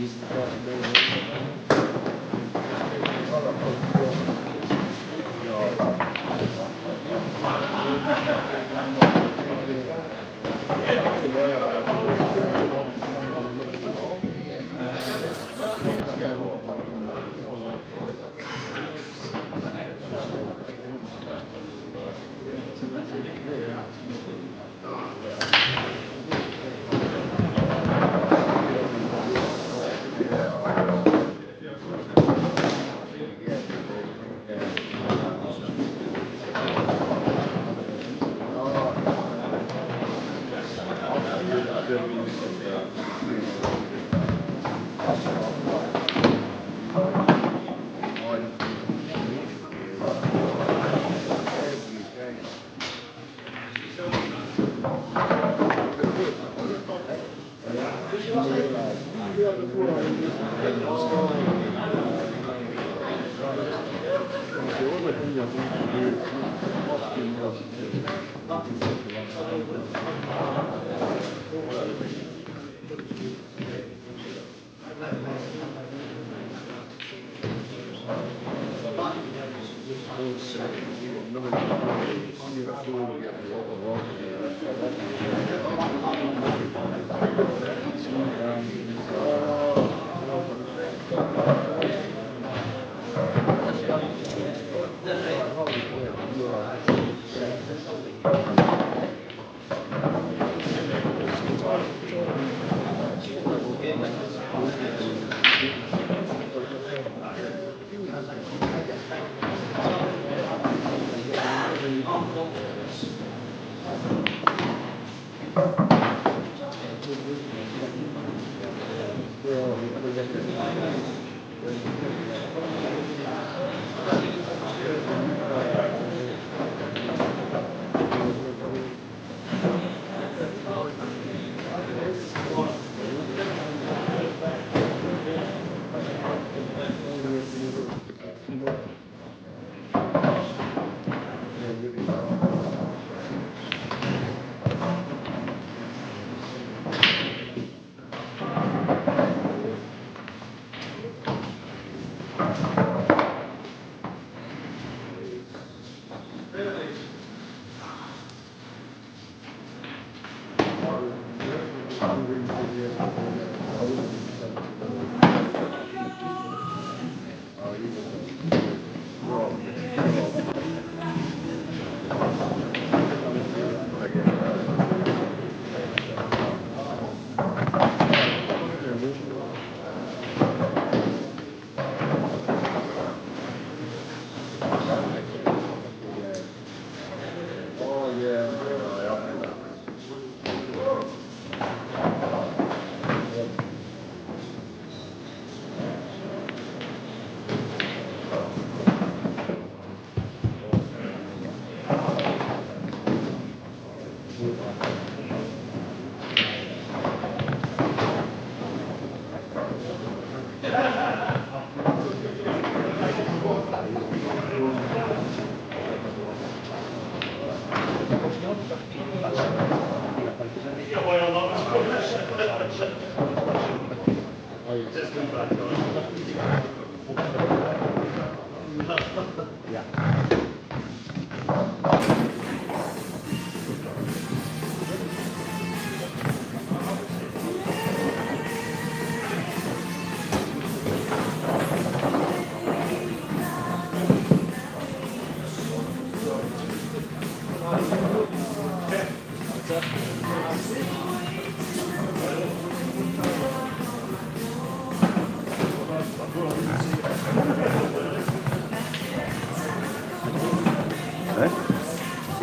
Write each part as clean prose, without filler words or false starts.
Si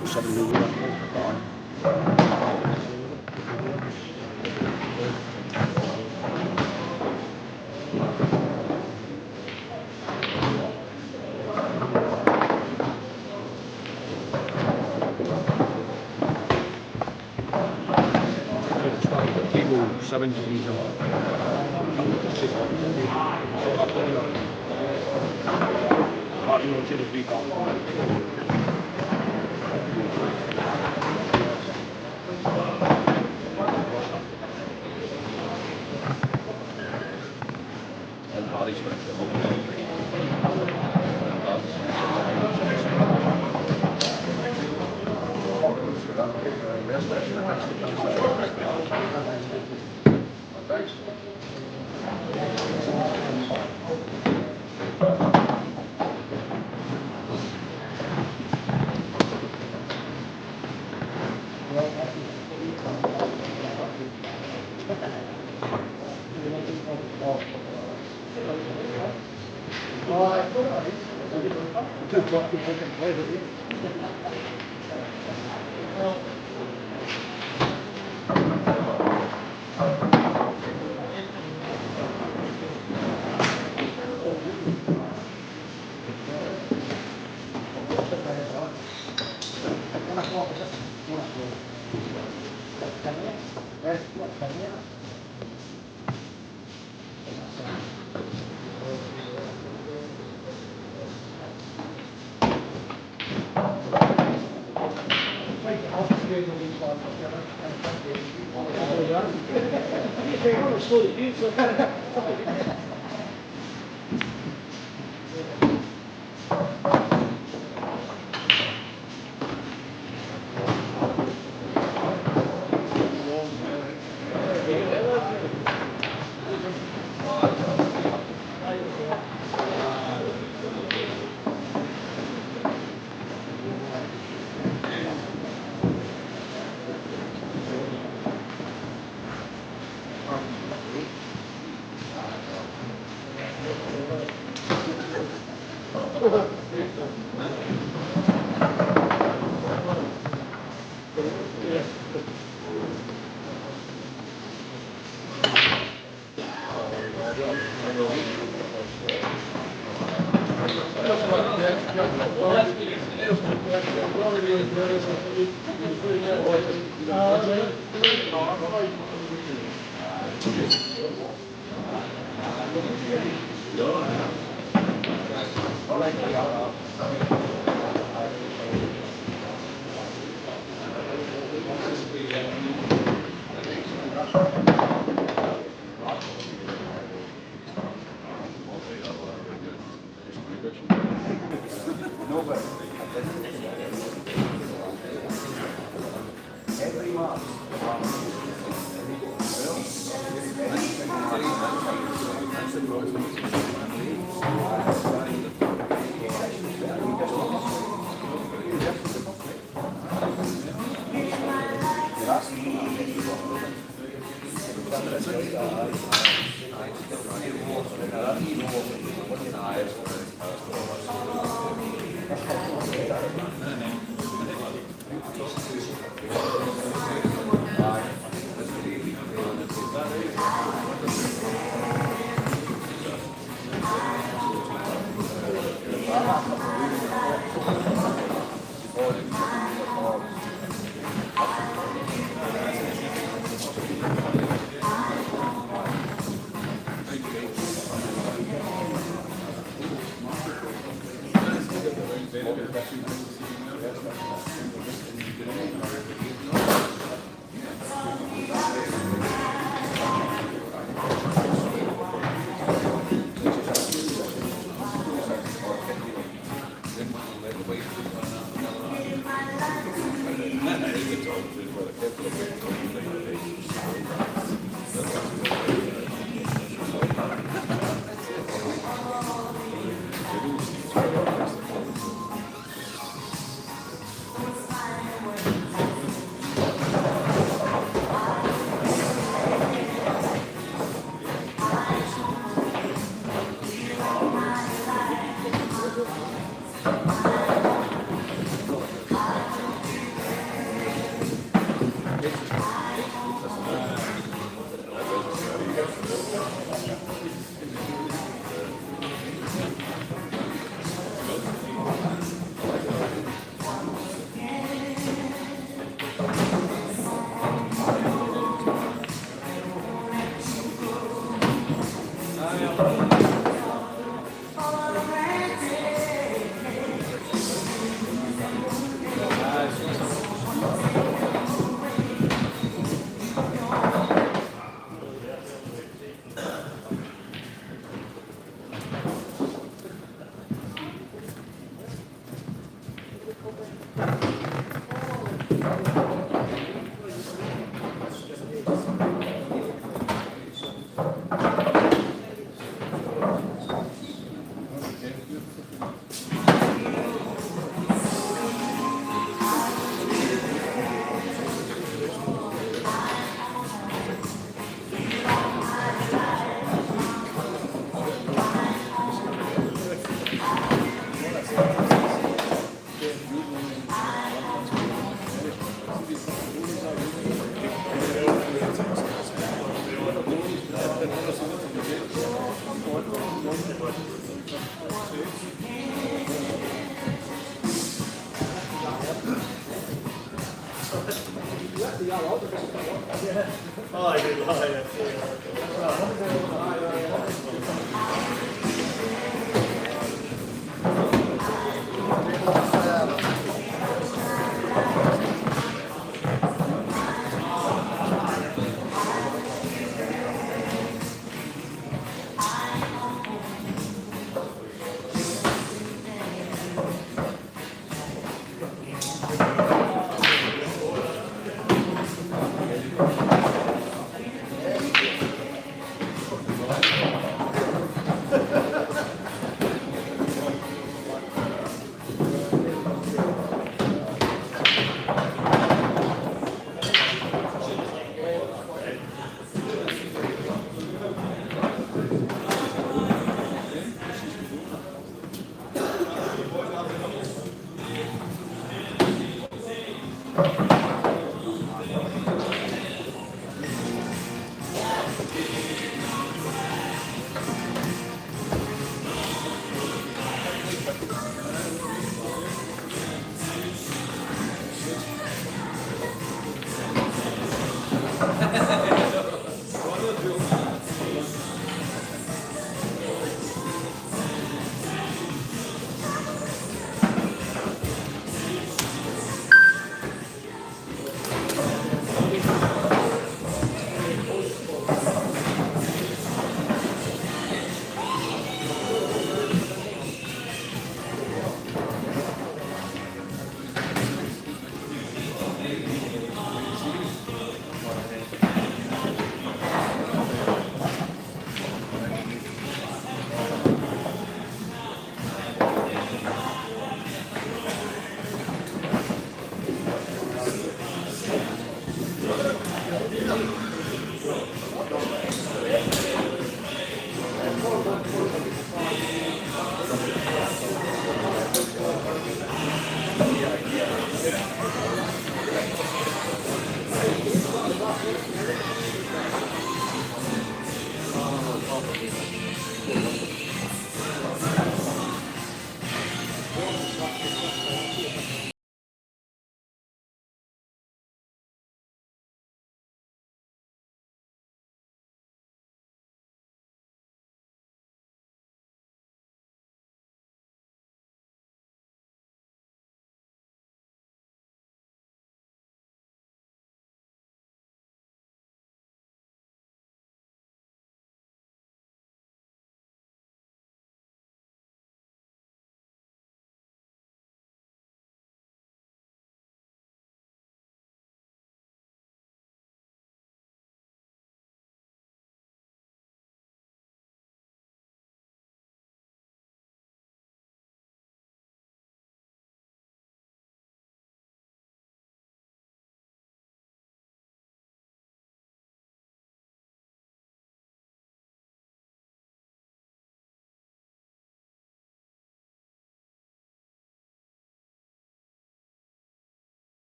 bisa dulu People 17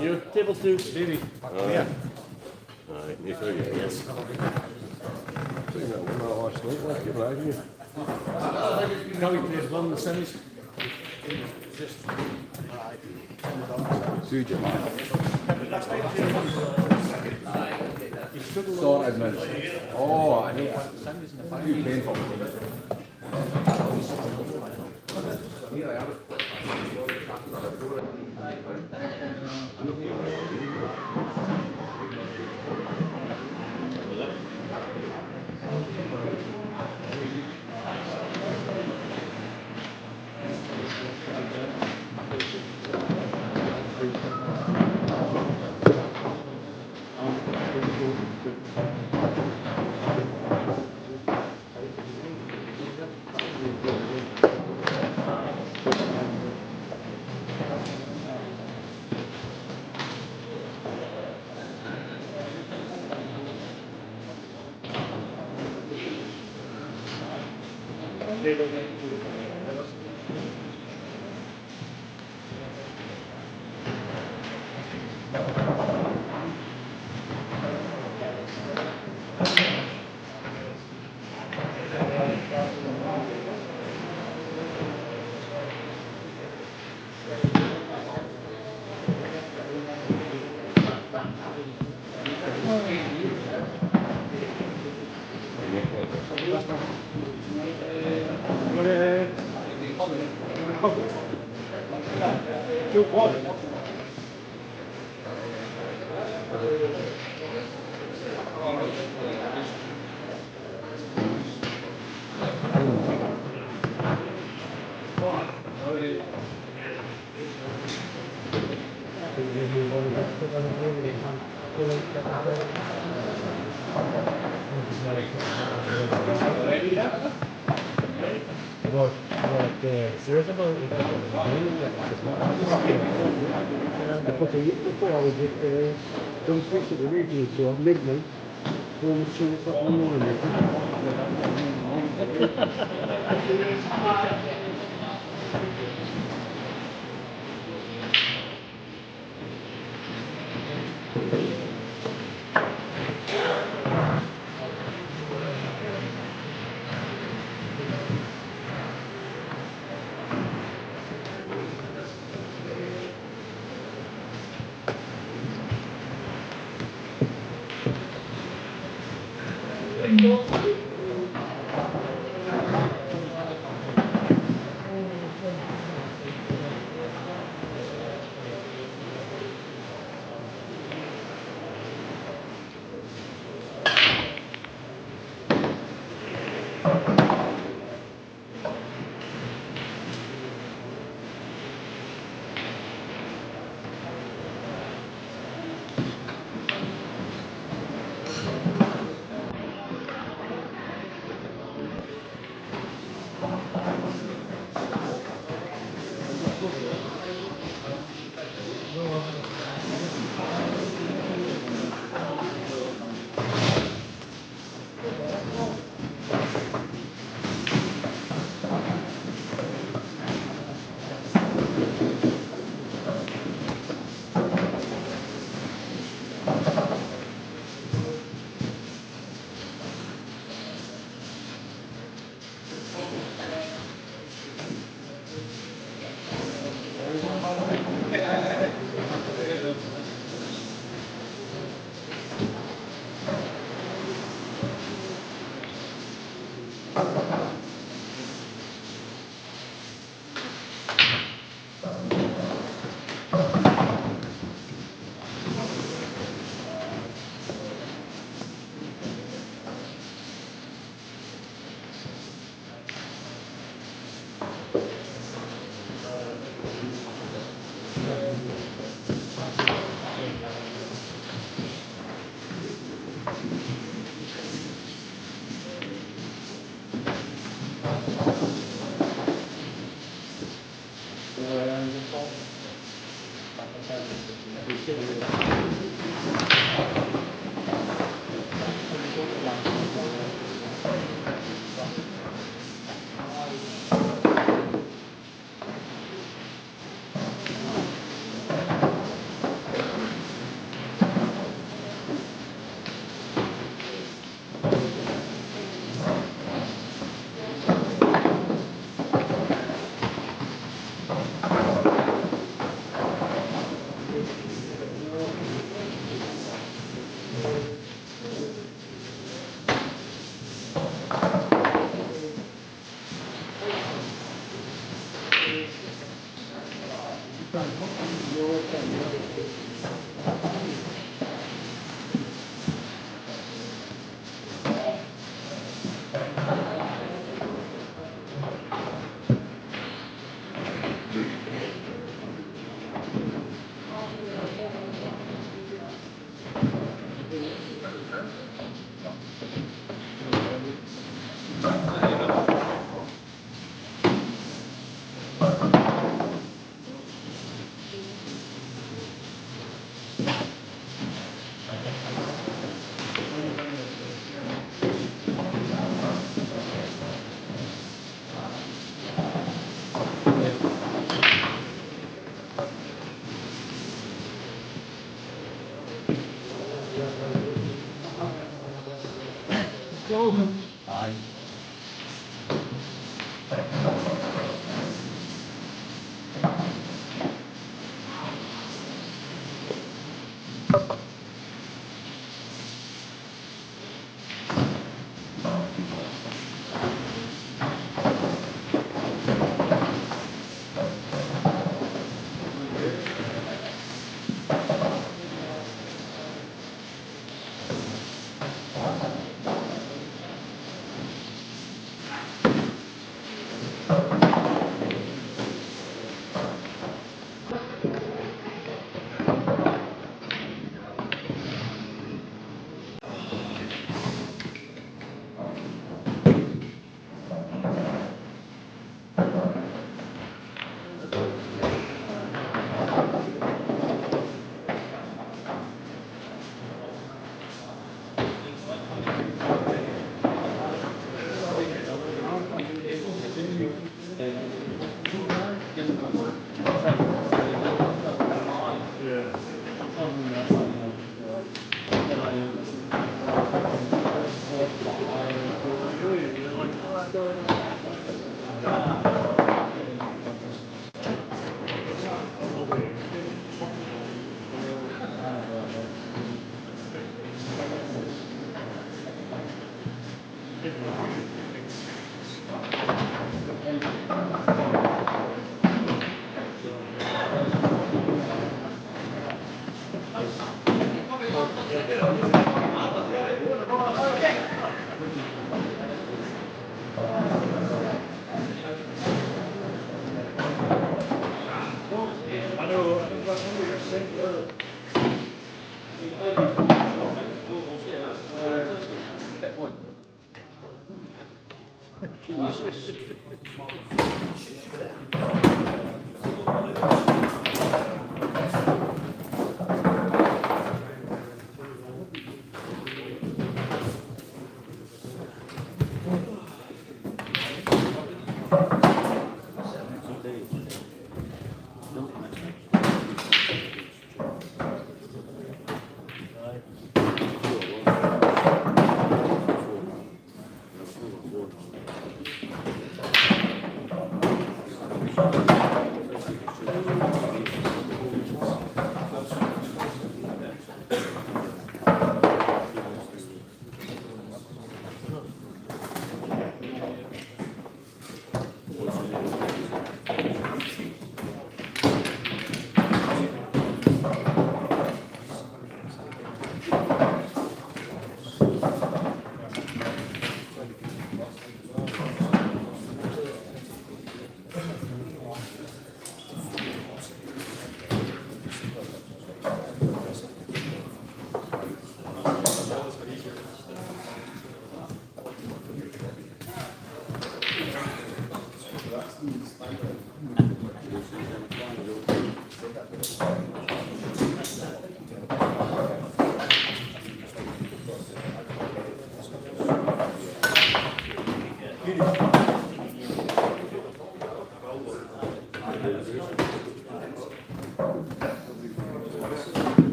You table two, baby. Yeah. Alright, you sure you yes. Kelly plays well in the semis. Sorted, man. Oh, I know. Too painful. Porque before I was don't switch to the radio to midnight. Home as soon as I morning. Go. Aye.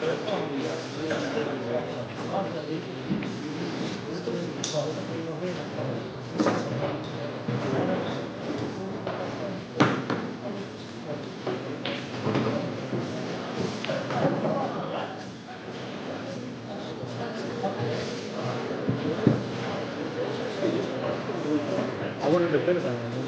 I wanted to finish it.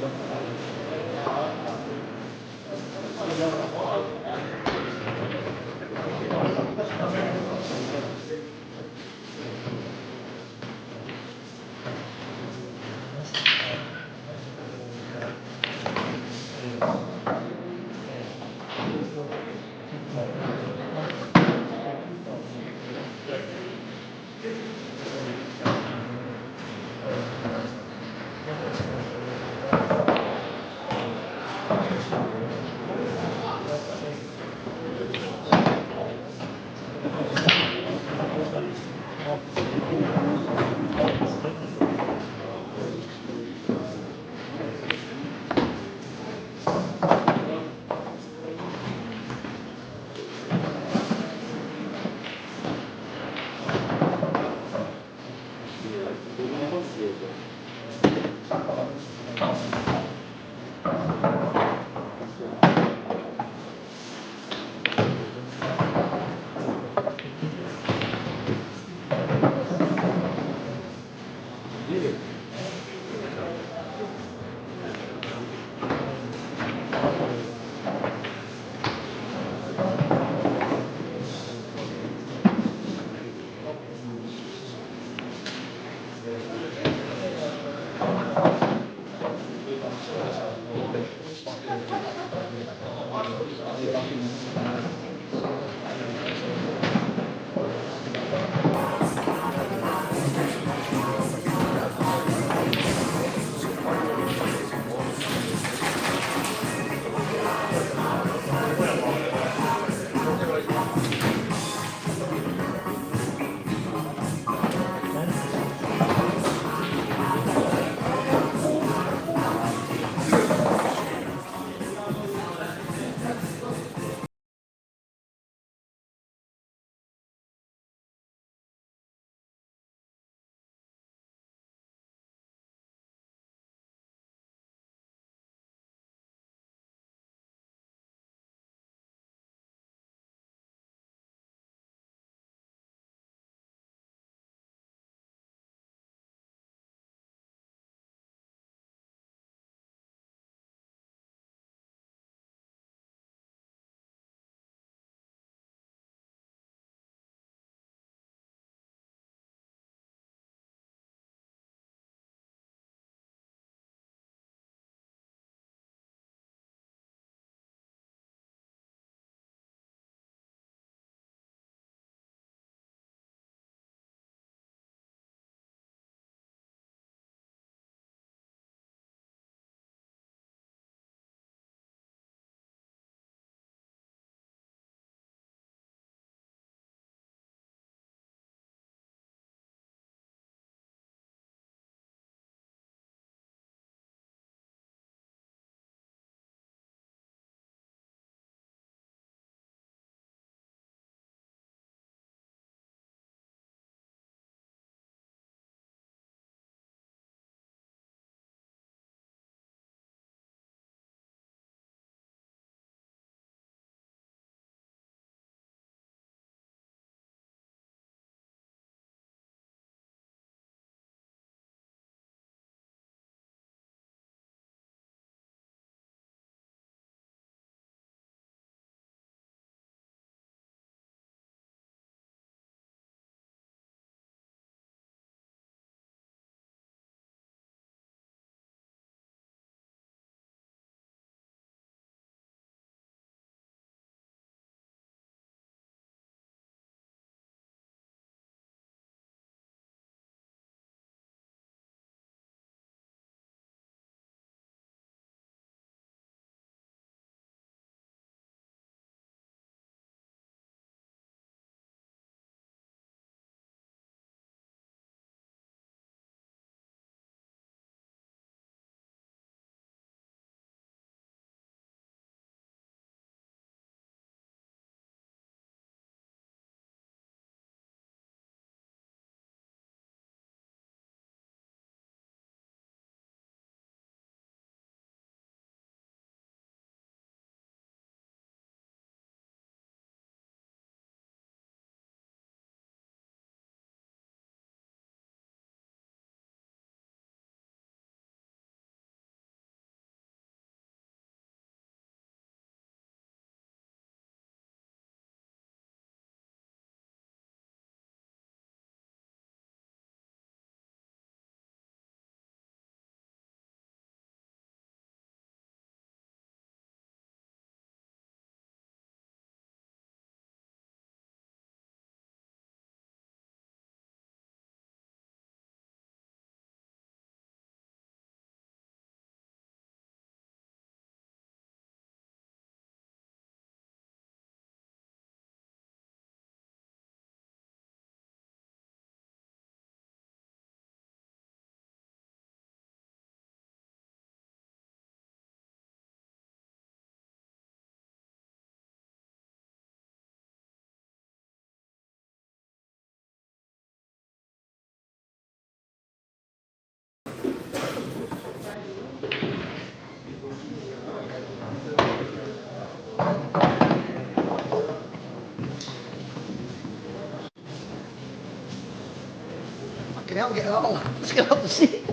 Fucking hell, get it all. Let's get up the seat.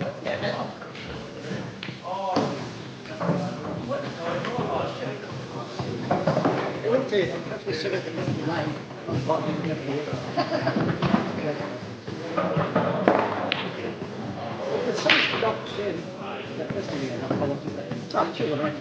It went to 57 to 59. There's some stuff saying that this is a colour. It's actually right.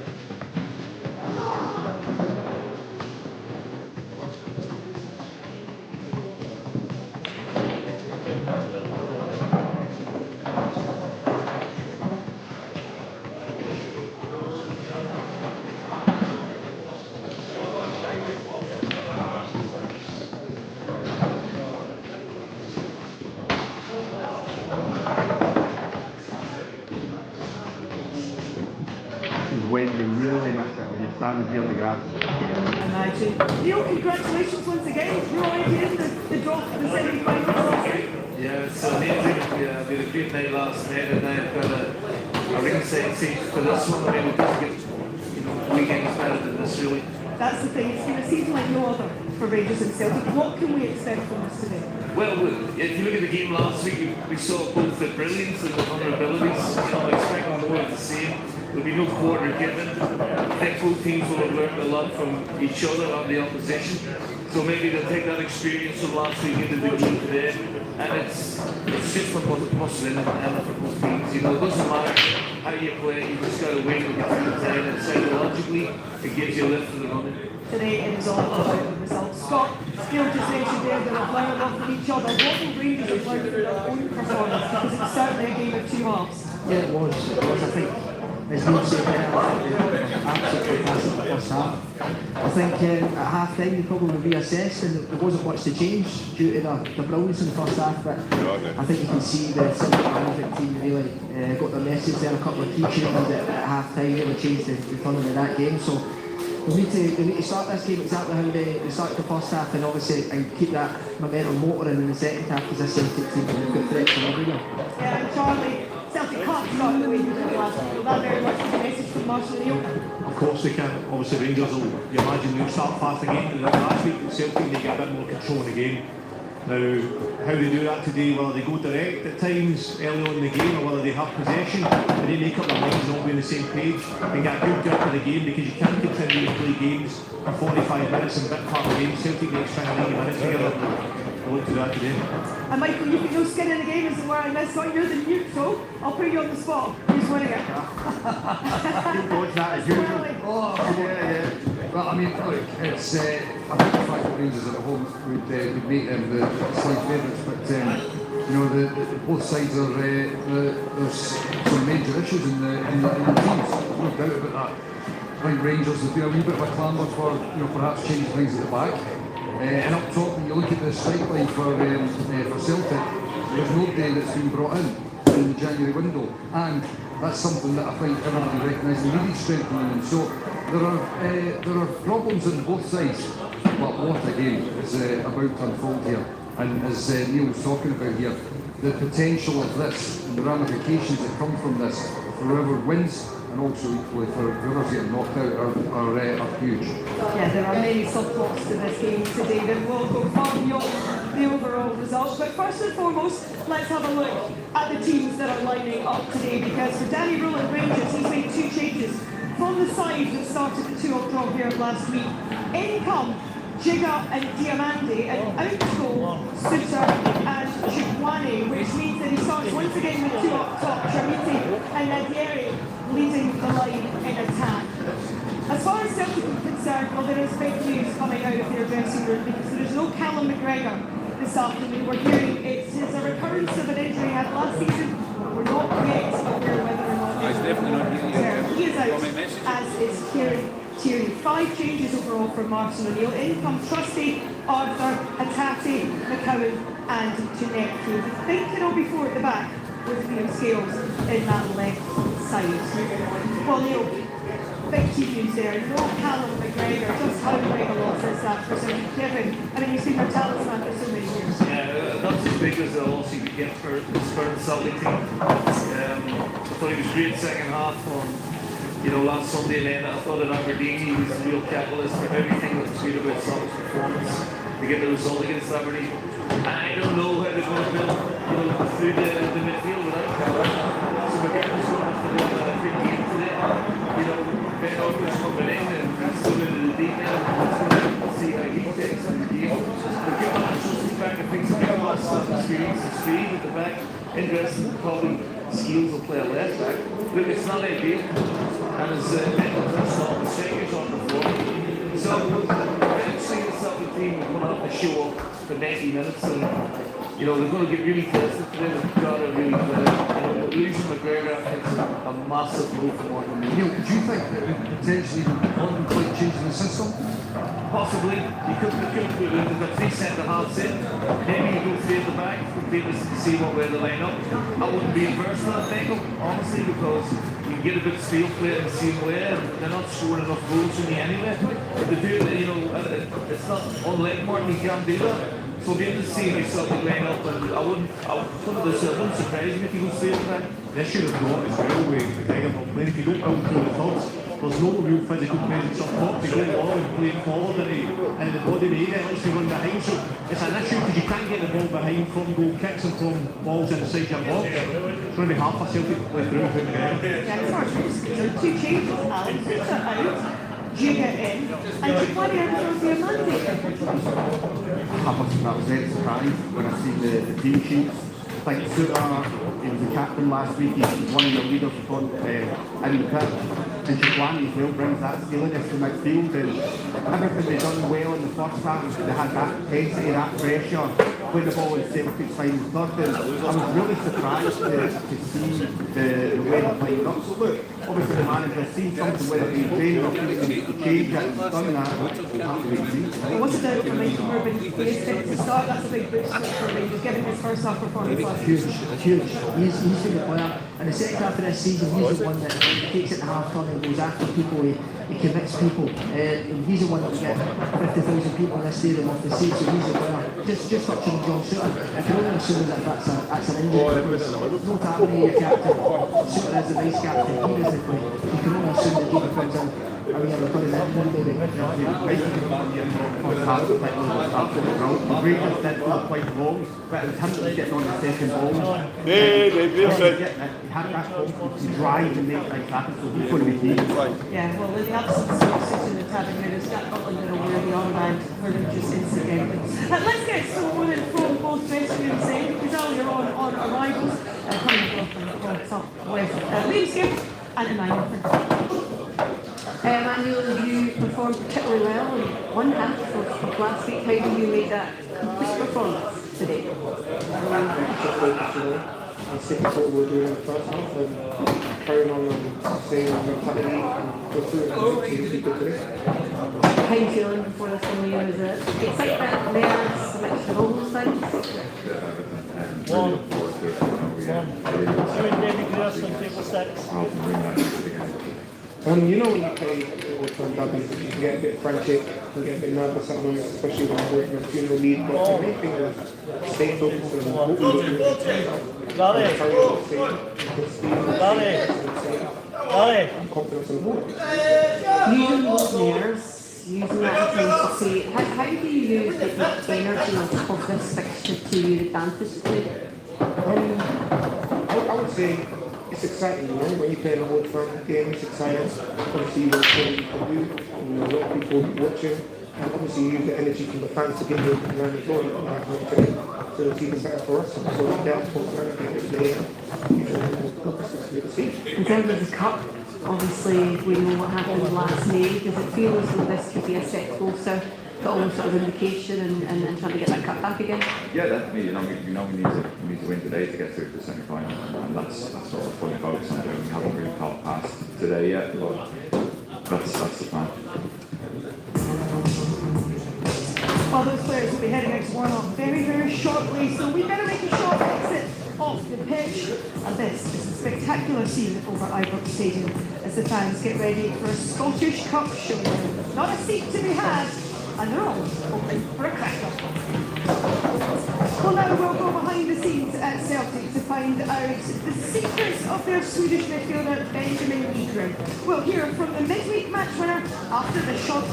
When they really miss it, when you're standing here on the grass. Imagine. Neil, congratulations once again. Your idea the draw for the semi-final last night. Yeah, it's amazing. We had a great night last night, and I've got a ringside seat for this one. I mean, we just get weekends better than this, really. That's the thing. It's been a season like no other for Rangers and Celtic. What can we expect from us today? Well, if you look at the game last week, we saw both the brilliance and the vulnerabilities. I expect more of the same. There'll be no quarter given. I think both teams will have learned a lot from each other and the opposition. So maybe they'll take that experience from last week into the game today. And it's just a must-win for both teams. You know, it doesn't matter how you play, you just got to win with the time. And psychologically, it gives you a lift for the running. Today it is all about the results. Scott, Neil just mentioned there that we've learned a lot from each other. What will Rangers have learned from their own performance? Because it's certainly a game of two halves. Yeah, it was. I think, as Neil said there, absolutely fantastic the first half. I think at half time they probably reassessed and there wasn't much to change due to the brilliance in the first half, but I think you can see the Celtic management team really got their message there. A couple of key changes at half time really changed the turn of that game. So we need to start this game exactly how they started the first half, and obviously and keep that momentum motoring in the second half, because this Celtic team has got threats from everywhere. Yeah, and Charlie, Celtic can't start the way they did last week. Will that very much be the message from Marshall Neil? Of course they can. Obviously Rangers will, you imagine they'll start fast again. Last week Celtic, they get a bit more control of the game. Now, how they do that today, whether they go direct at times early on in the game or whether they have possession, and they make up their minds not be on the same page and get a good grip of the game, because you can't continue to play games for 45 minutes and bit part of the game. Celtic next 90 minutes together. We'll look to that today. And Michael, you've got no skin in the game, isn't where I missed out. You're the neutral. I'll put you on the spot. Who's winning it? You watch that as usual. Oh, yeah. Well, I mean, look, it's, I think the fact that Rangers at home would make them the slight favourites, but, you know, both sides are, there's some major issues in the teams, there's no doubt about that. I think Rangers have been a wee bit of a clamour for, you know, perhaps changing things at the back. And up top, when you look at the strike line for Celtic, there's nobody that's been brought in the January window, and that's something that I think everybody recognises and really strengthening them. So there are problems on both sides, but what a game is about to unfold here. And as Neil was talking about here, the potential of this and the ramifications that come from this for whoever wins, and also equally for whoever's getting knocked out, are huge. Yeah, there are many subplots to this game today that will go far beyond the overall results. But first and foremost, let's have a look at the teams that are lining up today, because for Danny Rowland Rangers, he's made two changes from the side that started the 2-up draw here last week. In come Jiga and Diamande, and out go Suter and Chikwane, which means that he starts once again with two up top, Charmiti and Nadieri leading the line in attack. As far as Celtic are concerned, well, there is big news coming out of their dressing room, because there is no Callum McGregor this afternoon. We're hearing it's a recurrence of an injury he had last season. We're not yet aware whether or not He's definitely not here. he is out, as is Kieran Tierney. 5 changes overall from Martin O'Neill. In come Trusty, Arthur, Hatate, McCowan and Jeanette. The thinking on before at the back with Liam Scales in that left side. Well, Neil, big key news there. No Callum McGregor. Just how big a loss is that for Celtic? Kevin, I mean, you've been their talisman for so many years. Yeah, that's as big as the loss he could get for this current Celtic team. I thought he was great second half on last Sunday, and then I thought that Aberdeen, he was the real catalyst for everything that was good about Salt's performance to get the result against Aberdeen. And I don't know how they're going to build, through the midfield without Callum. So McGregor's going to have to do a big game today. Ben Orker's coming in and he's going into the deep end. Let's see how he takes in the game. But given that Chelsea's back, I think some big loss of experience and speed at the back. Interesting, probably Skills will play a left back. Look, it's not ideal. And as that's not the strikers on the floor. So eventually the Celtic team is going to have to show up for 90 minutes and they're going to get really tested today. They've got to really play. Losing McGregor, I think, is a massive move for Morgan. Neil, do you think that we potentially contemplate changing the system? Possibly. You could put the three centre halves in. Maybe you go three at the back. Would be interesting to see what way they line up. I wouldn't be averse to that, Michael, honestly, because you can get a bit of steel play in the same way, and they're not scoring enough goals from you anyway. But they do, it's not unlike Martin, you can't do that. So it'll be interesting to see yourself line up, and I wouldn't surprise me if you go straight at the back. The issue they've got as well with McGregor, if you don't build through the thirds, there's no real physical presence up top to go along and play forward and the body of the area unless you run behind. So it's an issue because you can't get the ball behind from goal kicks and from balls inside your box. It's going to be hard for Celtic to play through with McGregor. Yeah, it's hard. So two changes, Alex. Who's out? Do you get in? And do you play out for your mandate? I was very surprised when I seen the team sheets. I think Suter, he was the captain last week, he's one of the leaders in the pitch. And Chapwani as well brings that steeliness to midfield, and everything they've done well in the first half, they had that intensity, that pressure, when the ball in Celtic's final third, and I was really surprised to see the way they're playing up. So look, obviously the manager's seen something where he's trained or to change it, and done that, we can't really see. What's it down for Michael Rubin? He is fit to start, that's a big boost for me. He's given his first half performance last Huge. He's been the player, and the second half of this season, he's the one that takes it to half turn and goes after people, he commits people, and he's the one that will get 50,000 people in this stadium off the seat, so he's the player. Just touching on John Suter, I can only assume that that's an injury, because no Tavernier, your captain, Suter is the vice captain, he doesn't play. You can only assume that he comes in. I mean, we're putting that in, maybe. First half, like, absolutely wrong. The Rangers did go quite long, but it was him that was getting on the second ball. He had that confidence to drive and make things happen, so he's going to be key. Yeah, well, in the absence of Susan and Tavernier, Scott Butland and over the other band, we're just incidentally. Let's get someone in from both restrooms in, because all you're on arrivals, coming from with Leadership and a 9. Manuel, you performed particularly well in one half of last week. How do you make that complete performance today? I think that's what we're doing in the first half, and carrying on and saying our mentality and go through it and see good today. How are you feeling before this one? Is it excitement, nerves, a mixture of all those things? Really look forward to it. Maybe Grass on table 6. I'll bring that again. When you play Old Firm derbies, you can get a bit frantic, you can get a bit nervous at moments, especially when you're working with funeral lead, but the main thing is stay focused and what we're doing. I'm confident in the board. Using those nerves, using that intensity, how do you use the energy of this fixture to your advantage today? I would say it's exciting, when you play an Old Firm game, it's exciting. Obviously, you know what you can do, a lot of people working, and obviously you use the energy from the fans to give you around the floor, so it's even better for us. So that's what we're going to play. In terms of the cup, obviously we know what happened last May. Does it feel as though this could be a step closer to almost sort of indication and trying to get that cup back again? Yeah, definitely. We need to win today to get through to the semi-final, and that's what we're fully focused on doing. We haven't really thought past today yet, but that's the plan. Well, those players will be heading out to warm up very, very shortly, so we better make a short exit off the pitch. And this is a spectacular scene over Ibrox Stadium as the fans get ready for a Scottish Cup showdown. Not a seat to be had and they're all hoping for a cracker. Well, now we'll go behind the scenes at Celtic to find out the secrets of their Swedish midfielder Benjamin Wikegren. We'll hear from the midweek match winner after the short.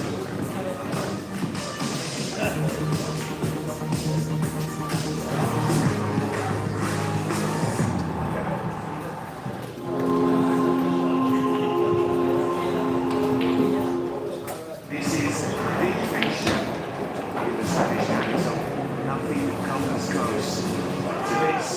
This is the fiction in the Spanish anthem. Nothing comes close to this.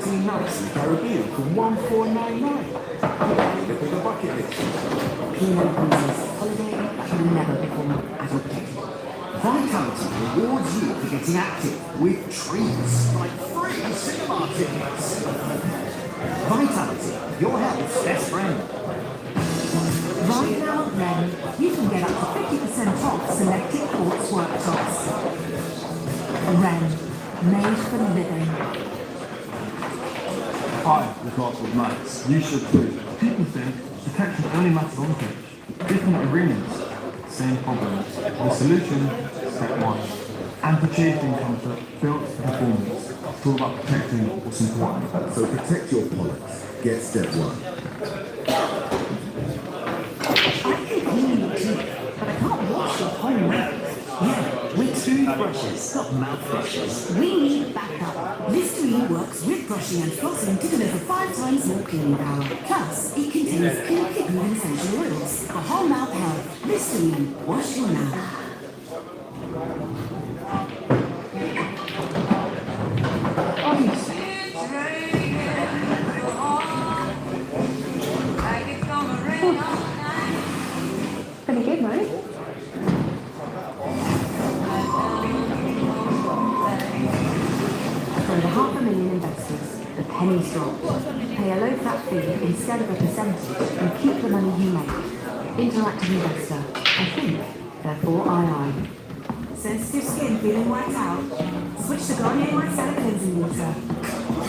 Nights in the Caribbean for 1499. Look at the bucket list. Pinot Cruises holiday can never become adult. Vitality rewards you for getting active with treats like free cinema tickets. Vitality, your health's best friend. Right now at Ren, you can get up to 50% off selected quartz worktops. Ren, made for living. I look after with mates. You should too. People think protection only matters on pitch. Different arenas, same problems. The solution, step one. Anti-chafing comfort built for performance. It's all about protecting what's important. So protect your pollets. Get step one. I think we need to, but I can't wash your whole mouth. Yeah, with toothbrushes, not mouthbrushes. We need backup. Listerine works with brushing and flossing to deliver 5 times more cleaning power. Plus, it contains clinically proven essential oils for whole mouth health. Listerine, wash your mouth. Pretty good, right? For over 500,000 investors, the pennies drop. Pay a low-fat fee instead of a percentage and keep the money you make. Interactive investor. I think, therefore I. Sensitive skin feeling wiped out? Switch to Garnier Micellar Cleansing Water.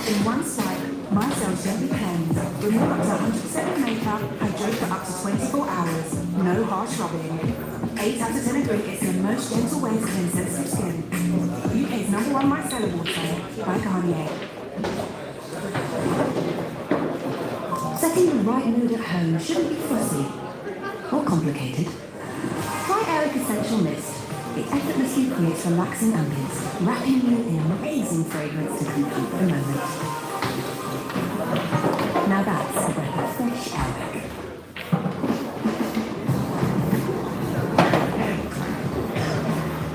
In one swipe, Micelle gently cleanse. Remove up to 100% of makeup and drip for up to 24 hours. No harsh rubbing. 8 out of 10 agree it's the most gentle way to cleanse sensitive skin. UK's #1 micellar water by Garnier. Setting the right mood at home shouldn't be fussy or complicated. Try Eric Essential Mist. It effortlessly creates relaxing ambience, wrapping you in amazing fragrance to complete the moment. Now that's a breath of fresh Eric.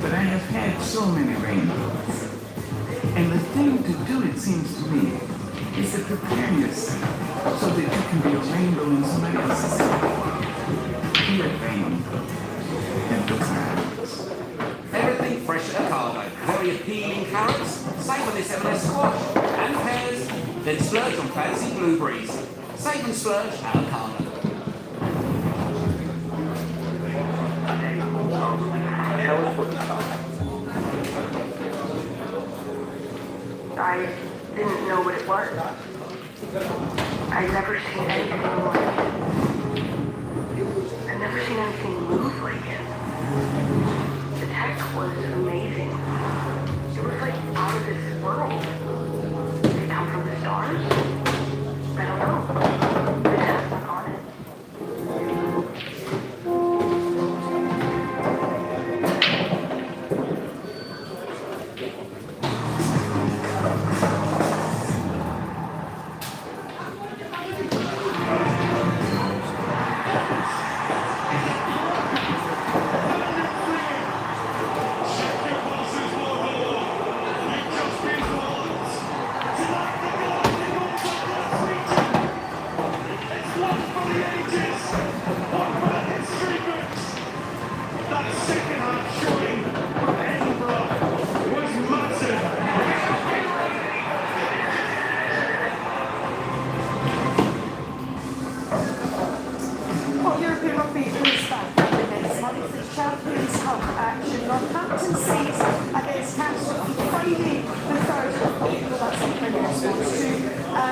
But I have had so many rainbows. And the thing to do, it seems to me, is to prepare yourself so that you can be a rainbow in somebody else's life. Be a rainbow in the clouds. Everything fresh at Ocado. Very appealing carrots. Save on this M&S squash and pears. Then splurge on fancy blueberries. Save and splurge at Ocado. Tell us what you thought. I didn't know what it was. I'd never seen anything like it. I'd never seen anything move like it. The tech was amazing. It was like out of this world. Did it come from the stars? I don't know. It has one on it.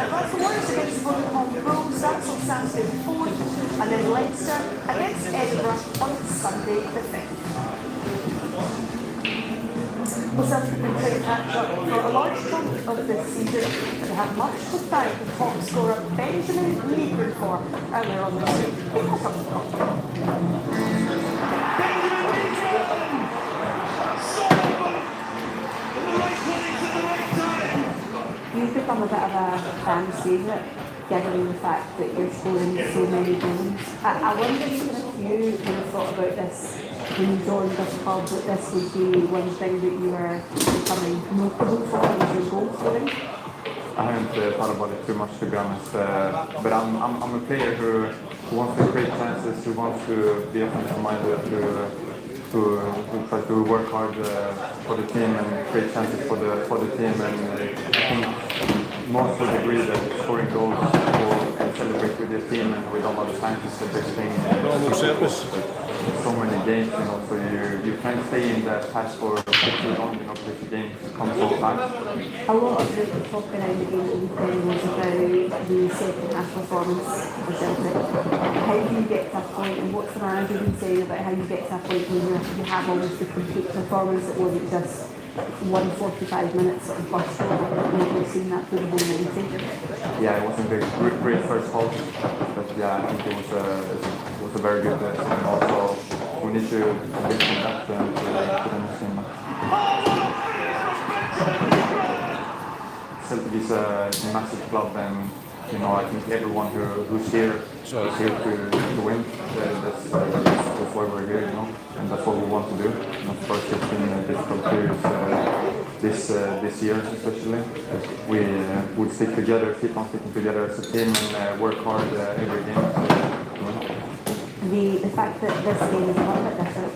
That's the Warriors against Rotherham Rose, that's on Saturday the 4th, and then Leinster against Edinburgh on Sunday the 5th. Well, Celtic have been playing catch up for a large chunk of this season, but they have much to thank the top scorer Benjamin Leaper for earlier on this week. He got up the top. You've become a bit of a fan favourite, given the fact that you're scoring so many goals. I wonder even if you kind of thought about this when you joined this club, that this would be one thing that you were becoming notable for, was your goal scoring? I haven't thought about it too much, to be honest. But I'm a player who wants to create chances, who wants to be offensive-minded, who tries to work hard for the team and create chances for the team. And I think most would agree that scoring goals and celebrate with your team and with all other fans is the best thing. So many games, you know, so you can't stay in that patch for too long, you know, because the game comes so fast. A lot of the talk around the game that we've been was about the second half performance for Celtic. How do you get to a point, and what's the manager been saying about how you get to a point where you have almost the complete performance that wasn't just 145 minutes sort of burst over? We've seen that through the whole 90. Yeah, it wasn't a great first half, but yeah, I think it was a very good and also we need to get from that to the next game. Celtic is a massive club, and you know, I think everyone who's here is here to win. That's why we're here, you know, and that's what we want to do. And of course, it's been a difficult period this year, especially. We stick together, keep on sticking together as a team, and work hard every game. The fact that this game is a little bit different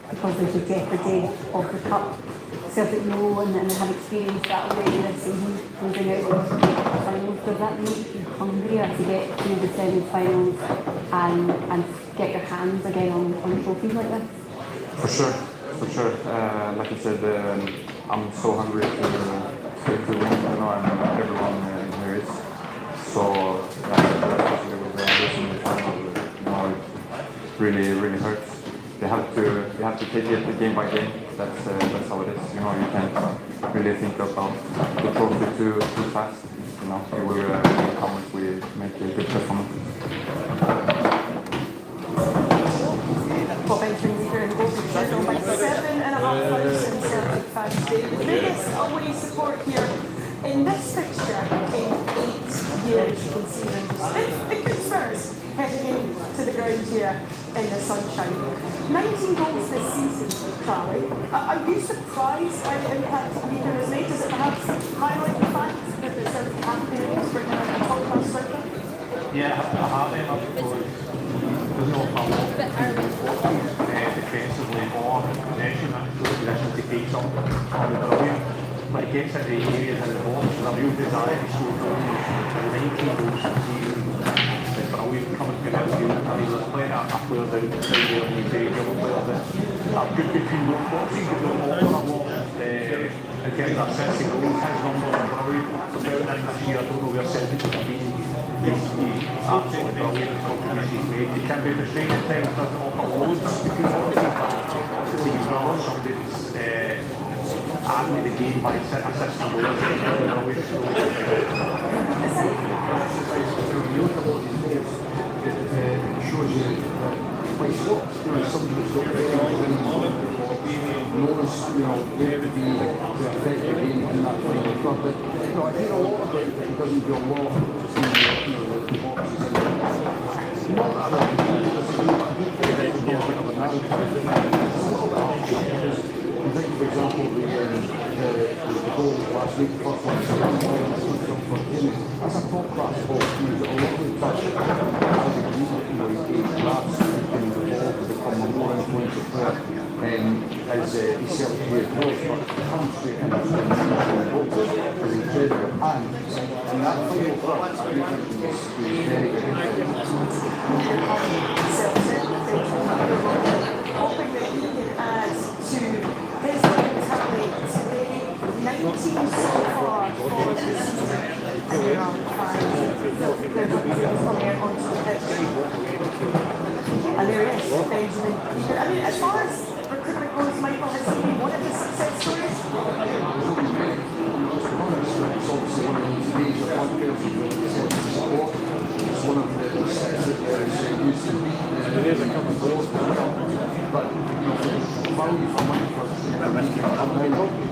because there's the jeopardy of the cup. Celtic know and have experienced that already this season, losing out on the finals. Does that make you hungrier to get to the semi-finals and get your hands again on trophies like this? For sure. Like I said, I'm so hungry to win, you know, and everyone here is. So, especially with losing the final, you know, it really hurts. You have to take it game by game. That's how it is. You know, you can't really think about the trophy too fast. You know, it will come if we make a good performance. Bob Benjamin Leader in the goal for Sheffield by 7,500 Celtic fans today. The biggest away support here in this fixture in 8 years. You can see them just big Spurs heading into the ground here in the sunshine. 19 goals this season, Charlie. Are you surprised by the impact Leader has made? Does it perhaps highlight the fact that the Celtic have been able to bring in a top-class striker? Yeah, I have him because there's no problem defensively or possession. That's the position to take something on the brilliant. But it gets into the areas in the box with a real desire to score goals. 19 goals this season. It's brilliant coming to midfield. I mean, there's plenty of players out there and he's very good players that are good between those boxes. He's got a lot in terms of assists and goals. His numbers are brilliant. About this year, I don't know where Celtic has been. He's absolutely brilliant. The contribution he's made. He can be frustrating at times, doesn't offer loads because obviously he's not somebody that's adding the game by assist and goals. It shows you quite slow. You know, somebody who's got very knows, you know, where to be to affect the game in that final club. But you know, I hear a lot about it, but he doesn't do a lot to see the boxes and not that I don't think it's a bit of a narrative. It's a little bit harsh because you think, for example, the goal last week, the first one, that's a top class ball. He's got a lovely touch. He grabs and the ball to become a more influential player. As he certainly here goes, but comes straight in and is incredible. And in that final club, I think he's very good. Hoping that he can add to his winning tally today. 19 so far for the season. And And there he is, Benjamin. I mean, as far as recruitment goes, Michael, has he been one of the success stories? It's obviously one of those days of one person with a sense of support. It's one of the sets that used to be there's a couple of goals, but value for money for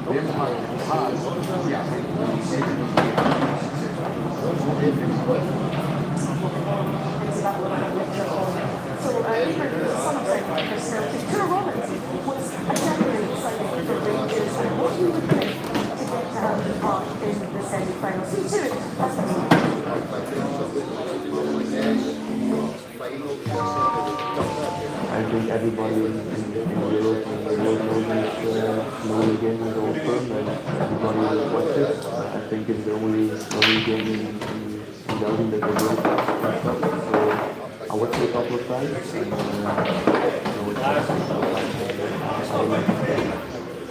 the impact it's had, yeah, I think it's So, Lever, some of them, Kira Rollins was a genuine exciting for Rangers, and what you would think to get to have part in the semi-final. See, too, that's I think everybody in Europe and the world knows the game is all firm and everybody will watch it. I think it's the only game in Belgium that they really stop it. So I watched it a couple of times and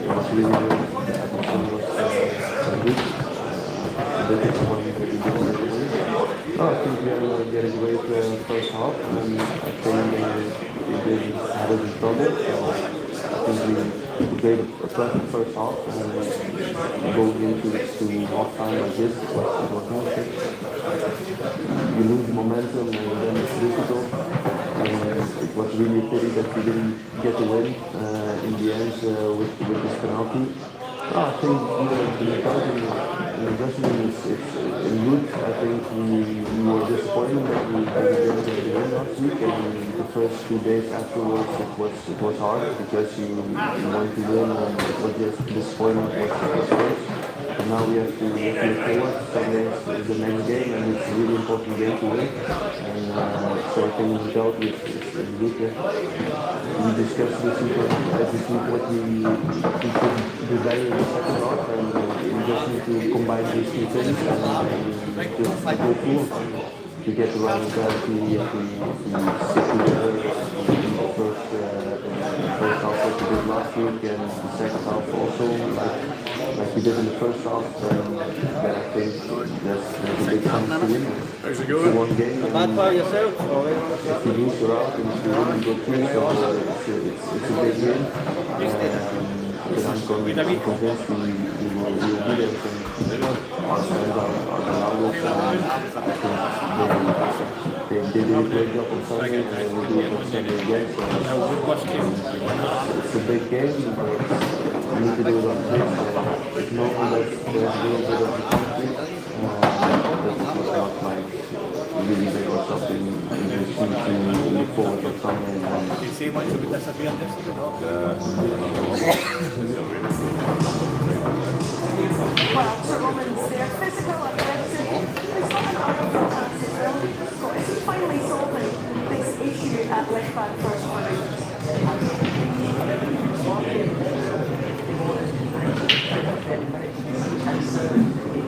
it was really good. The atmosphere was good. The next one that we did. I think we had a great first half and I think we didn't have any trouble. So I think we played a perfect first half and going into half time like this it was not good. You lose momentum and then it's difficult. It was really a pity that we didn't get the win in the end with this penalty. I think the mentality in the dressing room is good. I think we were disappointed that we didn't get the win last week, and the first 2 days afterwards it was hard because you want to win and it was just disappointment was first. And now we have to look forward. Sunday is the next game and it's a really important game to win. And so I think the result is good. We discussed this week what we should do better in the second half and we just need to combine these two things and just go forward. To get the right mentality if we stick together in the first half like we did last week and the second half also like we did in the first half, then I think there's a big chance to win. It's one game and if you lose you're out and if you win you go through, so it's a big game. But I'm convinced we will do everything. Our fans are behind us and they did a great job on Sunday and they will do it on Sunday again. So it's a big game, but we need to do it on pitch. It's normal that there's a little bit of a conflict, but it's not like really big or something. We just need to look forward to Sunday. Well, Sir Romans, they're physical, athletic. He's got an eye for pass as well. So is he finally solving this issue at left back first for Rangers?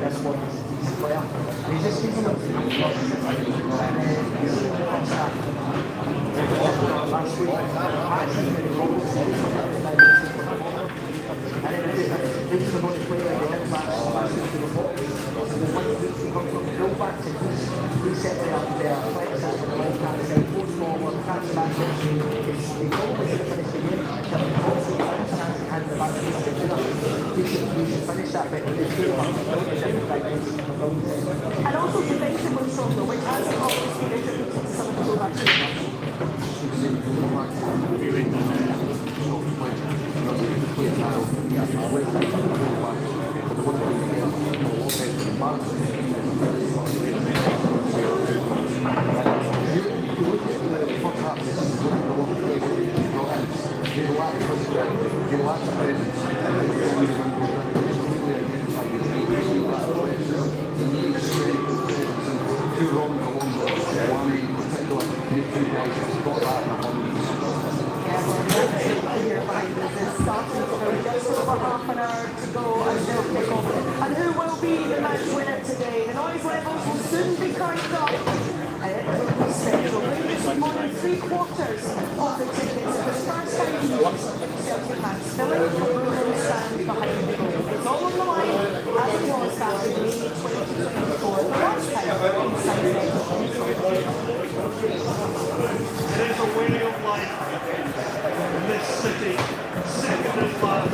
That's what he's a player. He's just last week, this is about the player that gets back last week to the ball. So the one week he comes from the full-back and he's set it up there, flex out on the left-hand side, goes forward, catches back, he's always going to finish the game. He's got a chance to hand the back to the dinner. We should finish that bit with this game. And also defensively stronger, which hasn't always been attributed to some of the full-backs. And who will be the match winner today? The noise levels will soon be cranked up. And it will be special. Rangers with more than 3/4 of the tickets for the first time in years. Celtic fans filling the blue stand behind the goal. It's all on the line as was back in May 2024, the last time inside the It is a way of life in this city, second and last.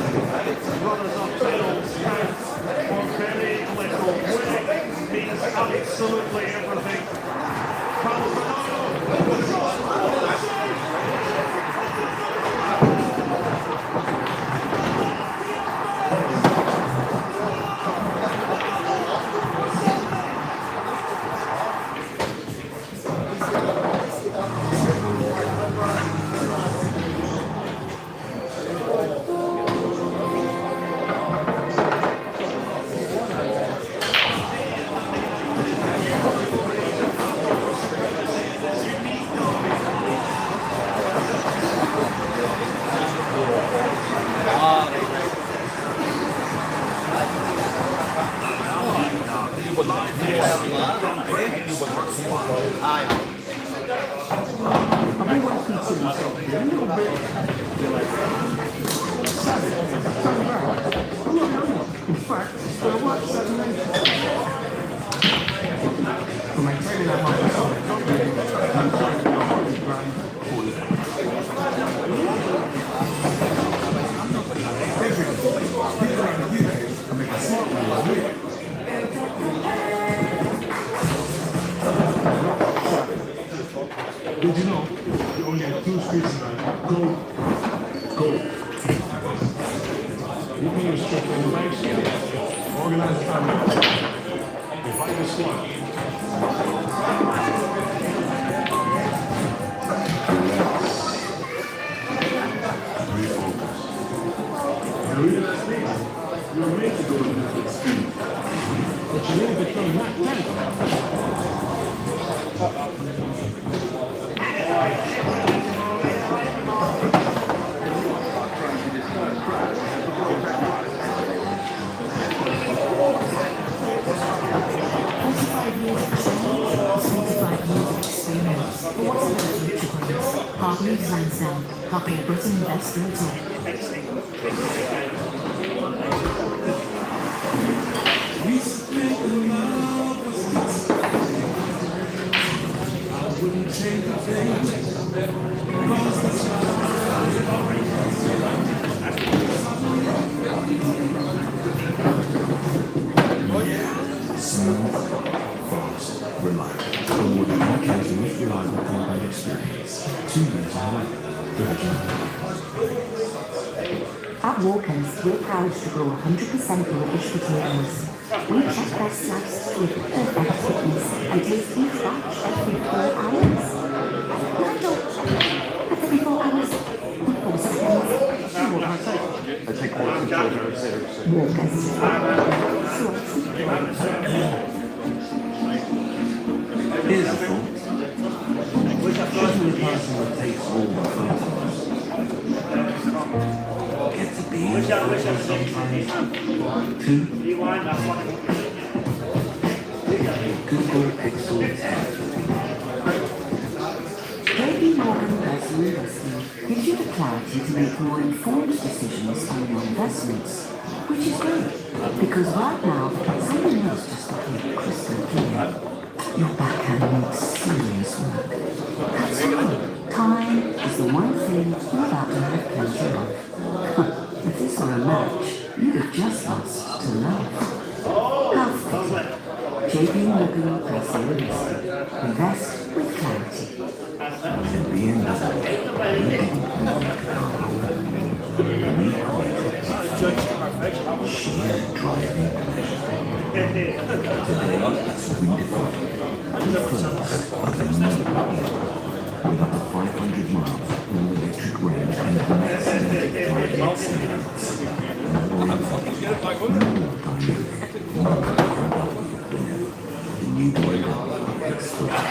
Runners up titles count for very little. Winning means absolutely everything. Carlos Ronaldo, the shot, the save! Did you know you only have two streets in Ireland? Go. You can use trip on the bike scale, organize a family, invite a squad. Refocus. And realize later, you're made to go to the extreme. But you need to become not right. Hartley Design Sound, helping Britain invest through it all. Smooth, fast, reliable. More than decades of reliable combat experience. 2 years away. At Walkers, we're proud to grow 100% British potatoes. We check their slabs with perfect thickness and taste each batch every 4 hours. That's every 4 hours. 4 seconds. I take quality control every day. Walkers. Here's a thought. Shouldn't the person that takes all the photos get to be sometimes? 2. Google Pixel 10. JP Morgan Personal Investment gives you the clarity to make more informed decisions on your investments, which is great, because right now, something else just looking crystal clear. Your backhand needs serious work. That's right. Time is the one thing you're about to have plenty of. If this were a match, you'd have just lost to love. How fitting. JP Morgan Personal Investment. Invest with clarity. At the end of the day, we didn't make sheer driving pleasure. Today, it's redefined. Two-thirds of the new with up to 500 miles of all-electric range and maximum driving experience. More dynamic, more the new Toyota X-Force.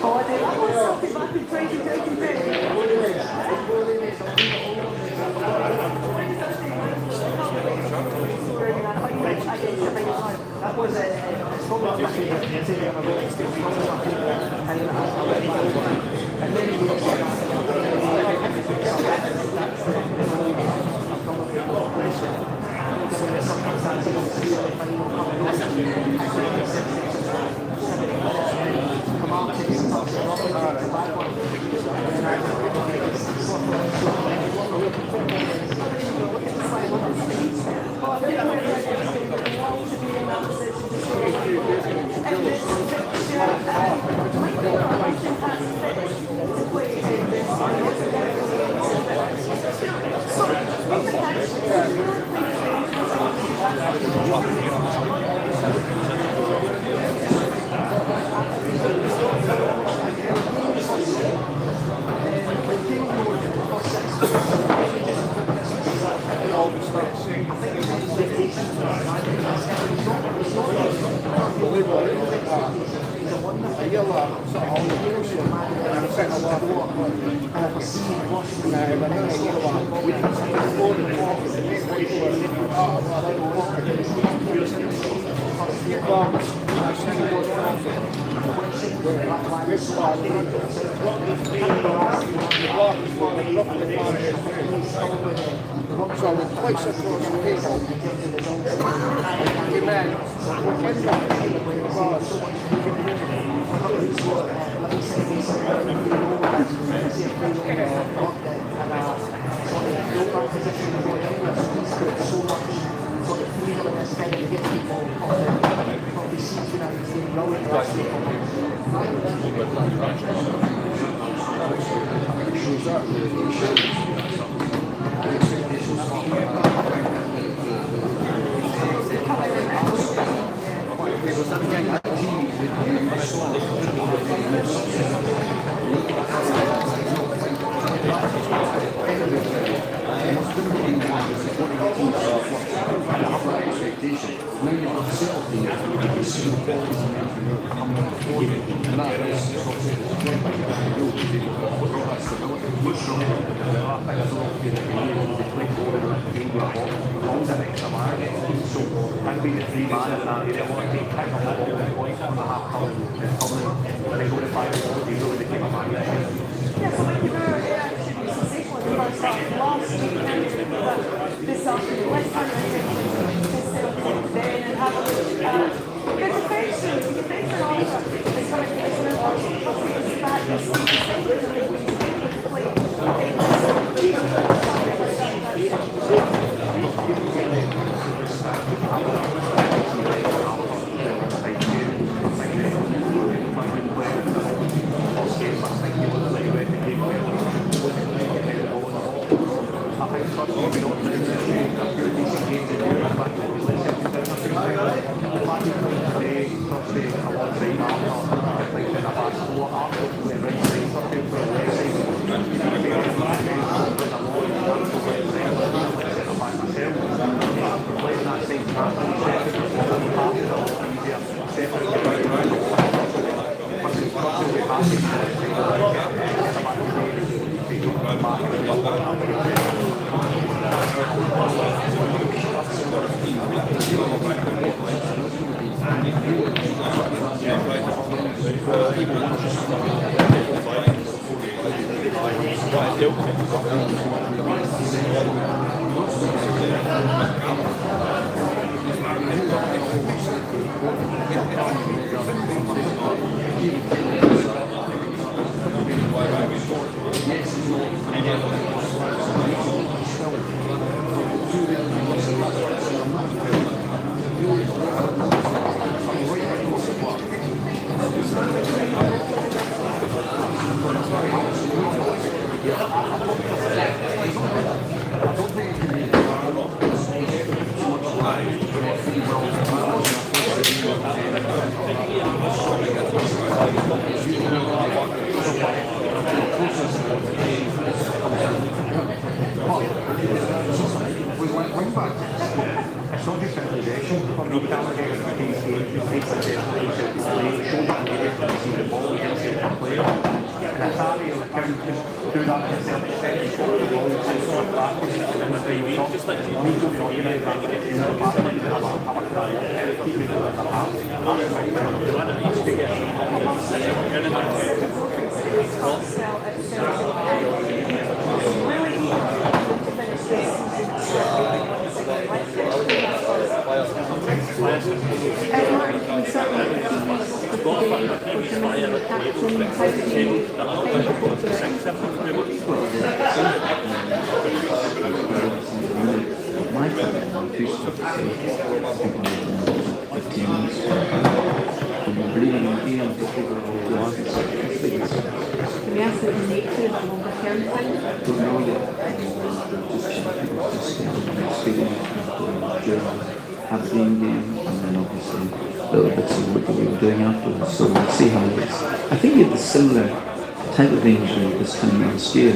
Oh, I did. That was something back in 2023. That was it's probably back in the city on a road. It's probably back in the and then he was So with quite across the people, this afternoon. Let's turn it then and have a look at the defension. The defension offer is going to get some back I My family, two steps Can we ask what the nature of the longer term thing? don't know yet. Have the game and then obviously little bits of what we were doing afterwards. So we'll see how it is. I think it was similar type of injury this time last year,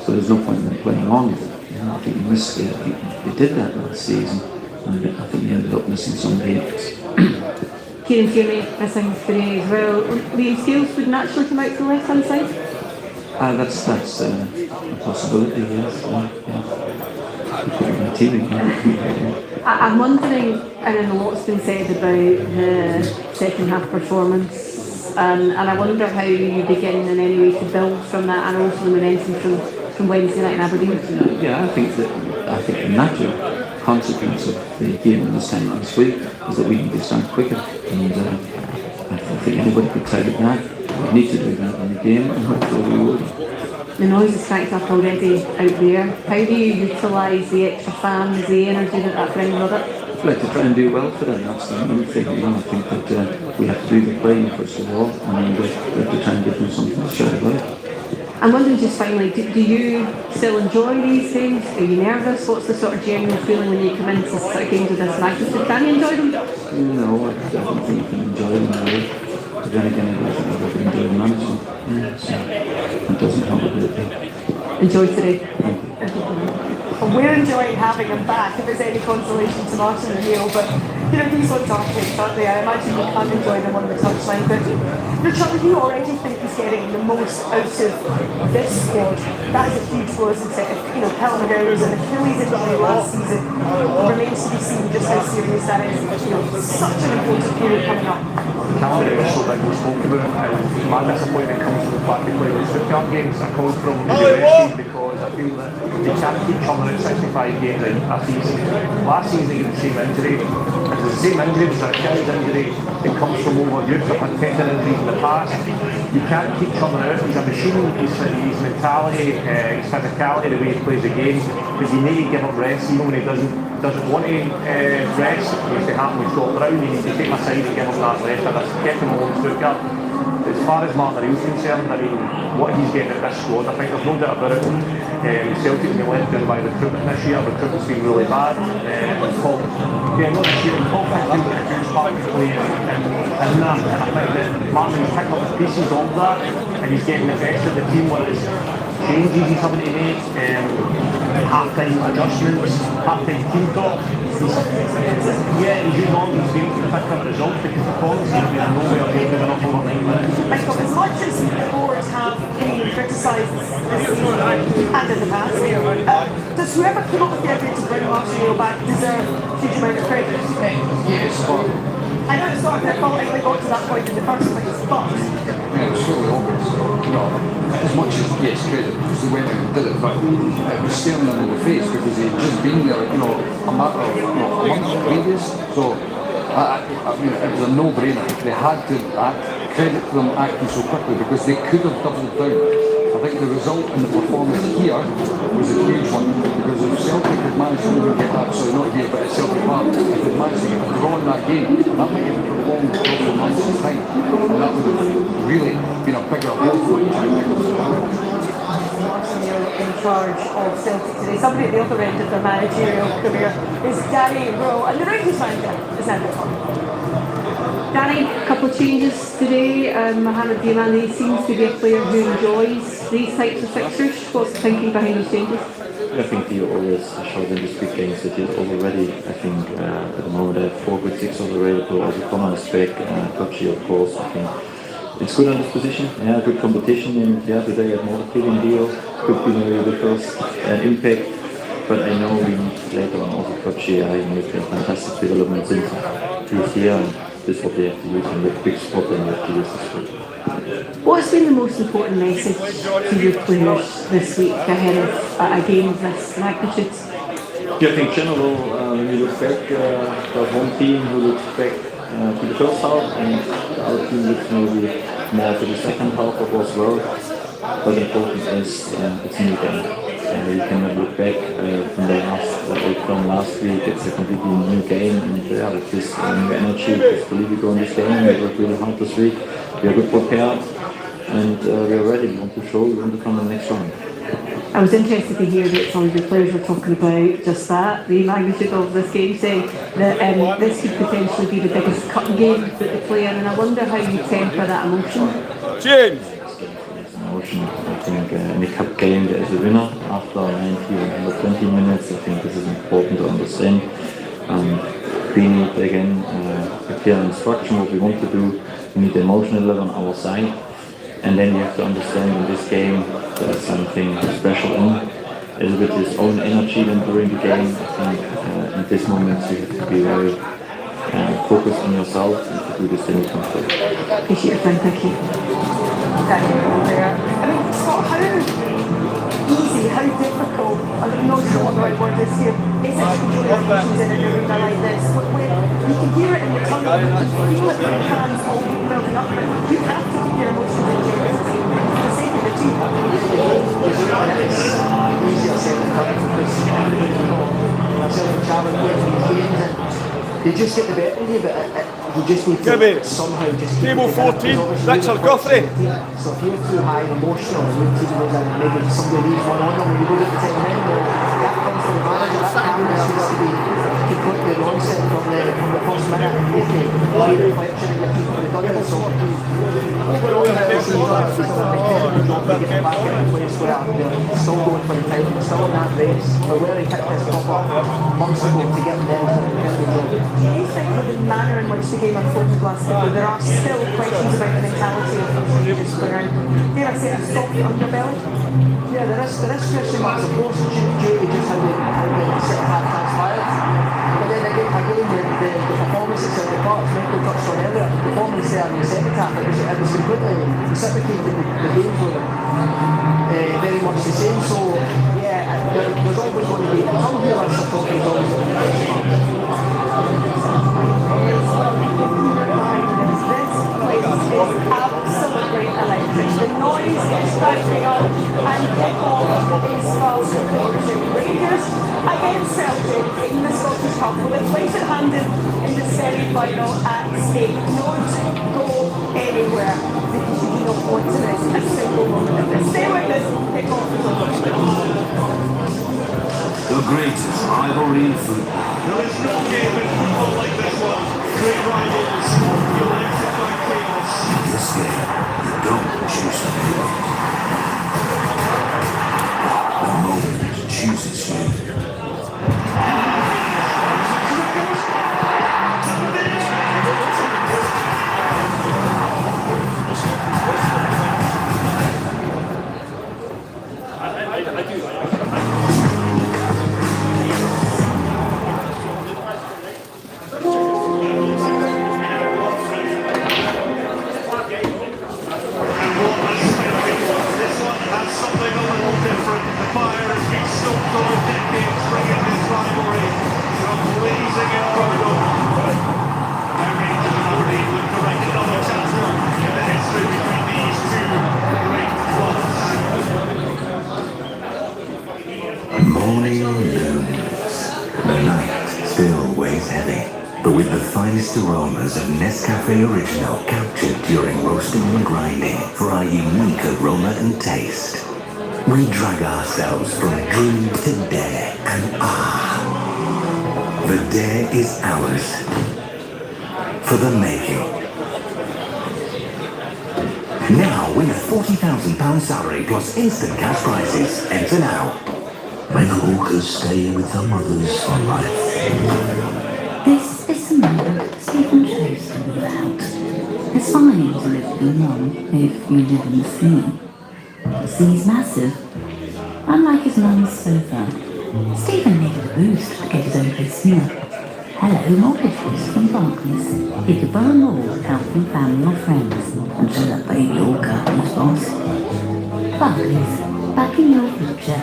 so there's no point in playing on with it. I think you missed it. I think they did that last season, and I think they ended up missing some games. Kieran Tierney missing today as well. Liam Scales would naturally come out to the left hand side. That's a possibility, yes. Put it in the team. I'm wondering, and then a lot's been said about the second half performance, and I wonder how you begin in any way to build from that, and also the momentum from Wednesday night in Aberdeen. Yeah, I think the natural consequence of the game this time last week is that we need to start quicker, and I think anybody could tell you that. We need to do that in the game, and hopefully we will. The noise is cranked up already out there. How do you utilise the extra fans, the energy that brings with it? I'd like to try and do well for them, that's the main thing. I think that we have to do the playing first of all, and we have to try and give them something to shout about. I'm wondering just finally, do you still enjoy these games? Are you nervous? What's the sort of general feeling when you come into sort of games of this magnitude? Can you enjoy them? No, I don't think you can enjoy them really. But then again, I don't think I've ever enjoyed management. So it doesn't help a bit. Enjoy today. Well, we're enjoying having him back, if it's any consolation to Martin and Neil, but these ones are fixed, aren't they? I imagine you can enjoy them on the touchline, but Charlie, you already think he's getting the most out of this squad. That is a huge blow, isn't it? If, Pelham goes and Achilles injury last season, remains to be seen just how serious that is. Such an important period coming up. Calendar is so big, we spoke about it, and my disappointment comes from the fact they play those Stuttgart games. I called from the because I feel that they can't keep coming out 65 games in a season. Last season they get the same injury. It's the same injury, it's an Achilles injury that comes from overuse. I've had tendon injuries in the past. You can't keep coming out. He's a machine, his mentality, his physicality, the way he plays the game, because you need to give him rest even when he doesn't want to rest. It used to happen with Scott Brown, you need to take him aside and give him that rest, and that's kept him on Stuttgart. As far as Martin O'Neill's concerned, I mean, what he's getting at this squad, I think there's no doubt about it. Celtic have been let down by recruitment this year. Recruitment's been really bad. Paul thinks he's got a huge part to play in that. And I think that Martin's picking up the pieces of that, and he's getting the best of the team, whether it's changes he's having to make, half-time adjustments, half-time team talk. He's using all these things to pick up results because the quality is nowhere near good enough over 9 minutes. Michael, as much as the boards have been criticised this season and in the past, does whoever came up with the idea to bring Martin O'Neill back deserve a huge amount of credit? Yes, but I know it's not their fault they got to that point in the first place, but it's totally obvious. As much as he gets credit because they went out and did it, but it was staring them in the face because he'd just been there, a matter of a month previous. So I mean, it was a no-brainer. They had to credit them acting so quickly because they could have doubled down. I think the result and the performance here was a huge one because if Celtic had managed to get that, so not here, but at Celtic Park, if they'd managed to get a draw in that game, that might have prolonged for several months of time, and that would have really been a bigger blow for the in charge of Celtic today. Somebody at the other end of their managerial career is Danny Rowe, and the Rangers manager is Andrew Clark. Danny, a couple of changes today. Mohamed Diamandi seems to be a player who enjoys these types of fixtures. What's the thinking behind those changes? I think he always shows in these big games that he's already, I think, at the moment I have 4 good sixers available. Also Connor is back, Kochi of course. I think it's good on this position, yeah, good competition, and yeah, today at more feeling deal could be maybe the first impact. But I know we need later on also Kochi, he made a fantastic development since this year, and this is what they have to use in the big spot, and they have to use this spot. What's been the most important message to your players this week ahead of a game of this magnitude? Yeah, I think in general, when you look back, there's one team who looks back to the first half, and the other team looks maybe more to the second half of as well. But important is it's a new game. You cannot look back from the last week. It's a completely new game, and with this new energy, this belief we go in this game. We work really hard this week. We are good prepared, and we are ready. We want to show. We want to come in the next round. I was interested to hear that some of the players were talking about just that, the magnitude of this game, saying that this could potentially be the biggest cup game that they play in, and I wonder how you temper that emotion. James! Emotion. I think in a cup game there is a winner after 90 or 120 minutes. I think this is important to understand. We need again a clear instruction what we want to do. We need the emotional level on our side. And then you have to understand in this game there's something special in. A little bit his own energy then during the game. I think in this moment you have to be very focused on yourself and to do this in control. Appreciate your time, thank you. Thank you there. I mean, Scott, how easy, how difficult, I'm not sure what the right word is here, is it to control your emotions in an arena like this? When you can hear it in the tunnel, you can feel it in your hands all building up, but you have to keep your emotions in check. It's the same with the team. It's easier said than done because myself and Charlie play these games and they just get the better of you, but you just need to somehow just keep Table 14, Richard Guthrie. So if you're too high and emotional and your team goes in and maybe somebody leaves one on them when you go to the second end, well, that comes from the manager. That calmness needs to be completely wrong set from the first minute and make the reflection of your team for the dugout. So overall, I would say it's an incredible job to get back in a place where they're still going for the title, still in that race. But where they picked this up months ago to get them there is an incredible job. Do you think with the manner in which the game unfolded last week, there are still questions about the mentality of the players going around? Dare I say a soft underbelly? Yeah, there is question marks, of course, due to just how the second half transpired. But then again the performances at the parts, Michael touched on earlier, the performance there in the second half, it was completely reciprocated the games were very much the same. So yeah, there's always going to be turbulence, I thought there's always going to be question marks. Absolutely electric. The noise is starting up and kick-off is fast approaching. Rangers against Celtic in the Scottish Cup with a place at hand in the semi-final at stake. Don't go anywhere because you do not want to miss a single moment of this. Stay with us. Kick-off is over. The greatest rivalry in football. There is no game in football like this one. Great rivals, united by chaos. This game, you don't choose to be. The moment chooses you. Morning looms. The night still weighs heavy, but with the finest aromas of Nescafe Original captured during roasting and grinding for our unique aroma and taste. We drag ourselves from dream to dare, and the dare is ours. For the making. Now win a £40,000 salary plus instant cash prizes. Enter now. when hawkers stay with their mothers for life. This is the moment Stephen chose to move out. It's fine to live too long if you live in the sea. The sea's massive. Unlike his mum's sofa, Stephen needed a boost to get his own place here. Hello, mortgages from Barclays. He could borrow more with help from family or friends until that baby orca was boss. Barclays, backing your future.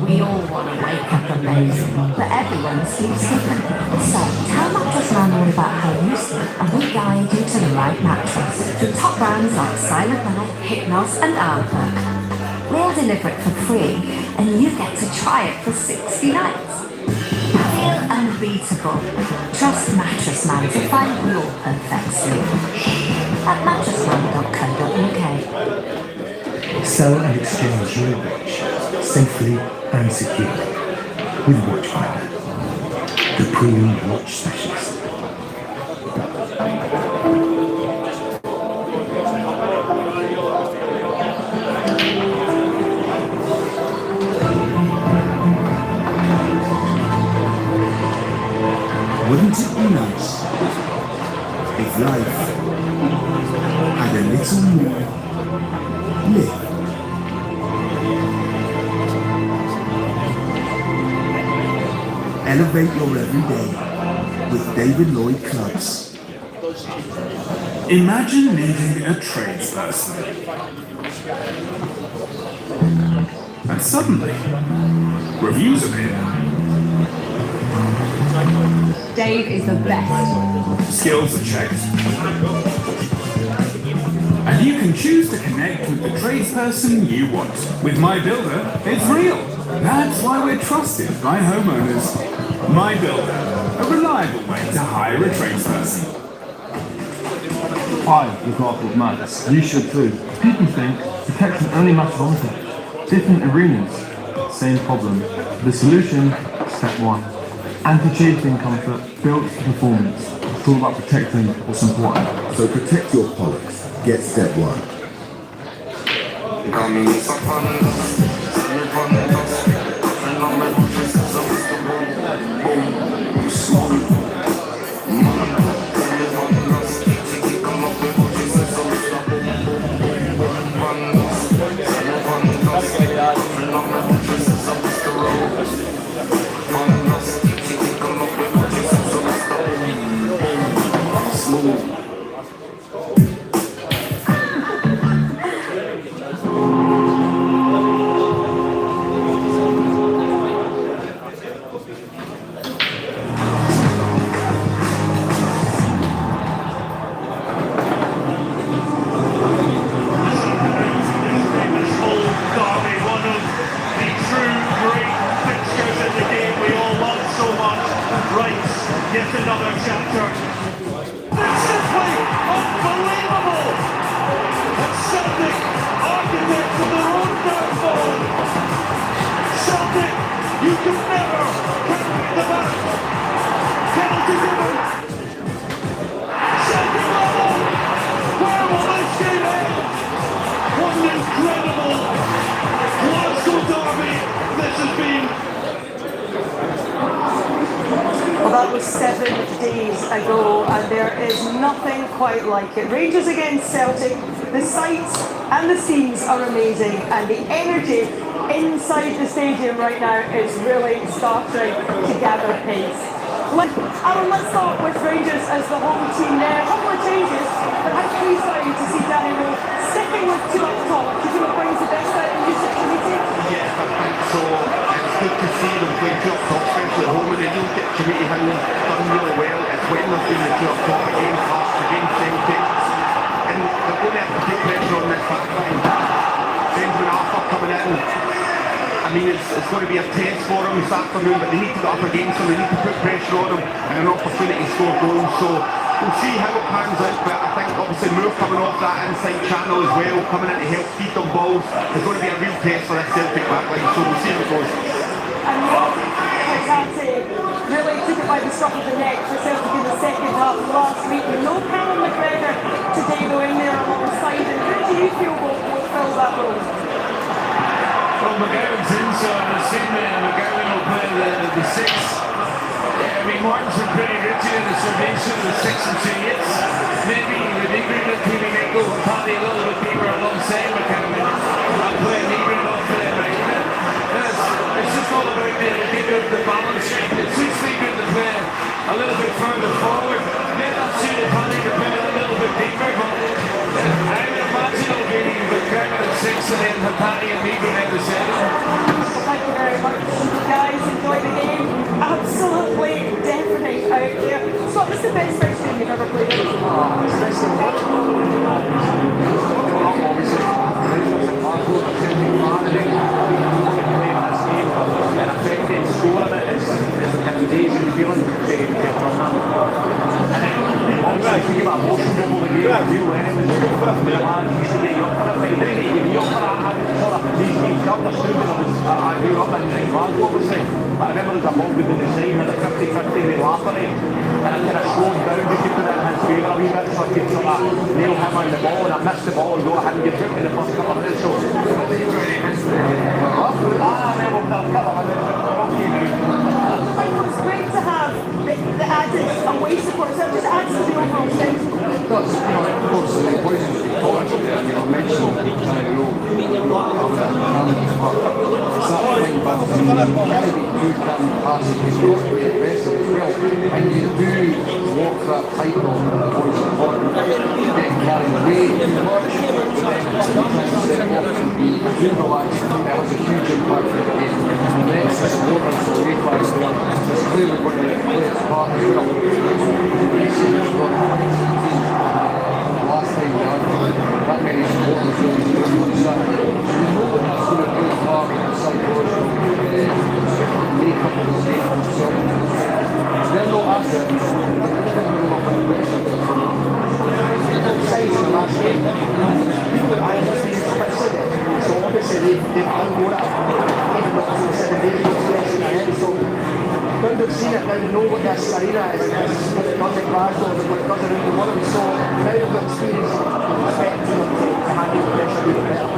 We all want to wake up amazing, but everyone sleeps different. So tell Mattress Man all about how you sleep and we'll guide you to the right mattress. Through top brands like Silent Night, Hypnos and Armperk. We'll deliver it for free and you get to try it for 60 nights. Feel unbeatable. Trust Mattress Man to find your perfect sleep. At mattressman.co.uk. Sell and exchange your watch safely and securely with Watchfinder, the premium watch specialist. Wouldn't it be nice if life had a little more lift? Elevate your everyday with David Lloyd Clubs. Imagine needing a tradesperson. And suddenly, reviews appear. Dave is the best. Skills are checked. And you can choose to connect with the tradesperson you want. With My Builder, it's real. That's why we're trusted by homeowners. My Builder, a reliable way to hire a tradesperson. I look after Max. You should too. People think protection only matters on tech. Different arenas, same problem. The solution, step one. Anti-chafing comfort built for performance. It's all about protecting what's important. So protect your products. Get step one. Yet another chapter. It's simply unbelievable! And Celtic, architects of their own downfall. Celtic, you can never count the back. Penalty given. Celtic level. Where will this game end? What an incredible Glasgow derby this has been. Well, that was 7 days ago, and there is nothing quite like it. Rangers against Celtic, the sights and the scenes are amazing, and the energy inside the stadium right now is really starting to gather pace. Alan, let's start with Rangers as the home team there. A couple of changes, but I'm pleased to see Danny Rowe sticking with two up top. Do you think it brings the best out of Yusuf Committee? Yeah, I think so. It's good to see them play two up top, especially at home, and they don't get Committee has done really well. It's when they've been the two up top against Hearts, against Celtic, and they're going to have to take pressure on this back line. Benjamin Arthur coming in. I mean, it's going to be a test for them this afternoon, but they need to get up against them, they need to put pressure on them and an opportunity to score goals. So we'll see how it pans out, but I think obviously Moore coming off that inside channel as well, coming in to help feed them balls, is going to be a real test for this Celtic backline, so we'll see how it goes. And Hatate really took it by the scruff of the neck for Celtic in the second half last week. No Callum McGregor today though in there alongside him. How do you feel will fill that Well, McGowan's in, so I'm assuming McGowan will play the 6. I mean, Martin's been pretty rigid in his formation of the 6 and 2 8s. Maybe with Ingrid and Timmy may go for Paddy a little bit deeper alongside McGowan. I'm playing Ingrid off to them right now. It's just all about the balance. It suits Ingrid to play a little bit further forward. Maybe that suited Paddy to play a little bit deeper, but I would imagine it'll be McGowan at 6 and then Paddy and Ingrid at the 7. Thank you very much, guys. Enjoy the game. Absolutely deafening out there. So, what's the best first game you've ever played? I remember there was a ball within the side and a 50-50 with Lafferty, and I kind of slowed down to keep it in his favour a wee bit so I could sort of nail him on the ball, and I missed the ball and I hadn't get hooked in the first couple of minutes, so It's great to have the added away support, so it just adds to the overall sense. That's, of course, the boys in the college, mentioned Danny Rowe, it's that thing, but you can pass it, he's got to be aggressive as well, and you do walk that tightrope that the boys in college, get carried away too much, sometimes set off and be too relaxed, that was a huge impact for the game. The next supporters away back there, it's clearly going to play its part as well. Last time we had that many supporters on Saturday. So we know that that's going to play a part in the psychological makeup of the game themselves. They're not after it, but they're going to look at the rest of it. Besides the last game, people I understand it, so obviously they've unloaded it, even though it's 7 days, it's less than ahead, so now they've seen it, now they know what this arena is, what it does in Glasgow, what it does around the world, so now they've got experience expecting them to handle the pressure a little better.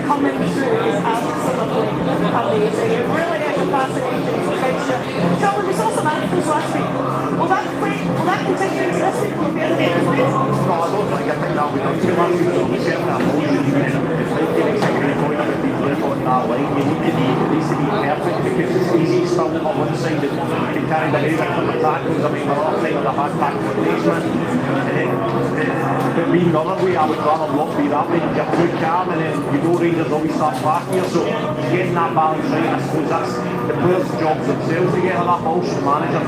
Coming through is absolutely amazing. It really is a fascinating picture. John, we saw some anthems last week. Will that continue into this week? Will it be at the end of the week? No, I don't think that will be done too much. It's certainly a motion, it's like getting secondary point of the play on that line. You need to be, it needs to be perfect because it's easy still on one side that you can carry the way back from the tackles. I mean, we're all playing with a hard back replacement. And then, but being the other way, I would rather not be that way. You're too calm and then you know Rangers always start back here. So getting that balance right, I suppose that's the players' jobs themselves to get that ball to the manager.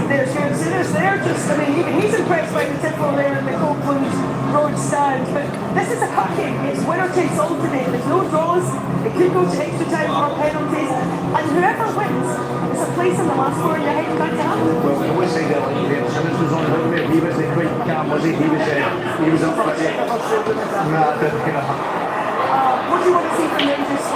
There's your sinners there, just, I mean, even he's impressed by the tipple there in the Copeland Road stand, but this is a cup game, it's winner takes all today, there's no draws, it could go to extra time or penalties, and whoever wins is a place in the last four and you're heading back to Hampton. Well, I always say that like Graham Simmons was on the way, he was quite calm, was he? He was up for it. What do you want to see from Rangers?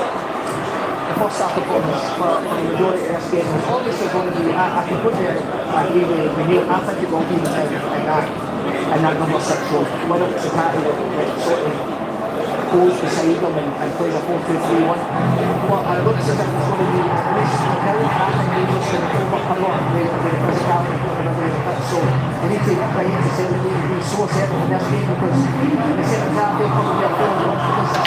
The first half performance for the majority of this game was obviously going to be, I completely agree with Neil, I think it will be in that number 6 role, whether it's a party that sort of goes beside them and plays a 4-2-3-1, but I look as if it's going to be at least a very passing Rangers going to overpower the physicality of everybody in the pitch, so they need to try to say that they need to be so certain in this game because the second half they'll probably have feeling confidence.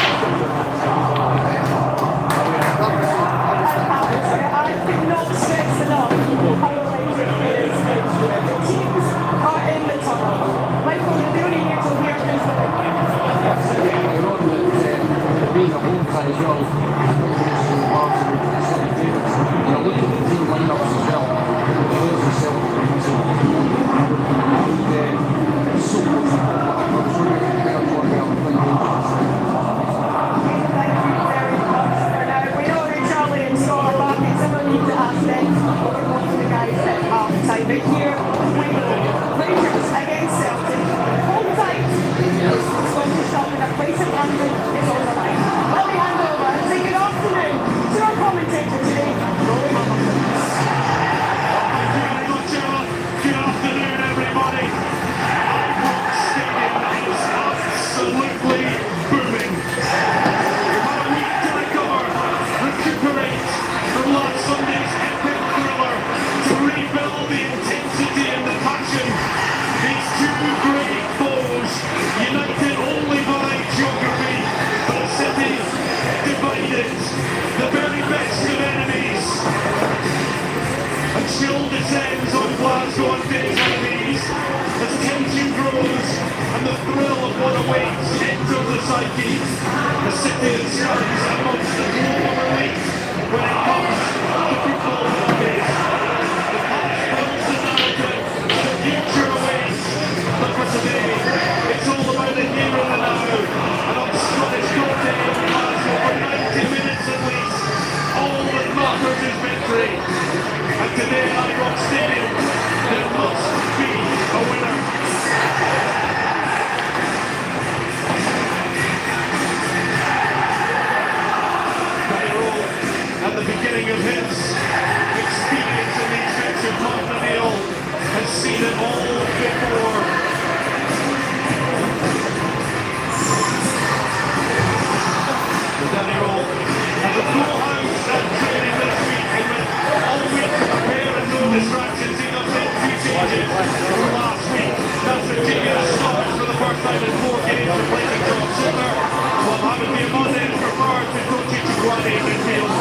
I cannot stress enough how amazing it is. Teams are in the tunnel. Michael, you're the only here to hear things like being a home side as well, I look at the team lineups as well, the players themselves, it's so much I'm sure we can get up for the other thing. Thank you very much for now. We know who Charlie and Scott are back, it's someone need to ask them. champions stands amongst the global elite when it comes to football nowadays. The past builds the narrative, the future awaits, but for today, it's all about the here and the now. And on Scottish Cocktail in Glasgow for 90 minutes at least, all that matters is victory. And today at Ibrox Stadium, there must be a winner. At the beginning of his experience in these bits of Martin O'Neill has seen it all before. The Danny Roll has a full house at training this week and with all week to prepare and no distractions. He does make 2 changes from last week. That's the Virginia starts for the first time in 4 games, replacing John Silver. While Mohamed Diamande is preferred to Dochi Chiguane in midfield.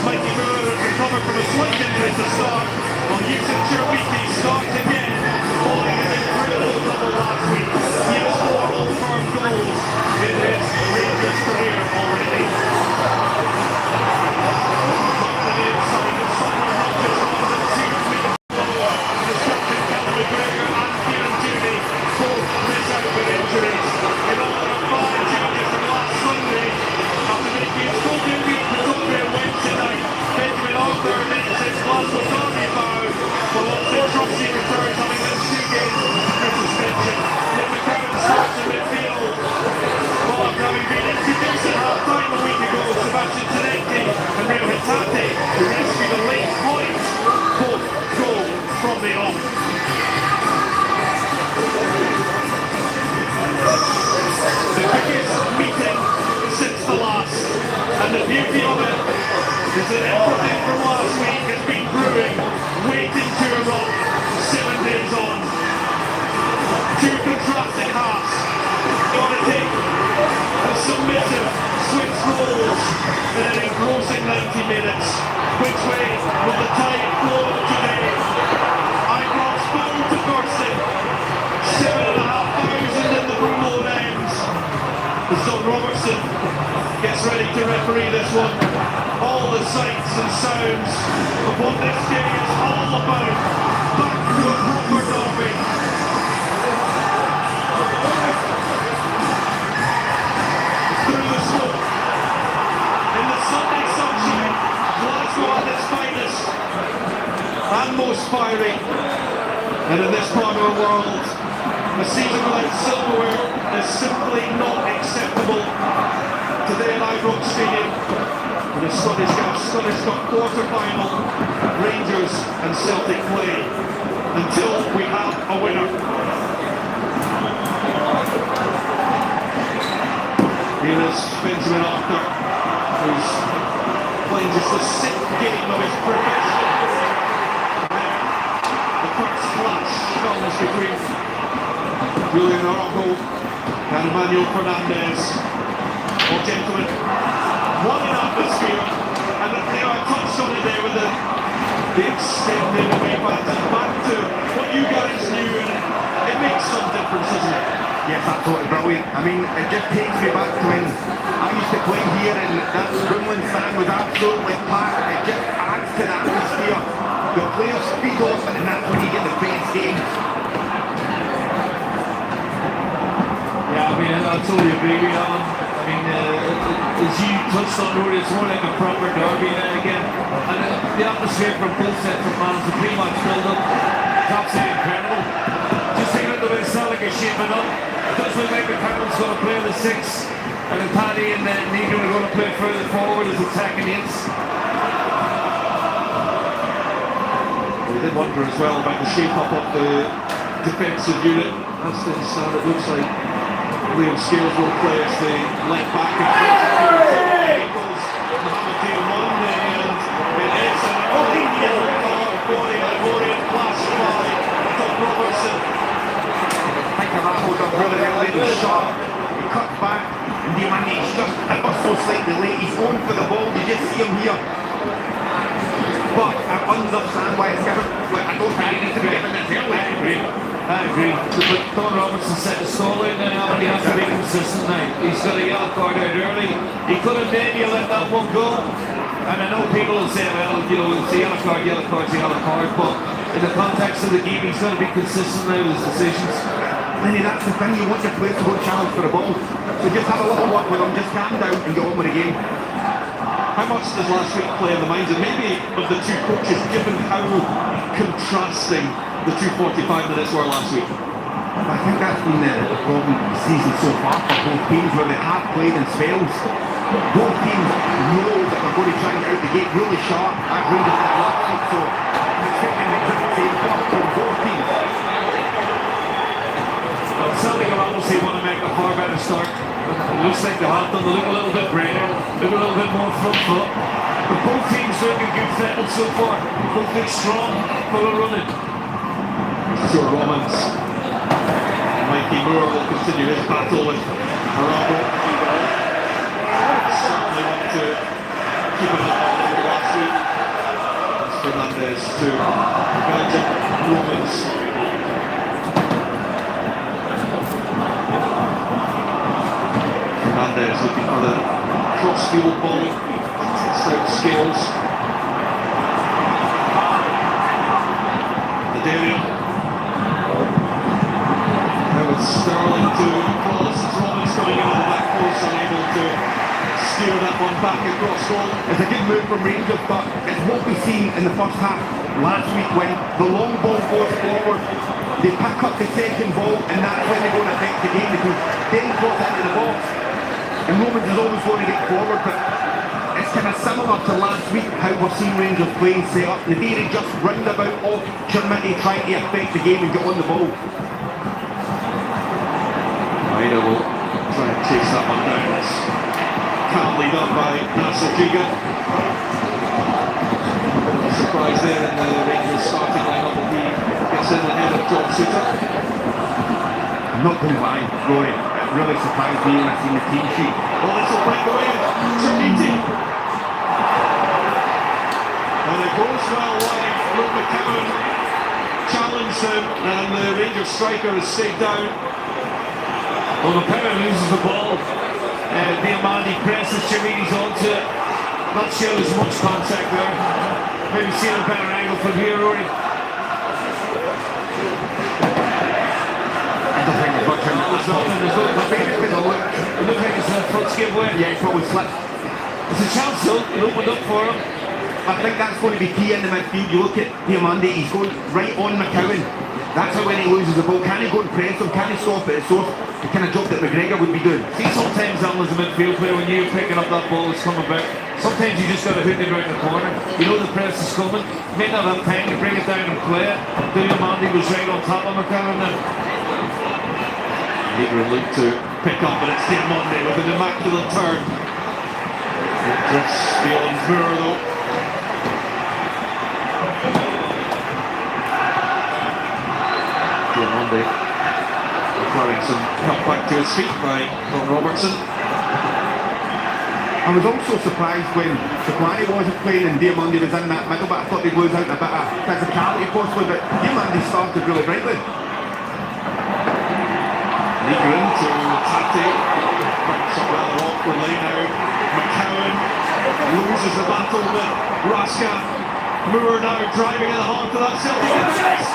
Mikey Miller has recovered from a slight injury to start, while Yusuf Cherwiki starts again, following his incredible double last week. He has 4 all-firm goals in his Rangers career already. On the inside of Sunderland, Rogers runs at 2 feet. The captain Callum McGregor and Kieran Tierney both miss out with injuries. In all, there are 5 changes from last Sunday. After making his full debut for Cumbria Wednesday night, Benjamin Arthur makes his Glasgow Derby bow, while Austin Trusty returns having missed 2 games through suspension. Nick McKevin starts in midfield. Well, after having been introduced at half-time a week ago, Sebastian Tenenti and Rio Hitate, who rescued a late point, both go from the off. The biggest meeting since the last, and the beauty of it is that everything from last week has been brewing, waiting to erupt 7 days on. 2 contrasting halves, chaotic and submissive, swift roles in an engrossing 90 minutes. Which way will the tide flow today? Ibrox full to bursting, 7,500 in the Broomload ends. As Don Robertson gets ready to referee this one, all the sights and sounds of what this game is all about. Back to a proper derby. Through the smoke, in the Sunday sunshine, Glasgow at its finest and most fiery. And in this part of the world, a season without silverware is simply not acceptable. Today at Ibrox Stadium, in the Scottish Cup quarter-final, Rangers and Celtic play until we have a winner. Here is Benjamin Arthur, who's playing just the 6th game of his professional career. The first clash comes between Julian Araujo and Emmanuel Fernandez. Oh, gentlemen, what an atmosphere. And I touched on it there with the extended away back to what you guys knew, and it makes some difference, doesn't it? Yes, absolutely brilliant. I mean, it just takes me back to when I used to play here and that Broomload stand was absolutely packed. It just adds to the atmosphere. The players feed off it, and that's when you get the best games. Yeah, I mean, I totally agree with that one. I mean, as you touched on, Rory, it's more like a proper derby now again. And the atmosphere from both sets of fans, the pre-match build-up, it's absolutely incredible. Just thinking about the way Celtic is shaping up, it does look like McCarthy's going to play the 6, and then Paddy and Negan are going to play further forward as attacking eights. We did wonder as well about the shape-up of the defensive unit. As things stand, it looks like Liam Scales will play as the left back in front of Kieran Mohamed Diamande, and it is an early yellow card for the Ivorian class by Don Robertson. I think that hold up really well, it was sharp. He cuts back, and Diamande's just ever so slightly late. He's going for the ball, you just see him here. But I understand why it's given. I don't think he needs to be given this early. I agree. But Don Robertson set the stall out now, and he has to make himself consistent now. He's got a yellow card out early. He could have maybe let that one go. And I know people will say, well, you know, it's a yellow card, it's a yellow card, but in the context of the game, he's got to be consistent now with his decisions. Lenny, that's the thing, you want your players to go challenge for the ball. So just have a little work with them, just calm down and get on with the game. How much does last week play in the minds, and maybe of the two coaches, given how contrasting the 245 minutes were last week? I think that's been the problem of the season so far for both teams, where they have played in spells. Both teams know that they're going to try and get out the gate really sharp. That Rangers did last week, so it's certainly the same from both teams. Well, Celtic are obviously want to make a far better start. It looks like they have done. They look a little bit braver, look a little bit more front foot. But both teams look a good fitness so far. Both look strong, full of running. Stuart Romans. Mikey Moore will continue his battle with Arabo. Certainly want to keep it up over last week. That's Fernandez to Belgium. Romans. Fernandez looking for the cross-field ball. Test out skills. Adarian. Now it's Sterling to cross. Rollins coming in on the back post, unable to steer that one back across goal. It's a good move from Rangers, but it's what we've seen in the first half last week when the long ball goes forward. They pick up the second ball, and that's when they're going to affect the game, because then goes into the box. And Romans is always going to get forward, but it's kind of similar to last week, how we've seen Rangers playing set up. The very just roundabout off Chermity trying to affect the game and get on the ball. Maida will try and chase that one down. It's calmly done by Nasser Keegan. No surprise there in the Rangers starting lineup that he gets in ahead of John Suter. I'm not going to lie, Rory, it really surprised me when I seen the team sheet. Well, this will break away. Trinity. And it goes well wide. Luke McCowan challenged him, and the Rangers striker has stayed down. Well, McCowan loses the ball. Diamandi presses Chirides onto it. Not sure there's much contact there. Maybe see a better angle from here, Rory. There's nothing, it looks like it's a foot skip away. Yeah, it's probably slipped. It's a chance though, it opened up for him. I think that's going to be key in the midfield. You look at Diamandi, he's going right on McCowan. That's how when he loses the ball, can he go and press him, can he stop it? So the kind of job that McGregor would be doing. See, sometimes Alan as a midfield player, when you're picking up that ball that's coming back, sometimes you just got to hook it around the corner. You know the press is coming, you may not have time to bring it down and play it. Diamandi was right on top of McCowan then. Eager look to pick up, but it's Diamandi with an immaculate turn. It drifts beyond Moore though. Diamandi requiring some help back to his feet by Don Robertson. I was also surprised when Sequani wasn't playing and Diamandi was in that middle, but I thought they'd lose out a bit of physicality possibly, but Diamandi started really brightly. League into Tati, backs up rather awkwardly now. McCowan loses the battle with Raska. Moore now driving in the heart of that Celtic defence.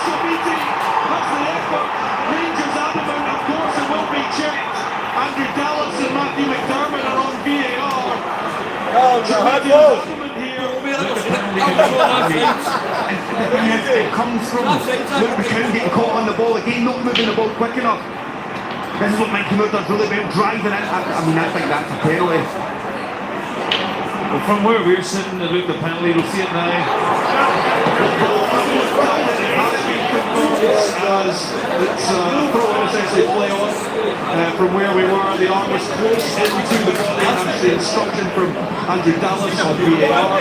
Sabiti has the effort. Rangers adamant, of course it will be checked. Andrew Dallas and Matthew McDermott are on VAR. Adamant here. It comes from Luke McCowan getting caught on the ball again, not moving the ball quick enough. This is what Mikey Moore does really well, driving in. I mean, I think that's a penalty. Well, from where we're sitting, look at the penalty, we'll see it now. As it's thrown essentially play on from where we were. The arm was close into the body, and that's the instruction from Andrew Dallas on VAR.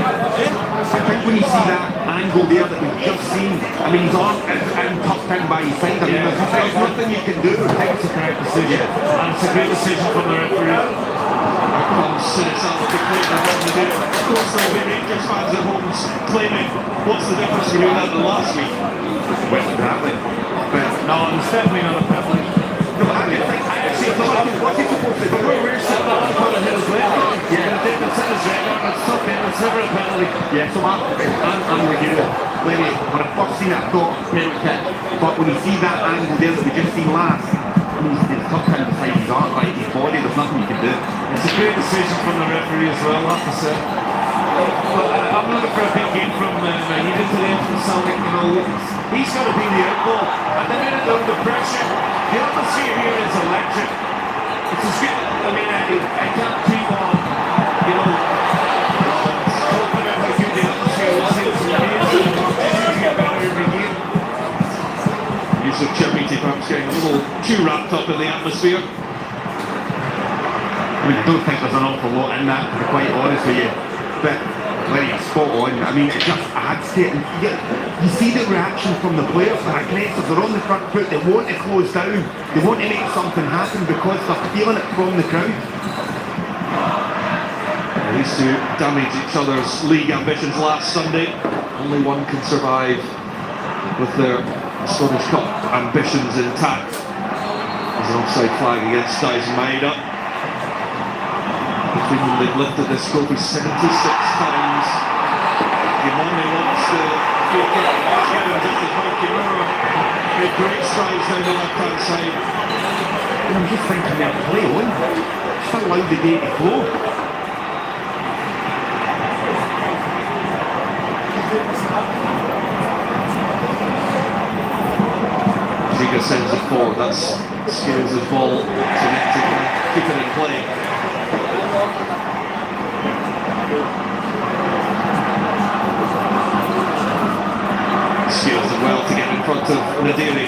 I think when you see that angle there that we've just seen, I mean, his arm is tucked in by his side. I mean, there's nothing you can do. I think it's a correct decision. And it's a great decision from the referee. Comes Sinisal to claim the wrong to do. Of course, there'll be Rangers fans at home claiming, what's the difference between that and last week? Well, exactly. But no, it's definitely not a penalty. no, I supposed to do it. We're sitting on the Hill's left arm. Yeah. But then it's in his right arm. It's tough, man. It's never a penalty. Yeah, so I'm with you. When I first seen it, I thought penalty. But when you see that angle there that we just seen last, it's tough to decide his arm, right? His body, there's nothing you can do. It's a great decision from the referee as well, I have to say. But I'm looking for a big game from Mahida today from Celtic. You know, he's got to be the outball. At the minute under pressure, the atmosphere here is electric. It's as good. I mean, I can't keep on, you know, talking about how good the atmosphere is. It's amazing. It's get better every game. Use of Chermiti perhaps getting a little too wrapped up in the atmosphere. I mean, I don't think there's an awful lot in that, to be quite honest with you. But very spot on. I mean, it just adds to it. And you see the reaction from the players. They're aggressive. They're on the front foot. They want to close down. They want to make something happen because they're feeling it from the crowd. These two damaged each other's league ambitions last Sunday. Only one can survive with their Scottish Cup ambitions intact. There's an offside flag against Dyson Maeda. Between them, they've lifted this trophy 76 times. Gimone wants to kick it. Given just as Mikey Moore made great strides down the left-hand side. And I'm just thinking they're play on. Just allow the day to flow. Giga sends it forward. That's Scales' ball to keep it in play. Scales it well to get in front of Nadiri.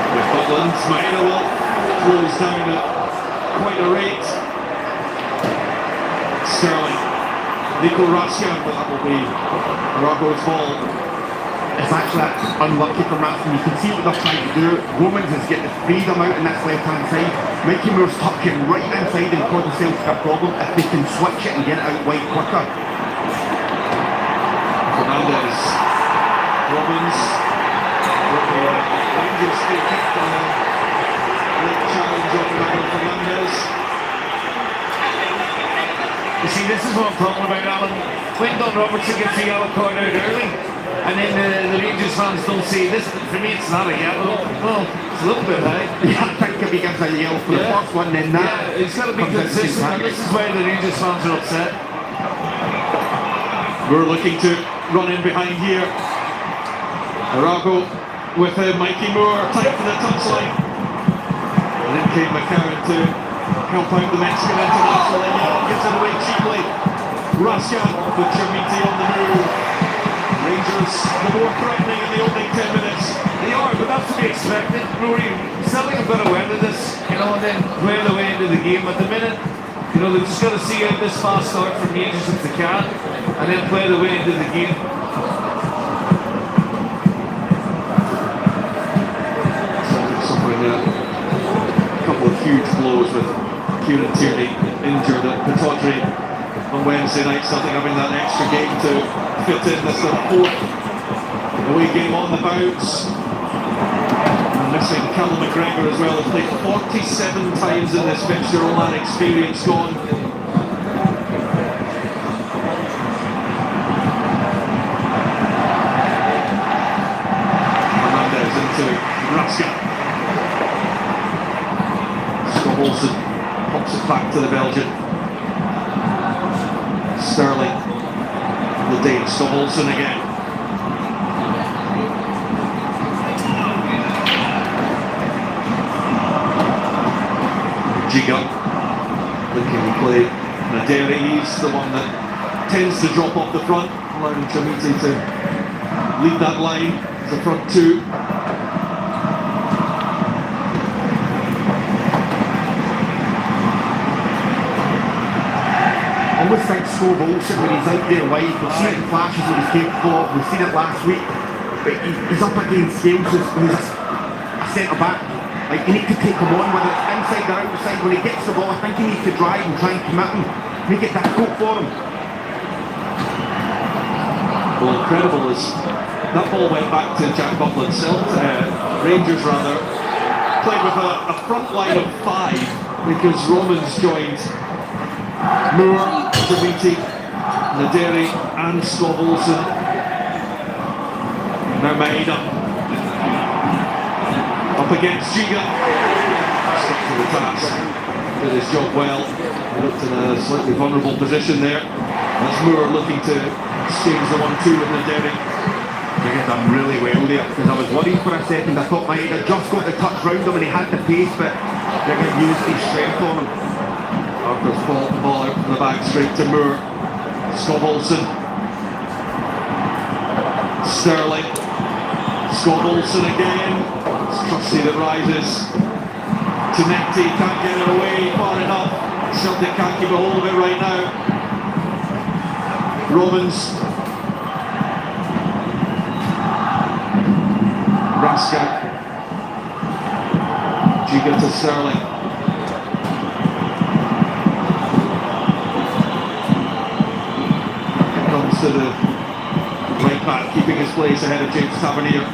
With Butland, Maeda will close down at quite a rate. Sterling. Nico Raskan, but that will be Rago's ball. It's actually unlucky for Raskin. You can see what they're trying to do. Romans is getting the freedom out in this left-hand side. Mikey Moore's tucking right inside and causing Celtic a problem if they can switch it and get it out wide quicker. Fernandez. Romans. Rangers free kick on a late challenge of Fernandez. You see, this is what I'm talking about, Alan. When Don Robertson gets a yellow card out early, and then the Rangers fans don't see this, for me it's not a yellow. Well, it's a little bit high. Yeah, I think if he gets a yellow for the first one, then that... Yeah, it's got to be consistent, and this is why the Rangers fans are upset. We're looking to run in behind here. Arago with Mikey Moore, tight for the touchline. And then came McCarron to help out the Mexican international, and Young gets it away cheaply. Raskan with Chermiti on the move. Rangers the more threatening in the opening 10 minutes. They are, but that's to be expected. Rory, Celtic have got to weather this, you know, and then play their way into the game. At the minute, you know, they've just got to see out this fast start from Rangers if they can, and then play their way into the game. Celtic suffering a couple of huge blows with Kieran Tierney injured at Pataudry on Wednesday night. Celtic having that extra game to fit in this fourth away game on the bounce. And missing Callum McGregor as well, has played 47 times in this fixture, all that experience gone. Fernandez into Raskin. Scott Olsen pops it back to the Belgian. Sterling, the Dane, Scott Olsen again. Giga, looking to play Naderi. He's the one that tends to drop off the front, allowing Chermiti to lead that line, the front two. I always think Scott Olsen, when he's out there wide, we've seen it in flashes when he's capable of, we've seen it last week, but he's up against Scales, who's a centre back. Like, you need to take him on, whether it's inside, they're outside. When he gets the ball, I think he needs to drive and try and commit him. Make it difficult for him. Well, incredible is that ball went back to Jack Butland. Rangers rather played with a front line of 5 because Romans joined Moore, Javiti, Naderi and Scott Olsen. Now Maeda up against Giga. Stuck to the task. Did his job well. He looked in a slightly vulnerable position there. That's Moore looking to exchange the 1-2 with Naderi. Giga done really well there, because I was worried for a second. I thought Maeda just got the touch round him and he had the pace, but Giga used his strength on him. Arthur's ball out from the back straight to Moore. Scott Olsen. Sterling. Scott Olsen again. It's Trusty that rises. Tinecti can't get it away far enough. Celtic can't keep a hold of it right now. Romans. Raska. Giga to Sterling. Comes to the right back, keeping his place ahead of James Tavernier.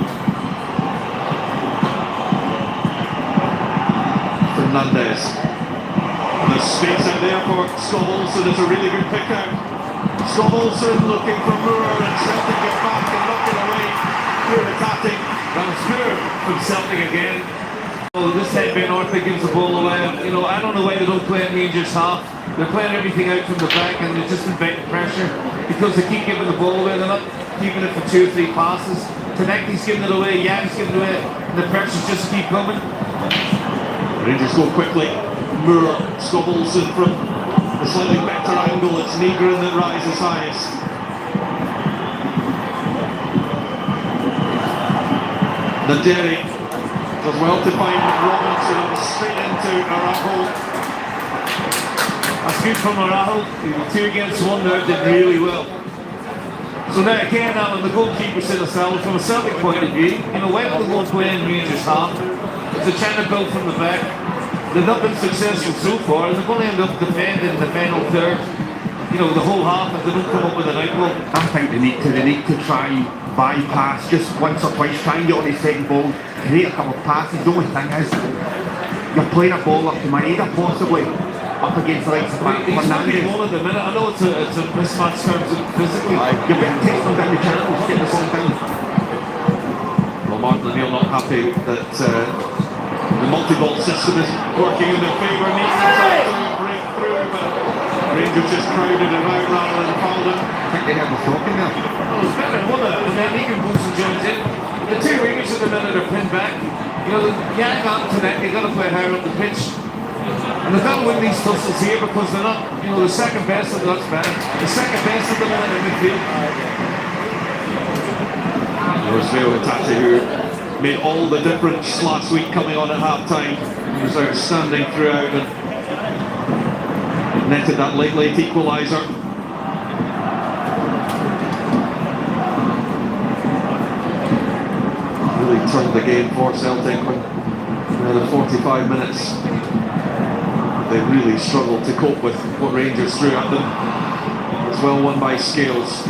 Fernandez. And there's space out there for Scott Olsen. It's a really good pick out. Scott Olsen looking for Moore, and Celtic get back and knock it away. Moore attacking. That was Moore from Celtic again. Oh, this head Ben Arthur gives the ball away. You know, I don't know why they don't play in Rangers half. They're playing everything out from the back and they're just inviting pressure because they keep giving the ball away. They're not keeping it for 2 or 3 passes. Tinecti's giving it away, Jan's giving it away, and the pressures just keep coming. Rangers go quickly. Moore, Scott Olsen from a slightly better angle. It's Negrin that rises highest. Naderi does well to find Robinson straight into Arajo. That's good from Arajo. 2 against 1 there, did really well. So now again, Alan, the goalkeeper's in the cell. From a Celtic point of view, you know, why don't they go play in Rangers half? If they're trying to build from the back, they've not been successful so far. They're going to end up defending the final third, you know, the whole half if they don't come up with an outgoal. I think they need to try and bypass just once or twice, try and get on the second ball, create a couple of passes. The only thing is, you're playing a ball up to Maeda possibly, up against the likes of Fernandez. One at the minute. I know it's a mismatch terms physically. You're better take them down the channels, get the ball down. Well, Martin O'Neill not happy that the multi-ball system is working in their favour. Needs to try to break through, but Rangers just crowded him out rather than fouled him. I think they have a shot in there. Well, it's better than one and then Egan goes and joins in. The 2 wingers at the minute are pinned back. You know, Jan and Tinecti, they've got to play higher up the pitch. And they've got to win these tussles here because they're not, you know, the second best of that's bad. The second best of the minute in midfield. Rosveo Hatate, who made all the difference last week coming on at half-time. He was outstanding throughout and netted that late equaliser. Really turned the game for Celtic when the 45 minutes they really struggled to cope with what Rangers threw at them. It was well won by Scales.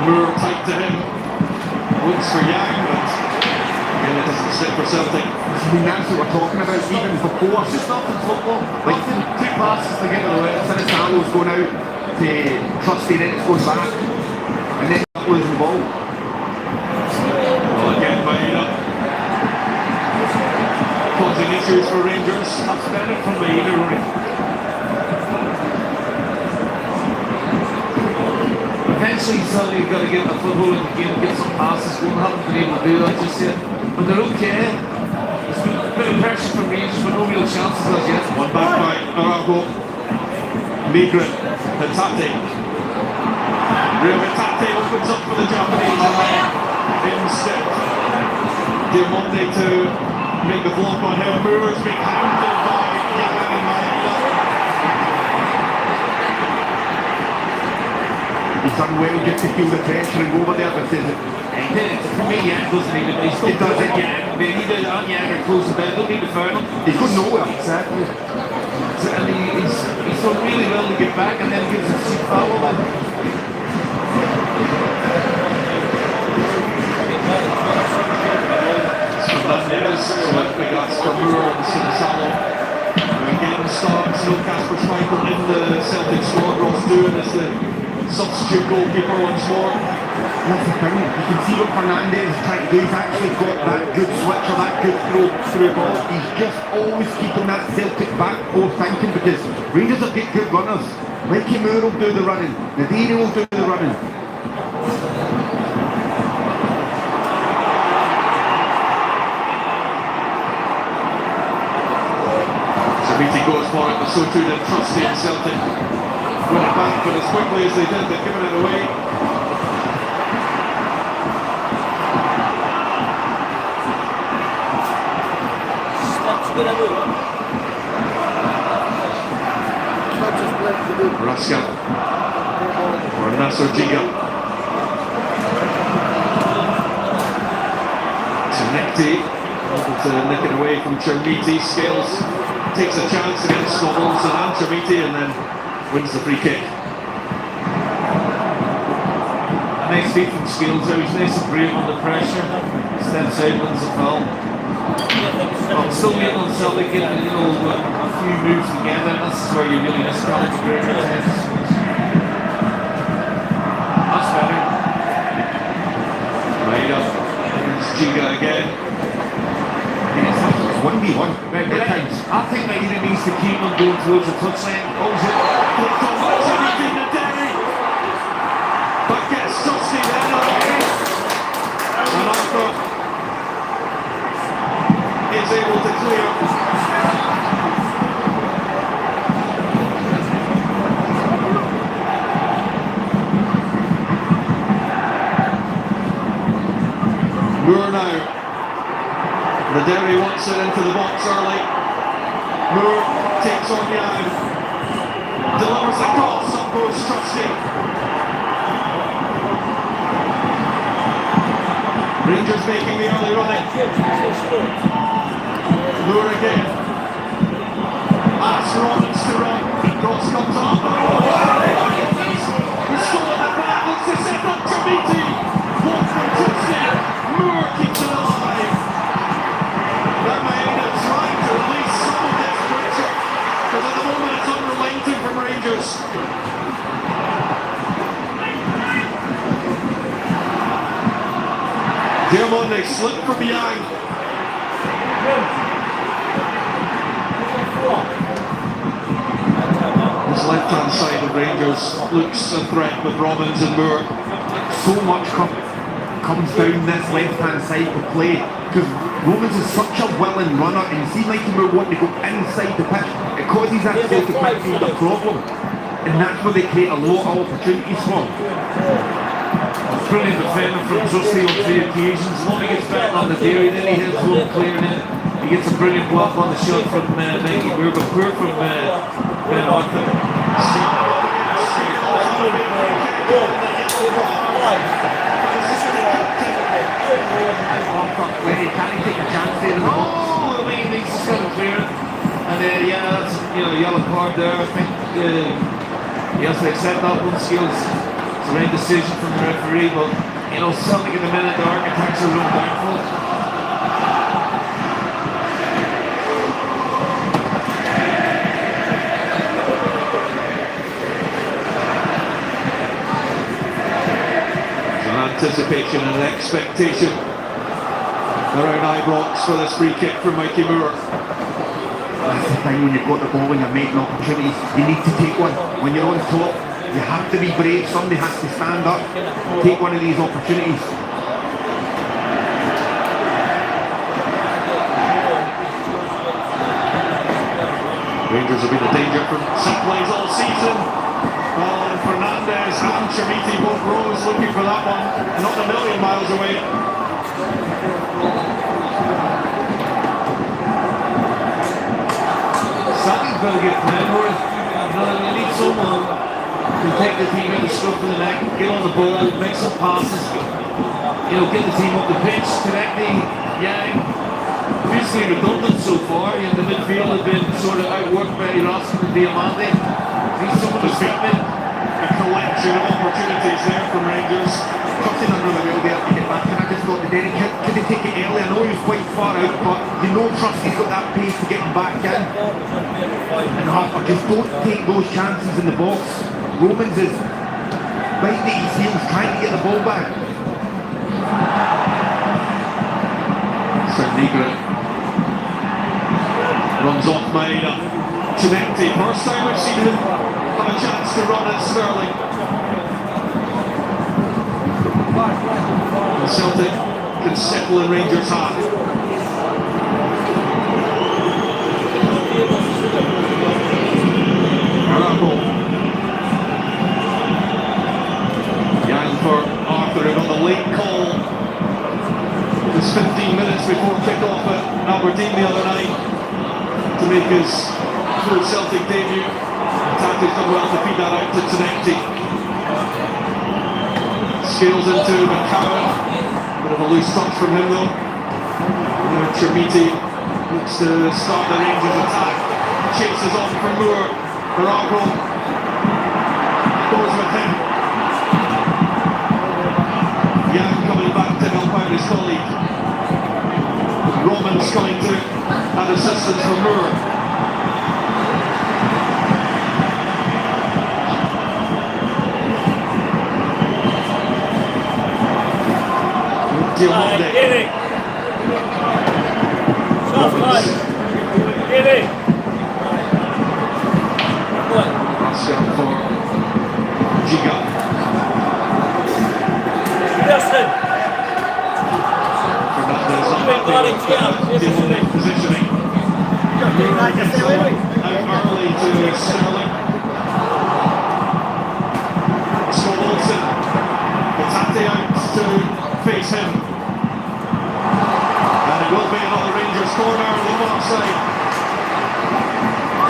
Moore tight to him, looks for Yang, but again it doesn't sit for Celtic. I mean, that's what we're talking about, even before. It's just nothing football. Like, 2 passes to get it away. Sinistalo's going out to Trusty, then it's going back, and then losing the ball. Well, again, Maeda causing issues for Rangers. That's better from Maeda, Rory. Eventually, Celtic got to get the football in the game, get some passes. We haven't been able to do that just yet. But they're okay. There's been a bit of pressure from Rangers, but no real chances as yet. One back by Arago. Negrin, Hatate. Real Hatate opens up for the Japanese and then instead Diamonde to make the block on him. Moore's being hounded by Giovanni Maeda. He's done well just to feel the pressure and go over there, but He did. For me, Yang doesn't need it. He still does it. Yang. They need it on Yang or close the bed. Don't need to foul him. he's going nowhere. Exactly. So, and he's done really well to get back and then gives a cheap foul on it. Fernandez, so we got Moore and Sinisalo. Again, starts, no Kasper Schmeichel in the Celtic squad. Ross Doohan is the substitute goalkeeper once more. That's the thing, you can see what Fernandez is trying to do. He's actually got that good switch or that good throw through a ball. He's just always keeping that Celtic back forward thinking, because Rangers have got good runners. Mikey Moore will do the running, Nadine will do the running. Samiti goes for it, but so too did Trusty and Celtic. Win it back, but as quickly as they did, they've given it away. Raska or Nasser Giga. Tonekti able to nick it away from Chermiti. Scales takes a chance against Snowballs and Chermiti and then wins the free kick. A nice feed from Scales there. He's nice and brave under pressure. Steps out, wins the foul. I'm still waiting on Celtic getting, a few moves together. This is where you really miss Celtic great attempts. That's better. Right up. It's Giga again. Yes, 1v1. I think that he needs to keep on going towards the touchline. But gets Dusty then away. And Arthur is able to clear. Moore now. The Derry wants it into the box early. Moore takes on Yang. Delivers the cross, up goes Trusty. Rangers making the early running. Moore again. Asks Robbins to run. Cross comes off. He's stolen it back. Looks to set up Chermiti. Walk from Trusty. Moore keeps it alive. That Maeda trying to release some of this pressure, because at the moment it's unrelenting from Rangers. Diamond slipped from behind. This left-hand side of Rangers looks a threat with Robbins and Moore. So much comes down this left-hand side of play, because Robbins is such a willing runner, and you see Mikey Moore wanting to go inside the pitch. It causes that Celtic midfield a problem, and that's where they create a lot of opportunities from. Brilliant defender from Trusty on 3 occasions. One he gets back on the Derry, then he hits one clearing it. He gets a brilliant block on the shot from Mikey Moore, but poor from Ben Arthur. Can he take a chance there in the box? Oh, I mean, he's just got to clear it. And then, that's yellow card there. I think he has to accept that one. Skills. It's the right decision from the referee, but Celtic at the minute, the architects are own downfall. Anticipation and expectation around Ibrox for this free kick from Mikey Moore. That's the thing, when you've got the ball and you're making opportunities, you need to take one. When you're on top, you have to be brave. Somebody has to stand up, take one of these opportunities. Rangers have been a danger from set plays all season. And Fernandez and Chermiti both rose looking for that one, not a million miles away. Celtic's got to get playing more. They need someone who take the team out of the scruff of the neck, get on the ball, make some passes, get the team up the pitch, connecting, basically redundant so far. The midfield have been sort of outworked by Roscoe and Diamante. Need someone to step in. A collection of opportunities there from Rangers. Something under the wheel there to get back, and I just thought the Derek could he take it early? I know he was quite far out, but you know trust he's got that pace to get him back in. And Harper, just don't take those chances in the box. Romans is biting at his heels trying to get the ball back. St. Negret runs off Maeda. Connected. First time we've seen him have a chance to run at Sterling. And Celtic can settle in Rangers' half. Arapol. Young for Arthur, who got the late call. It was 15 minutes before kick-off at Aberdeen the other night to make his full Celtic debut. Tactics done well to feed that out to Tzenecti. Scales into McCarron. Bit of a loose touch from him though. Tremiti looks to start the Rangers attack. Chases on for Moore. Morocco goes with him. Young coming back to help out his colleague. Romans coming to add assistance from Moore. Diamante. Pascal for Giga. Fernandez positioning. Out early to Sterling. Scott Olsen. Batate out to face him. And it will be another Rangers corner on the far side.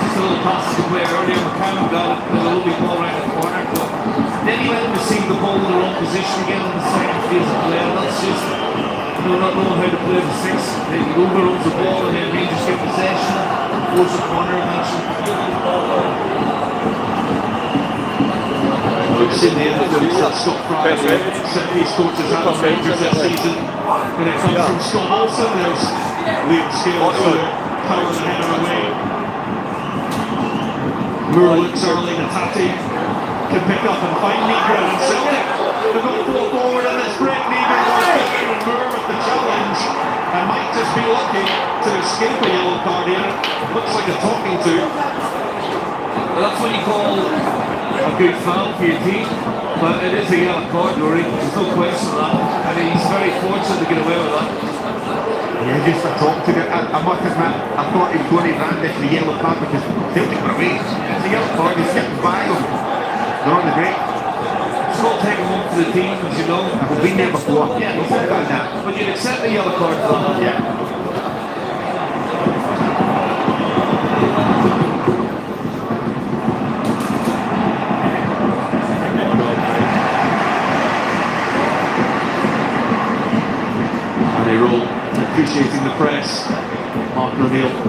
Just a little pass to play earlier. McCallum got it with a lovely ball right in the corner. But then he let him receive the ball in the wrong position again in the second phase of play. That's just not knowing how to play the six. He overruns the ball and then Rangers get possession. Goes the corner eventually. We've seen the influence that Scott Fry, set-piece coaches had on Rangers this season. When it comes from Scott Olsen, there's Liam Scales to power the header away. Moore looks early, Natati can pick up and find Negret and Celtic. They've got 4 forward in this break. Negret goes quickly and Moore with the challenge and might just be lucky to escape a yellow card here. Looks like a talking to. Well, that's what you call a good foul for your team, but it is a yellow card, Rory. There's no question of that, and he's very fortunate to get away with that. Yeah, just a talk to it. I must admit, I thought he was going to hand this the yellow card because Celtic were away. It's a yellow card, he's getting by them. They're on the break. It's not taking one for the team, as you know. I've been there before. Yeah, we've done that. But you'd accept the yellow card for that. Yeah. Appreciating the press. Mark O'Neill goes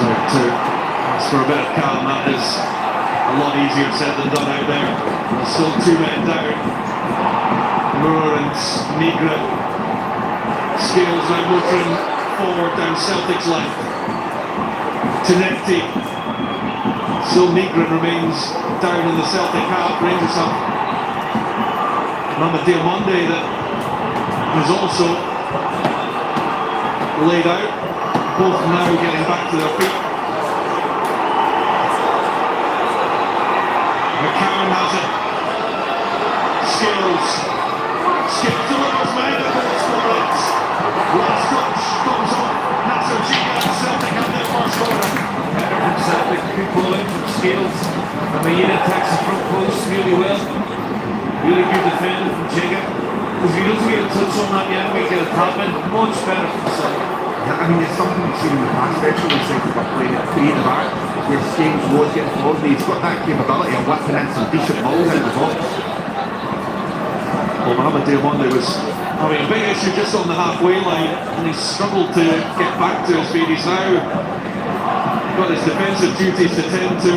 out to ask for a bit of calm. That is a lot easier said than done out there. There's still 2 men down. Moore and Negret. Scales now motoring forward down Celtic's left. Tzenecti. Still Negret remains down in the Celtic half. Rangers have Mama Diamante that is also laid out, both now getting back to their feet. McCarron has it. Skills. Skips delivers, Maeda goes for it. Last touch comes off. Nasser Giga and Celtic have their first corner. Better from Celtic, good ball in from Scales. And Maeda attacks the front post really well. Really good defending from Giga. If he doesn't get a touch on that yet, we get a tap in. Much better from Celtic. I mean, it's something we've seen in the past, especially since we've playing at 3 at the back, where James was getting forward, and he's got that capability of whipping in some decent balls out of the box. Well, Mohamed Diamonde was having a big issue just on the halfway line, and he struggled to get back to his feet. He's now got his defensive duties to tend to.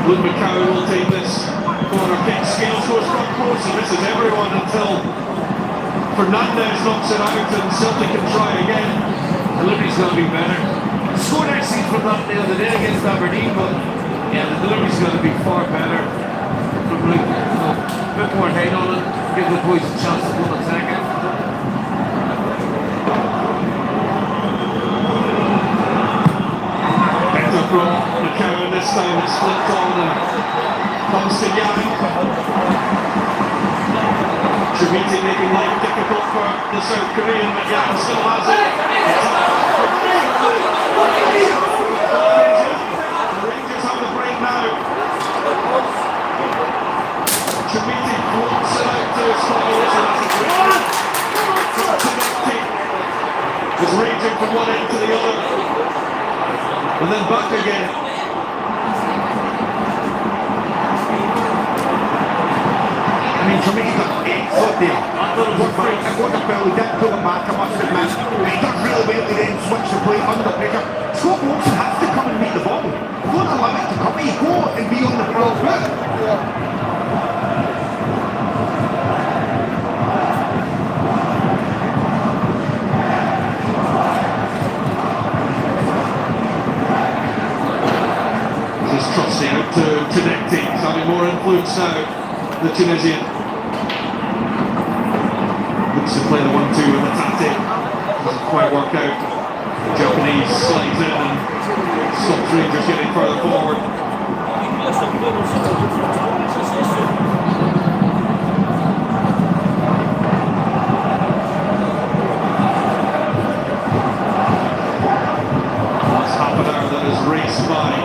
Luke McCowan will take this corner kick. Scales goes front post and misses everyone until Fernandez knocks it out and Celtic can try again. Delivery's got to be better. Scored actually from that the other day against Aberdeen, but yeah, the delivery's got to be far better. From Luke, a bit more head on it, give the boys a chance to go and attack it. Better from McCowan this time, it's flipped on and comes to Yang. Treviti making life difficult for the South Korean, but Yang still has it. The Rangers have the break now. Treviti floats it out to Scotland, and that's a great one. Is raging from one end to the other. And then back again. I mean, to me, he's got 8 foot there. It wasn't fairly, he didn't pull it back, I must admit. He does really well to then switch the play under pressure. Scott Wilson has to come and meet the ball. Don't allow it to come, he go and be on the front foot. Just crossing out to Tedekti, he's having more influence now, the Tunisian. Looks to play the 1-2 with the tactic, doesn't quite work out. The Japanese slides in and stops Rangers getting further forward. Last half an hour that has raced by.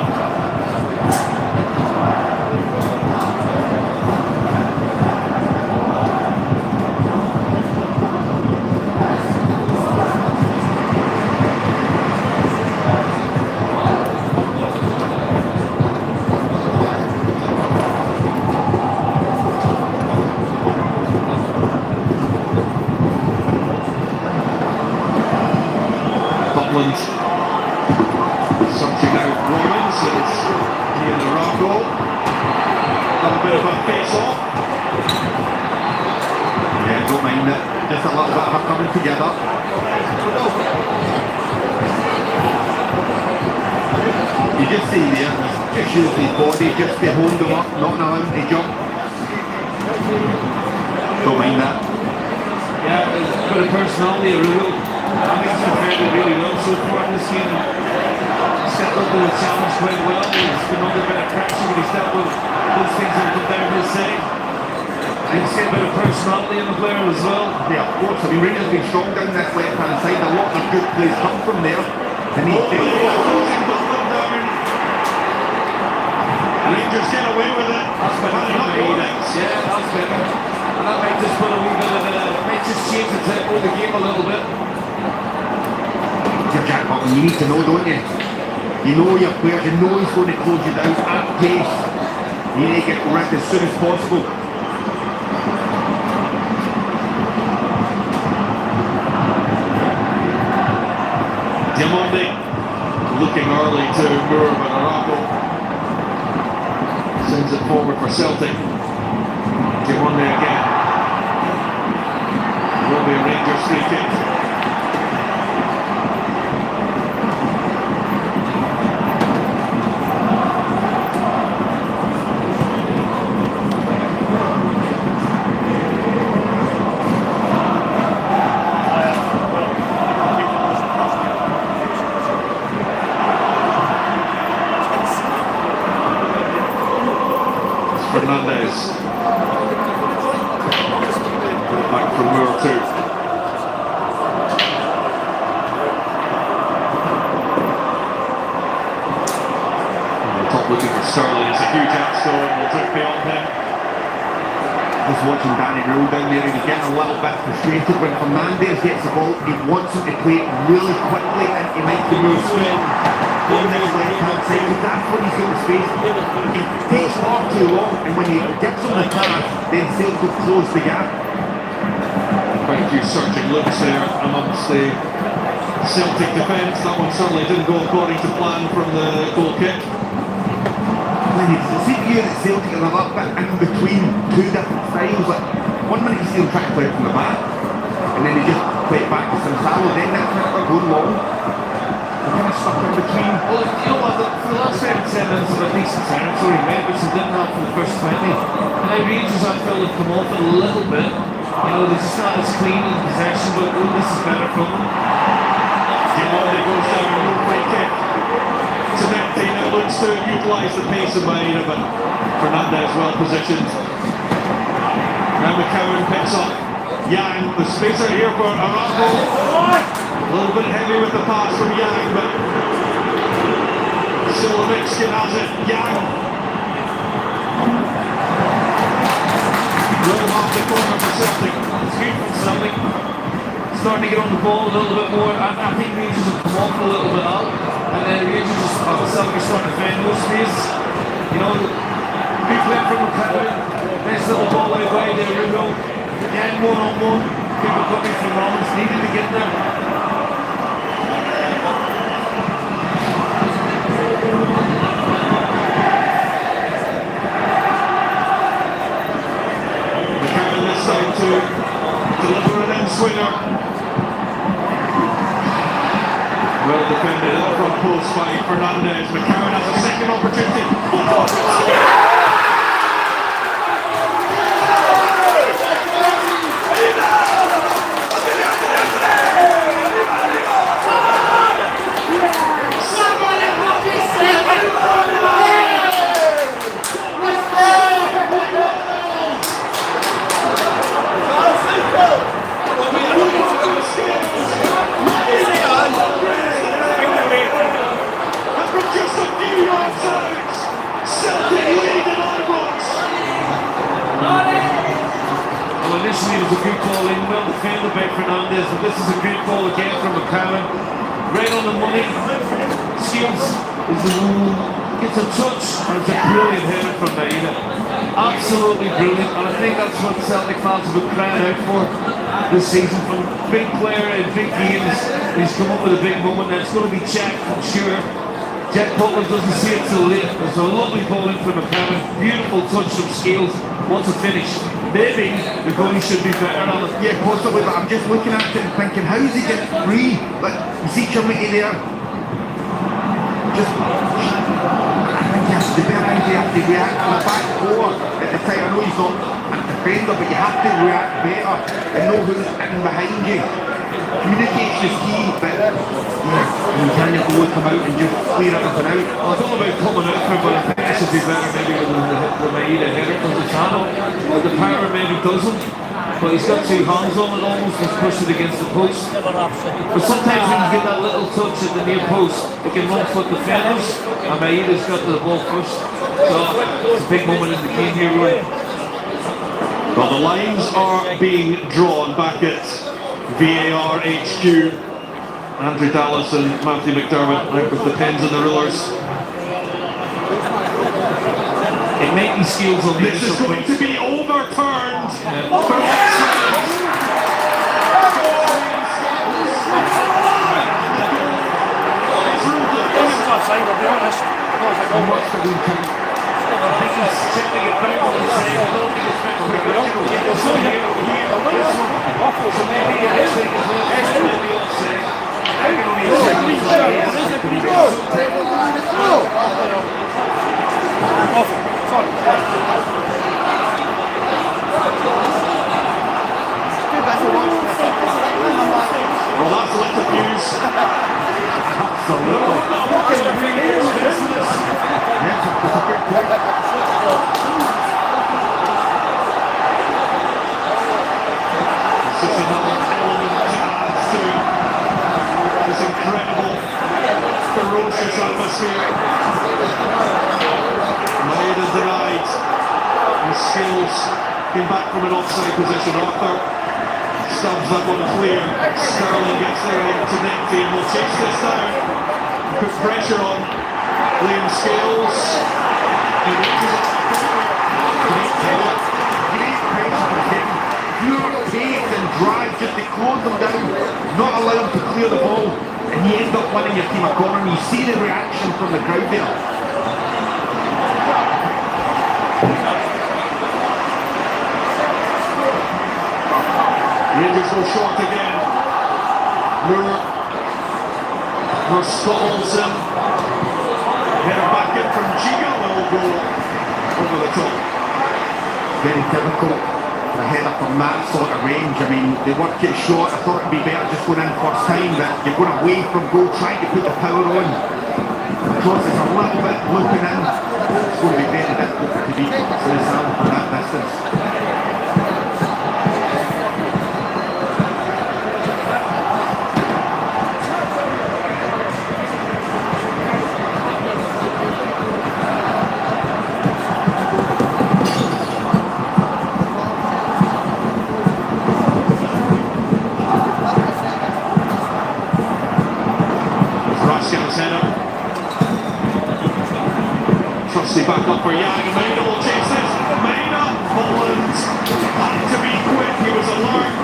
Butland searching out Rollins, it's Ian Arago. A bit of a face-off. Yeah, don't mind it. Just a little bit of a coming together. You just see there, just use his body just to hold him up, not allow him to jump. Don't mind that. Yeah, there's a bit of personality, a real. I think he's prepared really well so far in this game. Stepped up to the challenge quite well. He's been under a bit of pressure, but he's dealt with those things that come down his side. I can see a bit of personality in the player as well. Yeah, of course. I mean, Rangers have been strong down this left-hand side. A lot of good plays come from there. And Rangers get away with it. That's better than yeah, that's better. And that might just put a wee bit of might just change the tempo of the game a little bit. Jack Button, you need to know, don't you? You know your players, you know he's going to close you down at pace. You need to get rid as soon as possible. Diamonde looking early to Moore, but Arago sends it forward for Celtic. Diamonde again. Will be a Rangers free kick. Fernandez. Back from Moore too. On the top looking for Sterling. It's a huge outstone. We'll take beyond him. just watching Danny Rule down there, and he's getting a little bit frustrated when Fernandez gets the ball. He wants him to play it really quickly and he makes the move on this left-hand side, because that's when he's got the space. He takes far too long, and when he gives him the pass, then Celtic will close the gap. Quite a few searching looks there amongst the Celtic defence. That one certainly didn't go according to plan from the goal kick. It seems here that Celtic are a little bit in between two different styles. Like, one minute you see them trying to play it from the back, and then they just play it back to Sansalo, then next minute they're going long. They're kind of stuck in between. Well, you know what, for the last 7 minutes of a decent territory, maybe which they didn't have for the first 20. And I Rangers, I felt have come off it a little bit. You know, they're just not as clean in possession, but this is better from them. Giamatti goes down and no free kick. Cemente now looks to utilise the pace of Maeda, but Fernandez well positioned. Now McCowan picks up Yang, the spacer here for Araujo. A little bit heavy with the pass from Yang, but Silovickin has it. Yang. Well off the corner for Celtic. It's good for Celtic. Starting to get on the ball a little bit more. I think Rangers have come off a little bit up. And then Rangers Celtic are starting to defend more space. You know, big play from McCowan. Nice little ball out wide there, Rudo. Yang one-on-one. People coming from Rollins needed to get there. McCowan this time to deliver an in-swinger. Well defended at the front post by Fernandez. McCowan has a second opportunity. Well, initially it was a good ball in, well defended by Fernandez, but this is a good ball again from McCowan. Right on the money. Skills is the one gets a touch, and it's a brilliant header from Maeda. Absolutely brilliant, and I think that's what Celtic fans have been crying out for this season. From big player in big games, he's come up with a big moment, and it's going to be Jack, I'm sure. Jack Butler doesn't see it till late. There's a lovely ball in from McCowan. Beautiful touch from Scales. What's a finish? Maybe the goalie should be better on it. Yeah, possibly, but I'm just looking at it and thinking, how does he get free? Like, you see Chumity there? Just, I think he has to be around there to react on the back four at the time. I know he's not a defender, but you have to react better and know who's in behind you. Communication is key, but you can't go come out and just clear everything out. Well, it's all about coming out for him, but I think it should be better maybe with the Maeda header because the channel, but the power maybe doesn't. But he's got two hands on it almost, he's pushed it against the post. But sometimes when you get that little touch at the near post, it can run foot defenders, and Maeda's got the ball first. So it's a big moment in the game here, really. Well, the lines are being drawn back at VAR HQ. Andrew Dallas and Matthew McDermott out with the pens and the rulers. It may be Skills on the This is going to be overturned. Well, that's lit the fuse. This incredible, ferocious atmosphere. Maeda denied. And Skills came back from an offside position. Arthur stubs that one clear. Sterling gets there into Nicky and will chase this down. Put pressure on Liam Scales. He reaches it. Pure pace and drive just to close them down, not allow them to clear the ball, and you end up winning your team a corner. And you see the reaction from the crowd there. Rangers go short again. Moore Scott Olsen. Header back in from Giga, will go over the top. Very difficult. A header from that sort of range. I mean, they work it short. I thought it'd be better just going in first time, but you're going away from goal, trying to put the power on. Because it's a little bit looping in, it's going to be very difficult to beat Sam from that distance. Trusty back up for Yang, and Maina will chase this. Maina, Holland had to be quick, he was alert.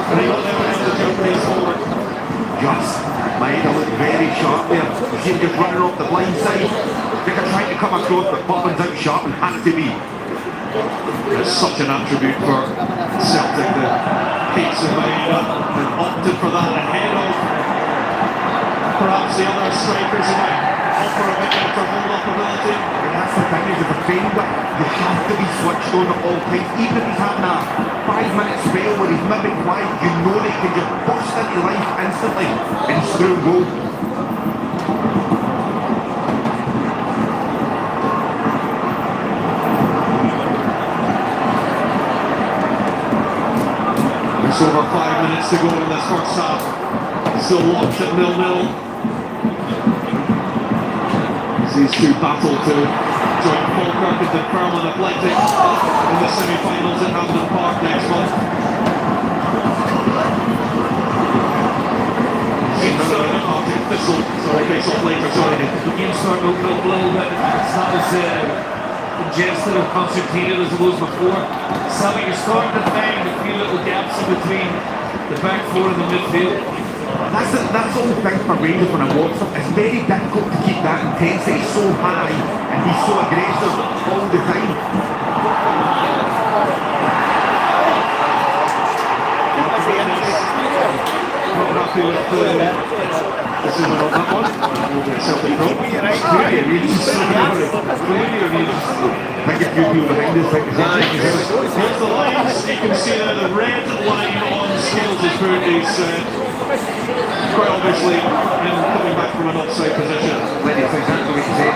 And he got there with the Japanese forward. Just, Maina looked very sharp there. You see him just running off the blind side. They're trying to come across, but Butland's out sharp and had to be. It's such an attribute for Celtic, the pace of Maina, and opted for that ahead of perhaps the other strikers who might offer a bit better hold-up ability. And that's the thing, is a defender, you have to be switched on at all times. Even if he's having a 5-minute spell where he's maybe wide, you know they can just burst into life instantly and through goal. It's over 5 minutes to go in this first half. Still locked at 0-0. These two battle to join Falkirk and Dunfermline Athletic in the semi-finals at Hampden Park next month. The game's starting to open up a little bit. It's not as congested or concertinaed as it was before. Sammy, you're starting to find a few little gaps in between the back four and the midfield. That's the whole thing for Rangers when I watch them. It's very difficult to keep that intensity so high and be so aggressive all the time. Not happy with this is not that one. Celtic goal. I think a few people behind this think here's the lines. You can see there the red line on Scales' boot is quite obviously him coming back from an offside position. That's exactly what he said.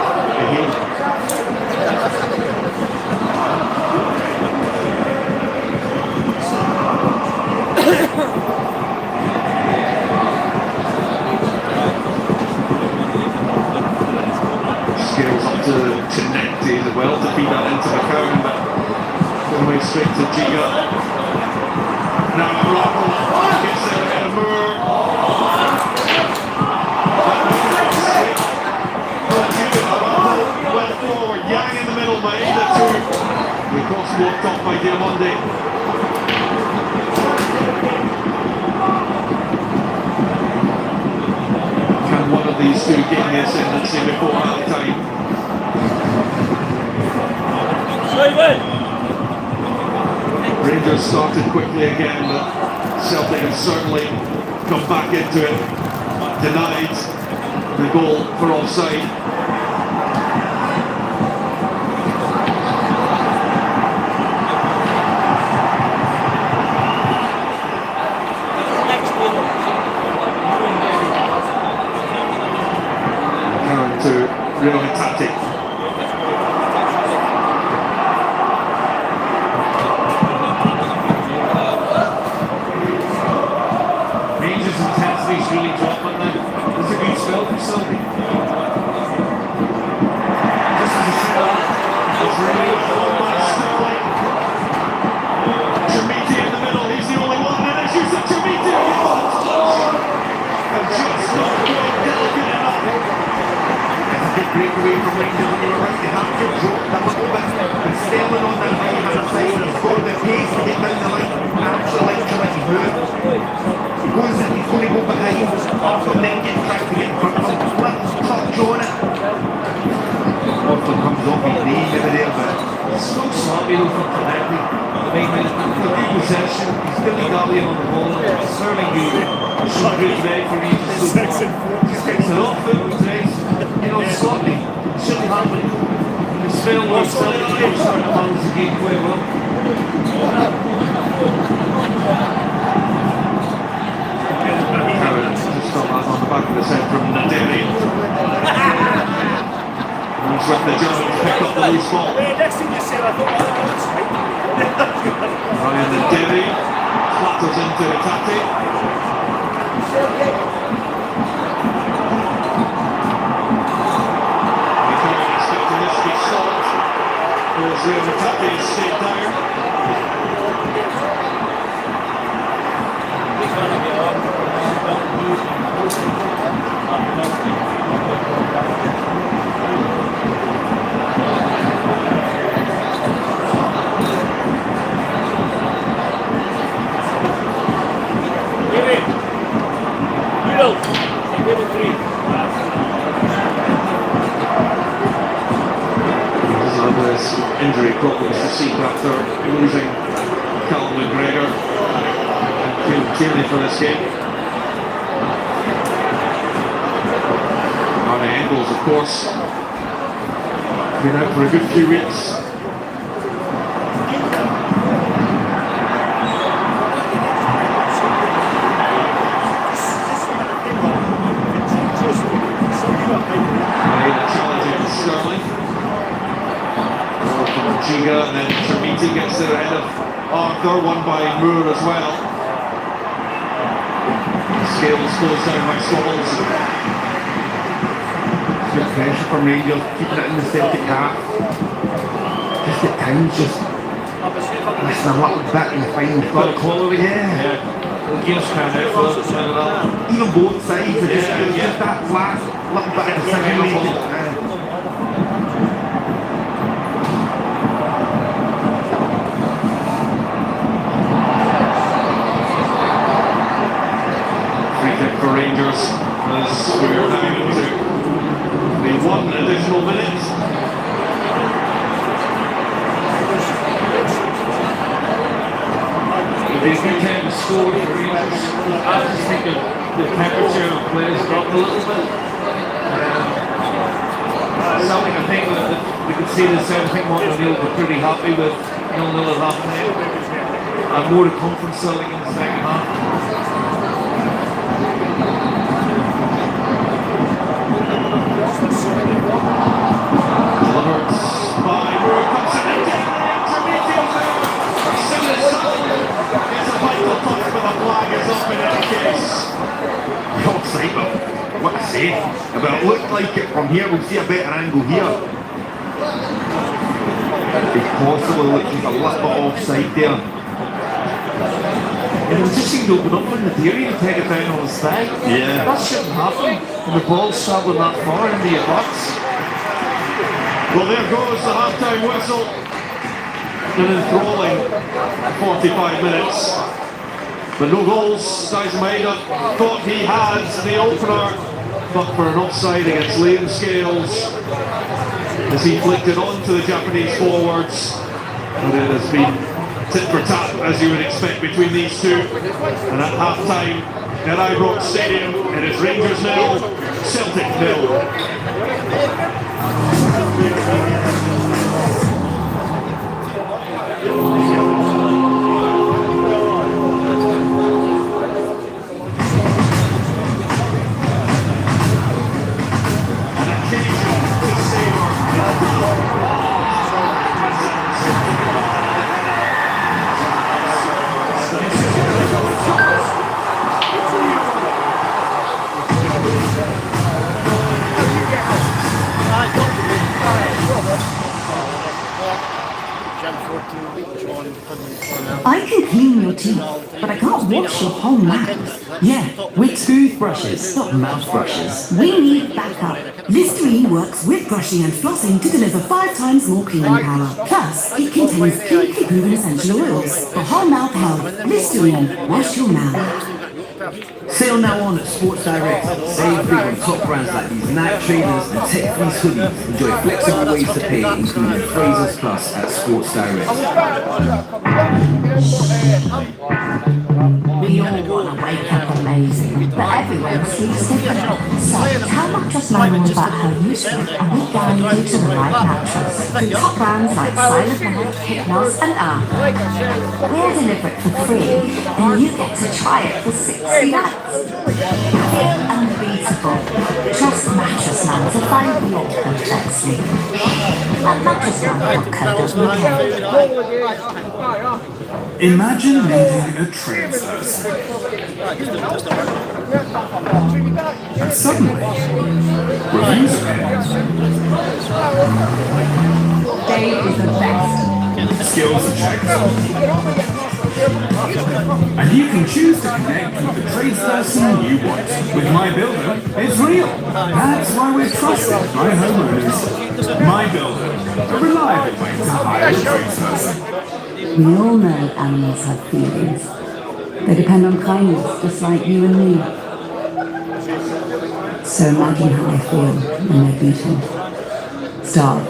Scales up to Necti as well to feed that into McCowan, but going away straight to Giga. Now Rockle gets there ahead of Moore. Well forward, Yang in the middle, Maeda too. The cross walked off by Diamonde. Can one of these two gain the ascendancy before half time? Rangers started quickly again, but Celtic have certainly come back into it. Denied the goal for offside. To Rio Hatate. Rangers' intensity's really dropping now. It's a good spell for Celtic. feel fundamentally. Good possession, he's Billy Gallion on the ball, Sterling who showed good today for Regis so far. It's a lot of football today, you know, Scotland shouldn't happen. It's failed where Celtic's coach started to manage the game quite well. Just got that on the back of the set from Naderi. Moves with the Germans, pick up the loose ball. Ryan Naderi flatters into Tati. We can't expect this to be stopped. As Tati is stayed down. Injury problems to seek after losing Callum McGregor and Kieran Tierney for this game. Arnie Engels, of course, been out for a good few weeks. Challenging Sterling. Giga, and then Termiti gets it ahead of Arthur, won by Moore as well. Scales goes down by Scholes. Good pressure from Rangers, keeping it in the Celtic half. Just at times, just missing a little bit in the final third. Quality, yeah. The game's kind of out. Even both sides, just that last little bit of decision making. For Rangers as we're now into the 1 additional minute. It'll be a good time to score for Rangers. I just think the temperature of play has dropped a little bit. Something I think that we could see this, I think Martin O'Neill were pretty happy with 0-0 at half time. And more to come from Celtic in the second half. Delivered by Moore, comes in and it's a vital touch, but the flag is up in any case. Offside, but what to say? If it looked like it from here, we'll see a better angle here. It possibly looks like a little bit offside there. And it just seemed to open up in the theory to take it down on his thigh. Yeah. That shouldn't happen when the ball's travelling that far into your box. Well, there goes the half-time whistle. An enthralling 45 minutes. But no goals. Maeda thought he had the opener, but for an offside against Liam Scales as he flicked it on to the Japanese forwards. And it has been tit for tat, as you would expect, between these two. And at half-time at Ibrox Stadium, it is Rangers 0, Celtic 0. I can clean your teeth, but I can't wash your whole mouth. Yeah, with toothbrushes, not mouth brushes. We need backup. Listerine works with brushing and flossing to deliver 5 times more cleaning power. Plus, it contains clinically proven essential oils for whole mouth health. Listerine, wash your mouth. Sail now on at Sports Direct. Save big on top brands like these Night Traders and Tech Fleece hoodies. Enjoy flexible ways to pay, including Phrases Plus at Sports Direct. We all want to wake up amazing, but everyone sleeps different. So tell Mattress Manual about how you sleep and we guide you to the right mattress. Through top brands like Silent Night, Hypnos and Arm. We'll deliver it for free and you get to try it for 60 nights. Feel unbeatable. Trust Mattress Man to find your perfect sleep. At mattressman.co.uk. Imagine meeting a tradesperson. And suddenly, reviews appear. Dave is the best. Skills are checked. And you can choose to connect with the tradesperson you want. With My Builder, it's real. That's why we're trusted by homeowners. My Builder, a reliable way to hire a tradesperson. We all know animals have feelings. They depend on kindness, just like you and me. So imagine how they feel when they're beaten, starved,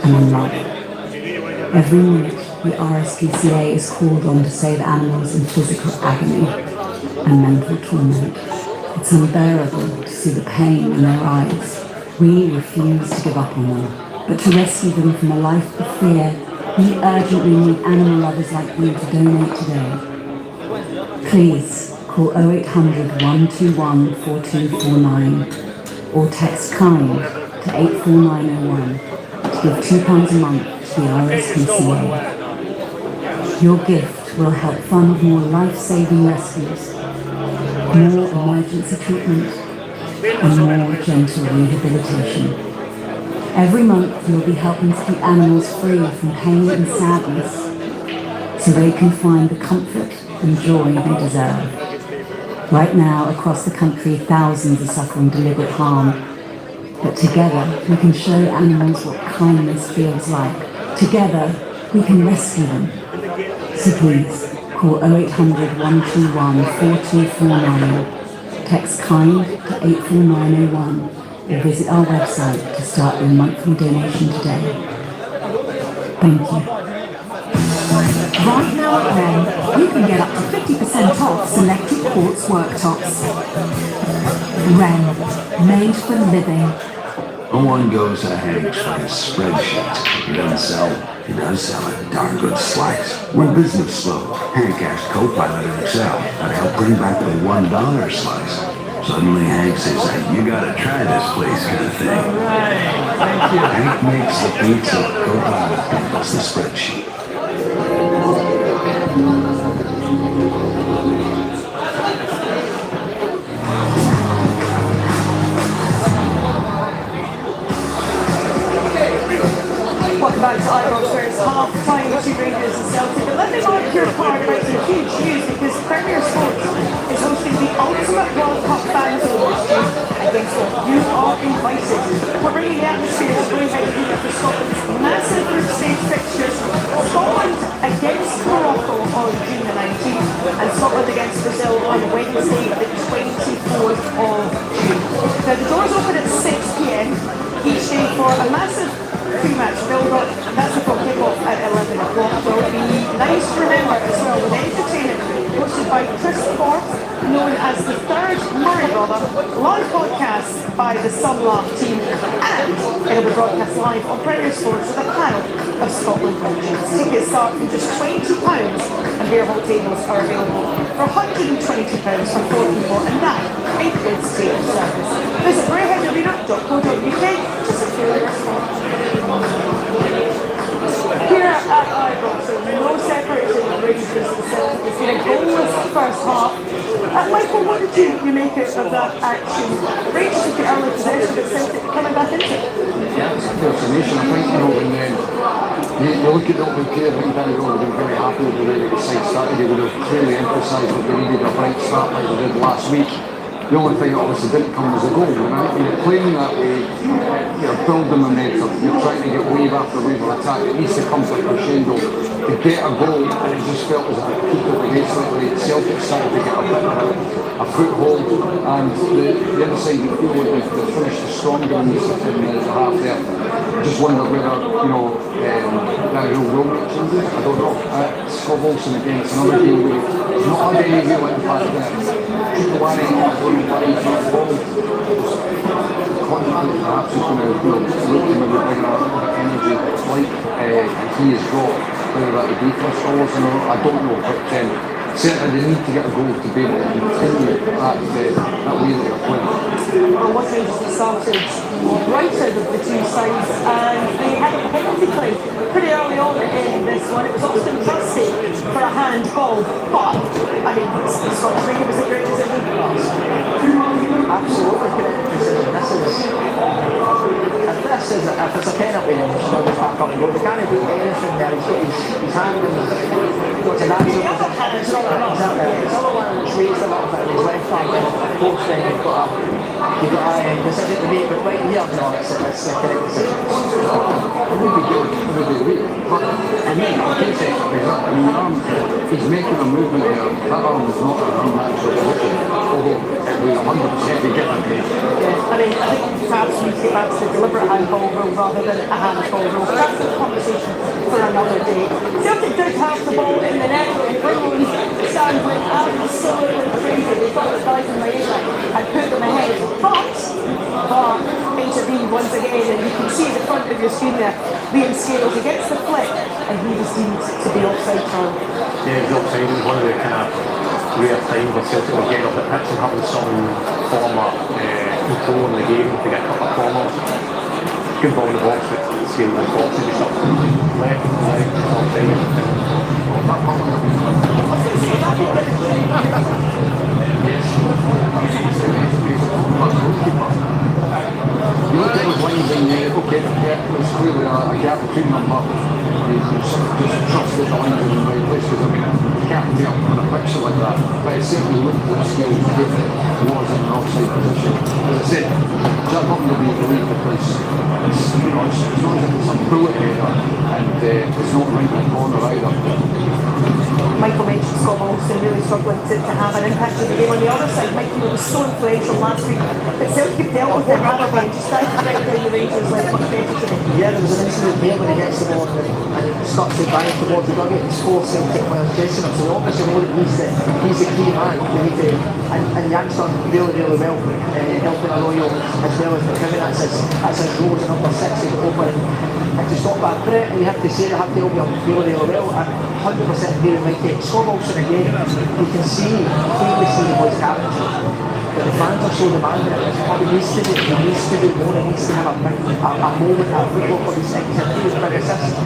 and unloved. Every minute, the RSPCA is called on to save animals in physical agony and mental torment. It's unbearable to see the pain in their eyes. We refuse to give up on them, but to rescue them from a life of fear, we urgently need animal lovers like you to donate today. Please call 0800 121 4249 or text KIND to 84901 to give £2 a month to the RSPCA. Your gift will help fund more life-saving rescues, more emergency treatment, and more gentle rehabilitation. Every month you'll be helping to keep animals free from pain and sadness so they can find the comfort and joy they deserve. Right now, across the country, thousands are suffering deliberate harm. But together, we can show animals what kindness feels like. Together, we can rescue them. So please, call 0800 121 4249, text KIND to 84901, or visit our website to start your monthly donation today. Thank you. Right now at Ren, you can get up to 50% off selected quartz worktops. Ren, made for living. No one goes to Hank's for his spreadsheets. He doesn't sell. He does sell a darn good slice. When business slowed, Hank asked Copilot in Excel how to help bring back the $1 slice. Suddenly Hank says, "Hey, you gotta try this place," kind of thing. Thank you. Hank makes the pizza, Copilot handles the spreadsheet. Welcome back to Ibrox, where it's half-time between Rangers and Celtic. But let me mark your card about some huge news, because Premier Sports is hosting the ultimate World Cup fans over stream. And guess what? You are invited. We're bringing the atmosphere of Blue Head League for Scotland's massive group stage fixtures. Scotland against Morocco on June the 19th, and Scotland against Brazil on Wednesday the 24th of June. Now the doors open at 6 p.m. each day for a massive pre-match build-up. That's before kick-off at 11 o'clock. There will be nice to remember as well, with entertainment hosted by Chris Forth, known as the Third Murray Brother, live podcast by the Sunlap team, and it'll be broadcast live on Premier Sports with a panel of Scotland legends. Tickets start from just £20 and beer hall tables are available for £122 for 4 people, and that includes table service. Visit greyheadarena.co.uk to secure your spot. Here at Ibrox, no separation of Rangers and Celtic. It's been a goalless first half. Michael, what did you make of that action? Rangers took the early possession, but Celtic coming back into it. Yeah, it's a confirmation. I think, when you look at the opening period, I think Danny Rowell would have been very happy with the way that the side started. They would have clearly emphasised that they needed a bright start like they did last week. The only thing that obviously didn't come was a goal. And I think when you're playing that way, you're building momentum, you're trying to get wave after wave of attack. It needs to come to a crescendo to get a goal, and it just felt as if it peaked at the gates lately. Celtic started to get a bit of a foothold, and the other side, you feel like they've finished stronger in the half there. Just wonder whether, that will make changes. I don't know. Scott Wilson again, it's another game where he's not had any real impact there. People worrying, I don't know why he's not involved. Contemplating perhaps he's going to look to maybe bring a little bit of energy like he has got, whether that would be for Scholars or not, I don't know. But certainly they need to get a goal to be able to continue that way that they're playing. Well, what Rangers started brighter of the two sides, and they had a penalty claim pretty early on in this one. It was Austin Trusty for a handball, but I mean, Scott, I think it was a great decision. Absolutely correct decision. If it's a penalty, then it's not going back up and go. They can't do anything there. He's got his hand in got an actual position. It's other one that's raised a little bit in his left arm, and of course then you've got a decision to make, but right here, no, it's the correct decision. It would be good, it would be weak. But I mean, the arm, he's making a movement there. That arm is not an unnatural position, although it will 100% be given. Yeah, I mean, I think perhaps we get back to the deliberate handball rule rather than a handball rule. That's a conversation for another day. Celtic did have the ball in the net, and Brimley stand went absolutely crazy. They got the guys in Maeda and put them ahead. But intervened once again, and you can see at the front of your screen there, Liam Scales against the flick, and he was deemed to be offside. Yeah, he was offside. It was one of the kind of rare times where Celtic were getting off the pitch and having some form of control in the game to get a couple of corners. Good ball in the box, but Scales was boxing just up left, right, offside. You look at those lines and okay, there's clearly a gap between them, but just trust that the lines are in the right place, because I mean, you can't be up on a picture like that, but it certainly looked like Scales was in an offside position. As I said, that's not going to be believed because it's not as if it's a bullet header, and it's not right in the corner either. Michael mentioned Scott Wilson really struggling to have an impact in the game. On the other side, Michael was so influential last week, but Celtic dealt with it rather than just trying to break down the Rangers like much better today. Yeah, there was an incident there when he gets the ball and it starts to bang towards the dugout and scores Celtic players chasing him. So we obviously know that he's the key man. We need to, and Jan's done really well, helping Arroyo as well as McKibben. That's his role as a number 6 to go over and to stop that threat. And you have to say they have to help him really well. And 100% agree with Mikey. Scott Wilson again, you can see, clearly see the boys captain. But the fans are so demanding it. He needs to do more. He needs to have a moment at football for these things. He was big assist.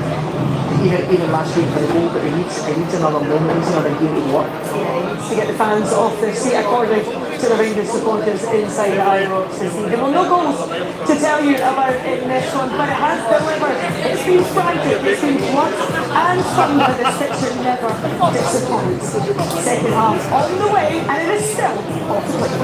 Even last week for the goal, but he needs another moment, he needs another game to work. Yeah, he needs to get the fans off their seat according to the Rangers supporters inside the Ibrox this evening. Well, no goals to tell you about in this one, but it has delivered. It's been frantic, it's been blood and thunder. This picture never disappoints. Second half on the way, and it is still off the plate.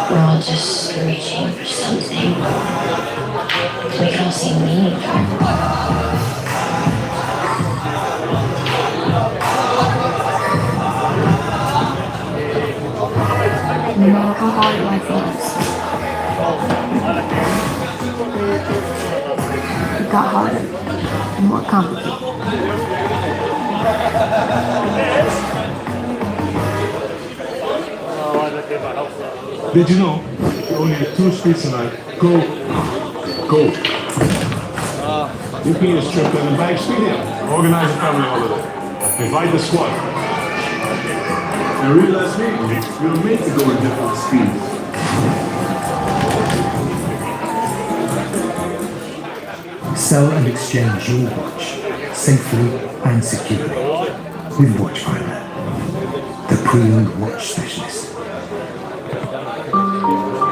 We're all just reaching for something. We can all see meaning. No matter how hard life is, it got harder and more complicated. Did you know you only have 2 streets tonight? Go. You can use trip down the back street here. Organize a family holiday. Invite the squad. I realized maybe we were made to go at different speeds. Sell and exchange your watch safely and securely with Watchfinder, the pre-owned watch specialist.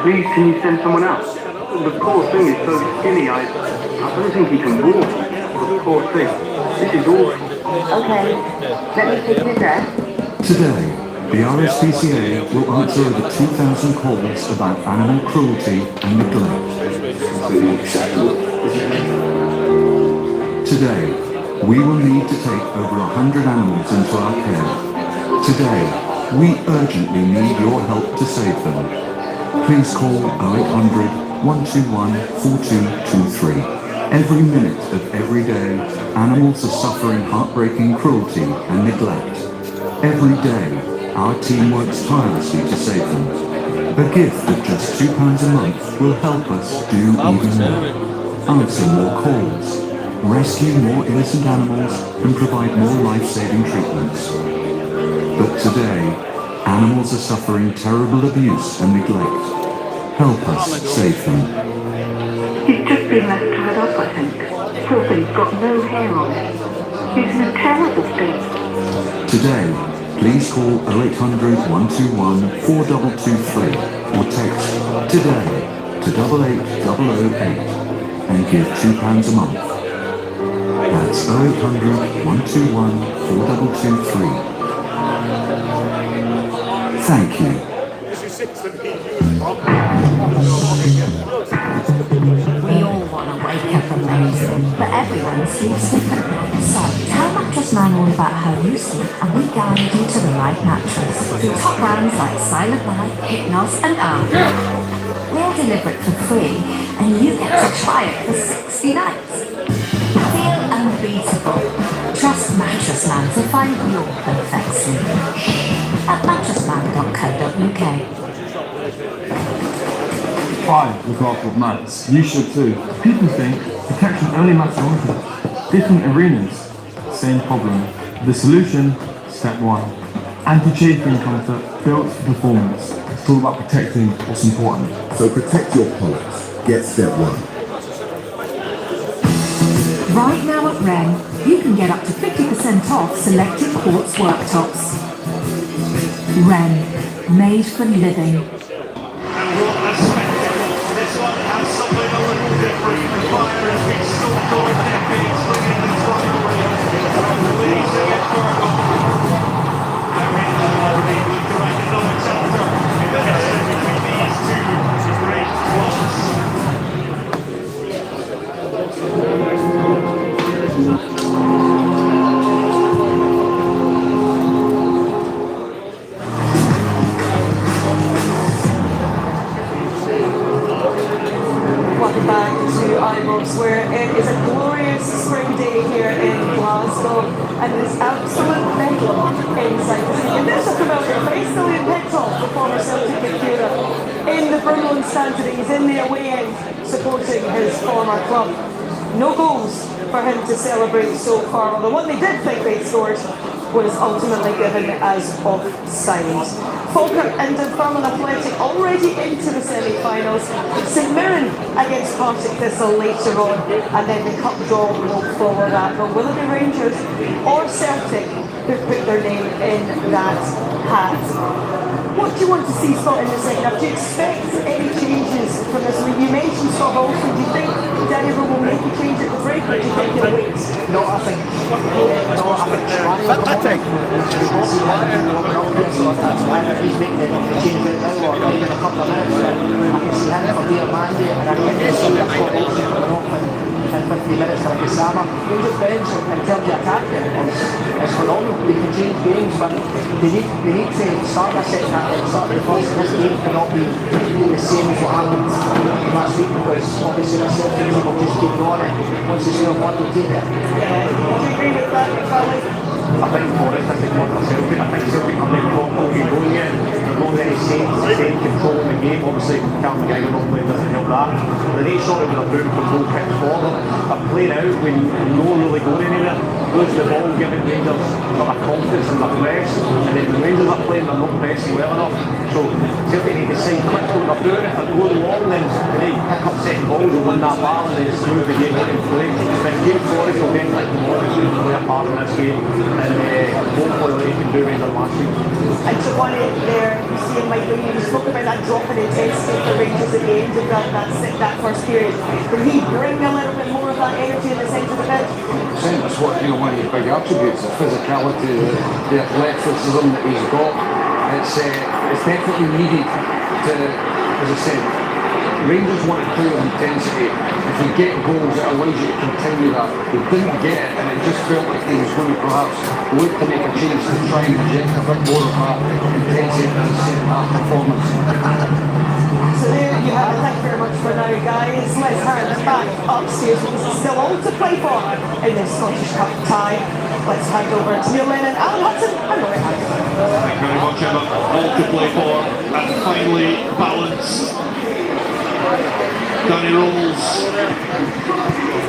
Please, can you send someone else? The poor thing is so skinny, I don't think he can walk. The poor thing. This is awful. Okay, let me take an address. Today, the RSPCA will answer over 2,000 calls about animal cruelty and neglect. Today, we will need to take over 100 animals into our care. Today, we urgently need your help to save them. Please call 0800 121 4223. Every minute of every day, animals are suffering heartbreaking cruelty and neglect. Every day, our team works tirelessly to save them. A gift of just £2 a month will help us do even more. Answer more calls, rescue more innocent animals, and provide more life-saving treatments. But today, animals are suffering terrible abuse and neglect. Help us save them. He's just been left tied up, I think. Poor thing's got no hair on it. He's in a terrible state. Today, please call 0800 121 4223 or text TODAY to 88008 and give £2 a month. That's 0800 121 4223. Thank you. We all want to wake up amazing, but everyone sleeps differently. So tell Mattress Man all about how you sleep and we guide you to the right mattress. Through top brands like Silent Night, Hypnos and Arm. We'll deliver it for free and you get to try it for 60 nights. Feel unbeatable. Trust Mattress Man to find your perfect sleep. At mattressman.co.uk. I look after mats. You should too. People think protection only matters on pitch. Different arenas, same problem. The solution, step one. Anti-chafing comfort built for performance. It's all about protecting what's important. So protect your products. Get step one. Right now at Wren, you can get up to 50% off selected quartz worktops. Wren, made for living. And what a spectacle. This one has something a little different. The fire has been stoked over decades, looking at the rivalry from Louise and Virgo. Now into the already look to write another chapter in the history between these two great clubs. Welcome back to iVox, where it is a glorious spring day here in Glasgow, and there's absolute bedlam inside the stadium. There's a familiar face, Cillian Pittoff, the former Celtic midfielder, in the Brundle stand today. He's in the away end supporting his former club. No goals for him to celebrate so far, although what they did think they'd scored was ultimately given as offside. Falkirk and Dunfermline Athletic already into the semi-finals. St Mirren against Partick Thistle later on, and then the cup draw will follow that. But will it be Rangers or Celtic who put their name in that hat? What do you want to see, Scott, in the second half? Do you expect any changes from this? I mean, you mentioned Scott also. Do you think Danny Rowe will make a change at the break, or do you think he'll wait? No, I think that's why he's making the change right now, or even a couple of minutes. I can see him for Dear Mandy, and I can see him for also coming off in 50 minutes like a Sama. Rangers bench in terms of attacking is phenomenal. They can change games, but they need to start a second half and start the first. This game cannot be the same as what happened last week, because obviously the Celtic team will just keep going, and once they score one, they'll take it. Do you agree with that, Carly? I think Forrest, I think Celtic, I think Celtic are maybe not fully going yet. They're not very safe control in the game. Obviously, Calvin Geiger not playing doesn't help that. They need sort of with a boom from goal kicks forward. But playing out when no really going anywhere, lose the ball, giving Rangers sort of confidence in their press. And then when Rangers are playing, they're not pressing well enough. So Celtic need to decide quickly what they're doing. If they're going long, then they pick up second balls and win that battle, and then just move the game out and play. But James Forrest will definitely play a part in this game. And hopefully they can do better last week. And to one end there, you see in Mike Lee, you spoke about that drop in intensity for Rangers at the end of that first period. Did he bring a little bit more of that energy in the centre of the pitch? 100%. That's what, one of his big attributes, the physicality, the athleticism that he's got. It's definitely needed to, as I said, Rangers want to play with intensity. If you get goals, it allows you to continue that. They didn't get it, and it just felt like he was going to perhaps look to make a change to try and inject a bit more of that intensity in the second half performance. So there you have it. Thank you very much for now, guys. Let's hand it back upstairs because there's still all to play for in this Scottish Cup tie. Let's hand over to Neil Lennon, Alan Hudson, and Roy Hackett. Thank you very much, Emma. All to play for, and finally balanced. Danny Rose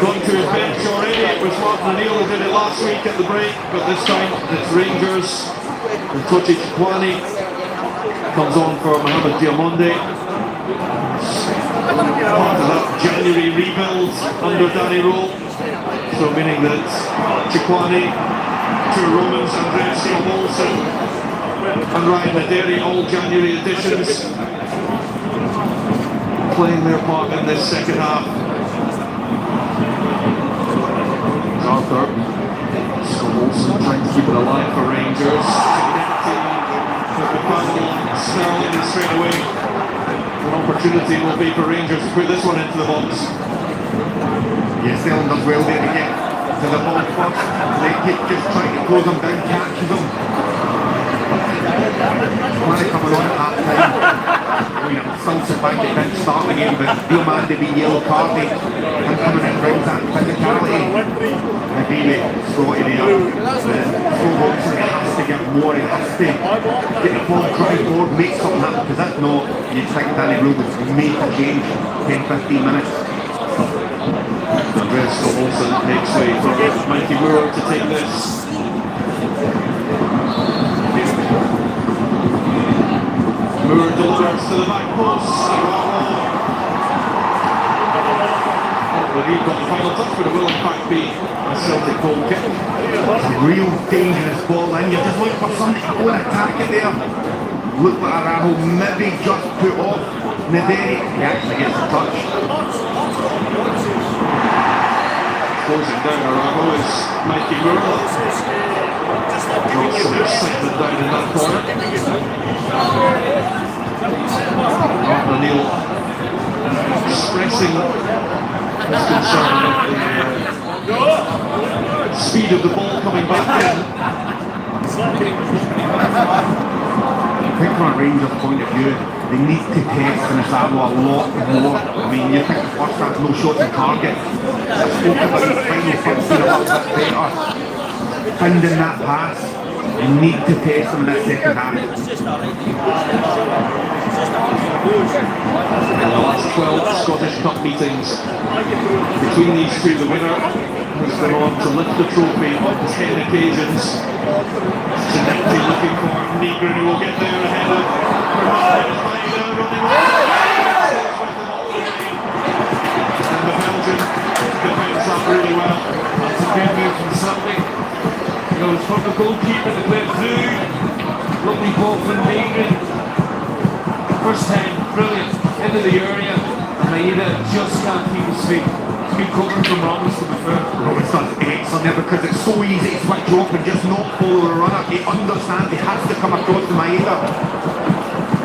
gone to his bench already. It was Martin O'Neill who did it last week at the break, but this time it's Rangers. And Tochi Chikwani comes on for Mohamed Diamonde. Part of that January rebuild under Danny Rowe. So meaning that Chikwani, two Romans, Andreas Olsen and Ryan Maderi, all January additions, playing their part in this second half. Arthur, Scott Olsen trying to keep it alive for Rangers. With the final Sterling and straight away. An opportunity will be for Rangers to put this one into the box. Yeah, Sterling does well there to get to the ball first. They keep just trying to close them down, catches them. Chikwani coming on at half time. Salsa back at bench start again, but Diamande being yellow carded and coming in brings that physicality. Maybe Scotty there. Robinson has to get more, he has to get the ball crowd board, make something happen, because that's not, you'd think Danny Rowe would make a change 10-15 minutes. Andreas Olsen makes way for Mikey Moore to take this. Moore delivers to the back post. But he got the final touch, but it will in fact be a Celtic goal kick. It's a real dangerous ball in. You're just looking for something to go and attack it there. Look like Araho maybe just put off Naderi. He actually gets the touch. Closing down Araho is Mikey Moore. Drops some excitement down in that corner. Martin O'Neill expressing his concern about the speed of the ball coming back in. I think from a Rangers point of view, they need to test Finasalo a lot more. I mean, you think the first half, no shots on target. I spoke about his final third being a little bit better. Finding that pass, you need to test them in that second half. In the last 12 Scottish Cup meetings between these two, the winner has gone on to lift the trophy on 10 occasions. Zanetti looking for Negrin, who will get there ahead of and the Belgian defends that really well. That's a good move from Sunday. Goes from the goalkeeper to play through. Lovely ball from Negrin. First time, brilliant, into the area, and Maeda just can't keep his feet. It's good cover from Ramos, to be fair. Ramos does excellent there because it's so easy to switch off and just not follow the runner. He understands he has to come across to Maeda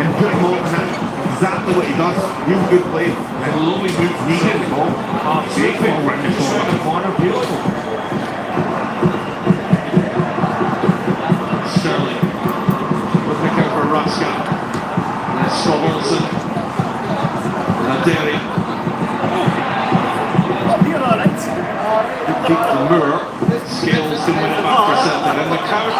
and put him off, and that's exactly what he does. Real good play. And lovely move from Needed the ball. Absolutely. Just around the corner, beautiful. Sterling will pick out for Raska. Scott Olsen, Naderi. Good kick from Moore. Scales to win it back for Celtic. And the crowd.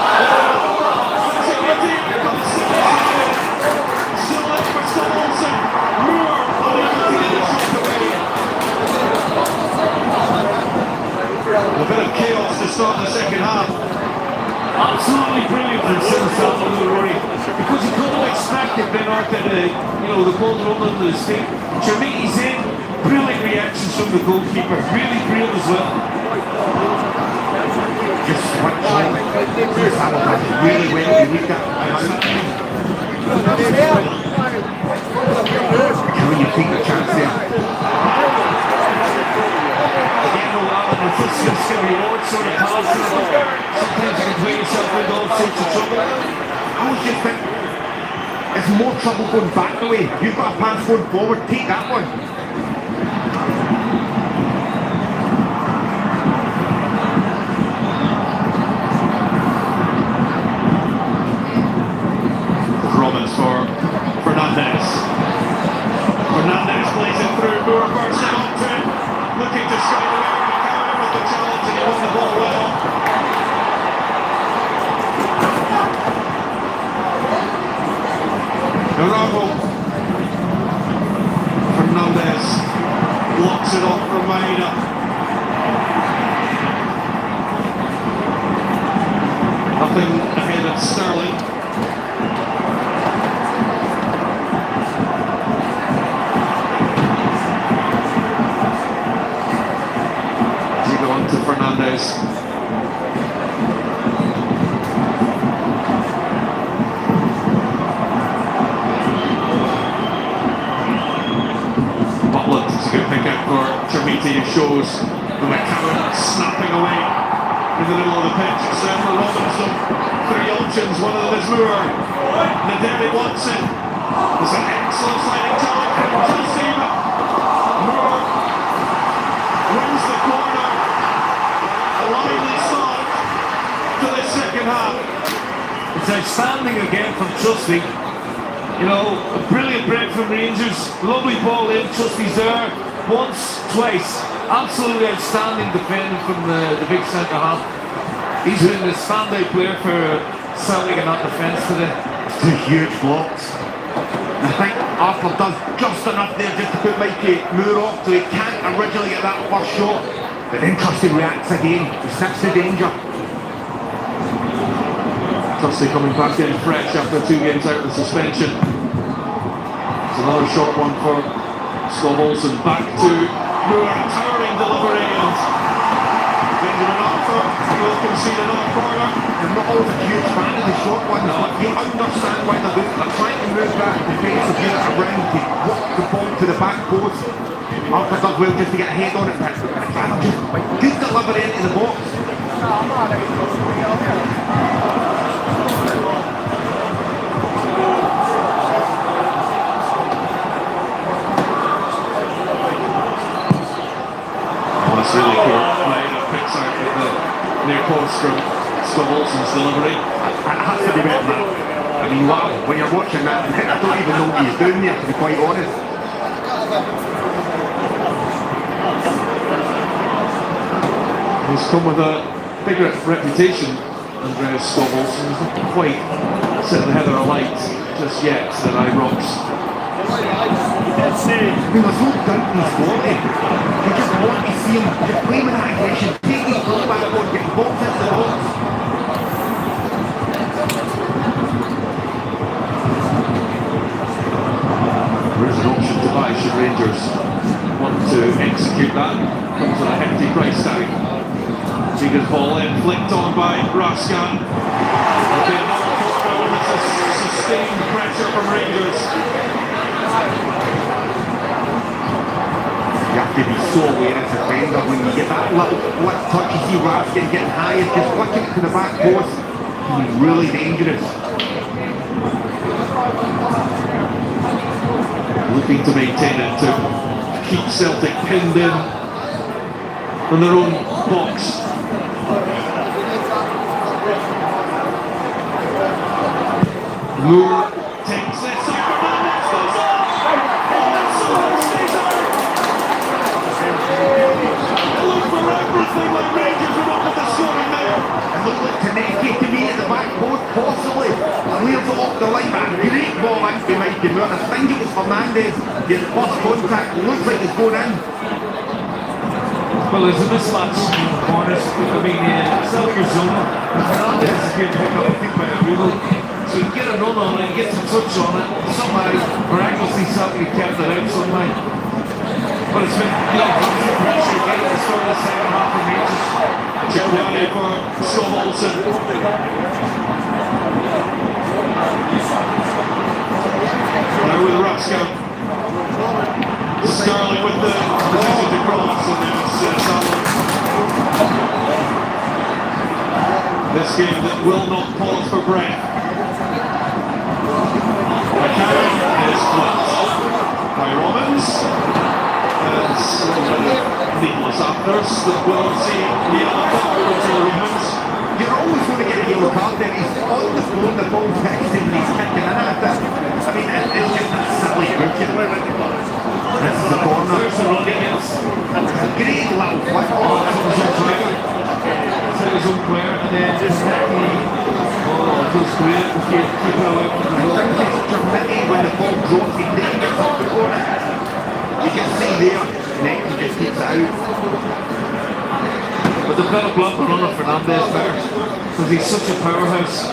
Still in for Scott Olsen. Moore unable to get the shot away. A bit of chaos to start the second half. Absolutely brilliant from Sinsal, Rory, because he couldn't have expected Ben Arthur to, the ball rolling under his feet. Jermaine's in, brilliant reactions from the goalkeeper, really brilliant as well. Just switch on. Sabotage really well to lead that. Kelly, you take the chance there. Again, no Alan, if this is going to reward sort of passes, sometimes you can play yourself into all sorts of trouble. I was just thinking, it's more trouble going back the way. You've got a pass going forward, take that one. Robbins for Fernandez. Fernandez plays it through, Moore bursting onto it, looking to strike away from McCarron with the challenge, and he won the ball well. Arago. Fernandez blocks it off from Maeda. Nothing ahead of Sterling. To Fernandez. Butland is a good pick out for Chermiti, who shows the McCarron snapping away in the middle of the pitch. Certainly Robinson, three options, one of them is Moore. Naderi wants it. There's an excellent sliding challenge from Chelsea. Moore wins the corner. A lively start to the second half. It's outstanding again from Trusty. You know, a brilliant break from Rangers. Lovely ball in, Trusty's there. Once, twice. Absolutely outstanding defending from the big centre half. He's been the standout player for Celtic in that defence today. Two huge blocks. I think Arthur does just enough there just to put Mikey Moore off so he can't originally get that first shot. But then Trusty reacts again. He snips the danger. Trusty coming back in fresh after 2 games out of the suspension. It's another short one for Scott Olsen. Back to Moore, a towering delivery, and Benjamin Arthur will concede another corner. I'm not always a huge fan of the short ones, but you understand why they're trying to move that defensive unit around to walk the ball to the back post. Arthur does well just to get a head on it, but just good delivery into the box. That's really cool. Maeda picks out at the near post from Scott Olsen's delivery. It has to be better than that. I mean, wow, when you're watching that, I don't even know what he's doing there, to be quite honest. He's come with a bigger reputation, Andreas Scott Olsen. He's not quite set the heather alight just yet at Ibrox. I mean, there's no doubt in his quality. You just want to see him just play with that aggression, take his ball back on, get the ball into the box. There is an option to buy should Rangers want to execute that. Comes at a hefty price tag. Seeger's ball in, flicked on by Raskan. There'll be another corner when it's a sustained pressure from Rangers. You have to be so aware as a defender when you get that little touch. You see Raskin getting high and just flicking it to the back post. He's really dangerous. Looking to maintain it, to keep Celtic pinned in on their own box. Moore takes this, Fernandez goes on! Stays on! Look for everything like Rangers are up at the scoring there. And look like Taneki to me at the back post, possibly. Clears it off the line, but a great ball into Mikey Moore. I think it was Fernandez. His first contact looks like it's going in. Well, there's a mismatch in the corners. I mean, Celtic are zone. Fernandez is going to pick up, I think, by a rule. So you get a run on it, you get some touch on it. Somehow, miraculously, Celtic kept it out somehow. But it's been, constant pressure again at the start of the second half of Rangers. Chikwani for Scott Olsen. Now with Ruska. Sterling with the position to cross, and then it's Salmon. This game that will not pause for breath. McCann is flipped by Robbins. And needless afters that will see the yellow card go to the Robbins. You're always going to get a yellow card there. He's on the floor, the ball texting, and he's kicking in at it. I mean, it's just a silly booking. This is the corner. A great little flick. Oh, that was a trigger. It's his own player, and then just technique. Oh, it was great. Keep it away from the ball. I think it's such a pity when the ball drops, he dangerous up the corner. You can see there, next he just keeps it out. But the better block for Ronald Fernandez better, because he's such a powerhouse.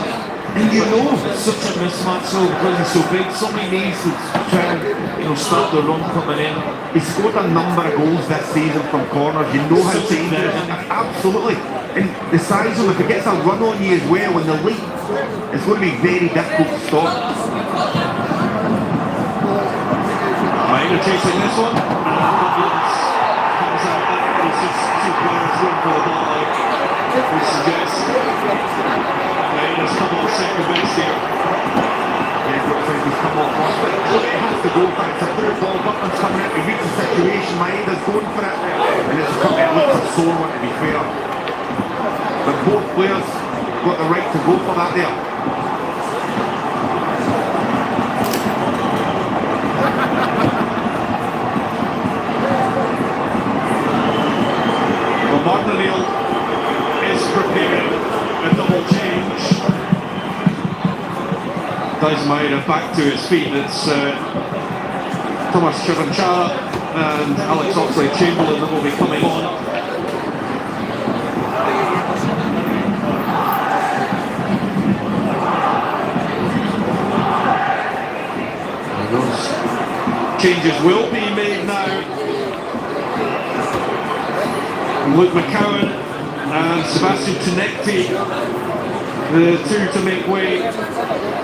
And you know, it's such a mismatch, so because he's so big, somebody needs to try and stop the run coming in. He scored a number of goals this season from corners. You know how dangerous it is. Absolutely. And the size of him, if he gets a run on you as well in the league, it's going to be very difficult to stop. Maida chasing this one. Comes out back. There's just two players running for the ball. We suggest Maida's come on second base here. Yeah, looks like he's come off first, but it has to go back. It's a through ball. Button's coming out. He reads the situation. Maida's going for it. And it looks a sore one, to be fair. But both players got the right to go for that there. Well, Martinelli is preparing a double change. Maida back to his feet. It's Thomas Chivanchara and Alex Oxlade-Chamberlain that will be coming on. Changes will be made now. Luke McCowan and Sebastian Tinecti, the two to make way.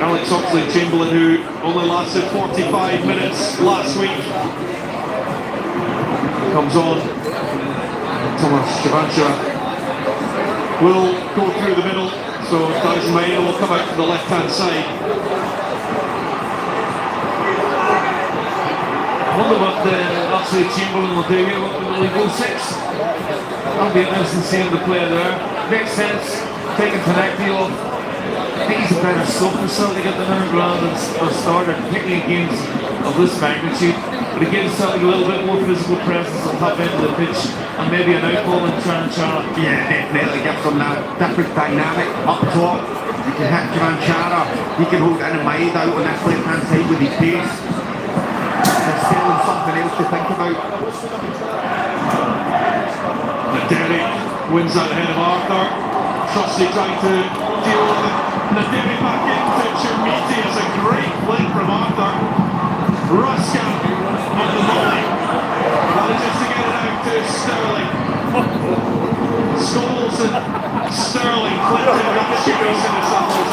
Alex Oxlade-Chamberlain, who only lasted 45 minutes last week, comes on. Thomas Chivanchara will go through the middle, so Dyson Maida will come out to the left-hand side. I wonder what Oxlade-Chamberlain will do here. Will he go six? That'll be interesting seeing the player there. Makes sense. Taking Tinecti off. I think he's a better stuff facility to get the ground and started, particularly in games of this magnitude. But he gives Celtic a little bit more physical presence on top end of the pitch and maybe an outball in Chivanchara. Yeah, definitely gives them that different dynamic up top. You can hit Chivanchara, he can hold in and Maida out on this left-hand side with his pace. There's still something else to think about. Naderi wins that ahead of Arthur. Trusty trying to deal with it. Naderi back into Chimiti. It's a great play from Arthur. Ruska on the volley. Manages to get it out to Sterling. Scholes and Sterling Clinton got the shooters in the saddles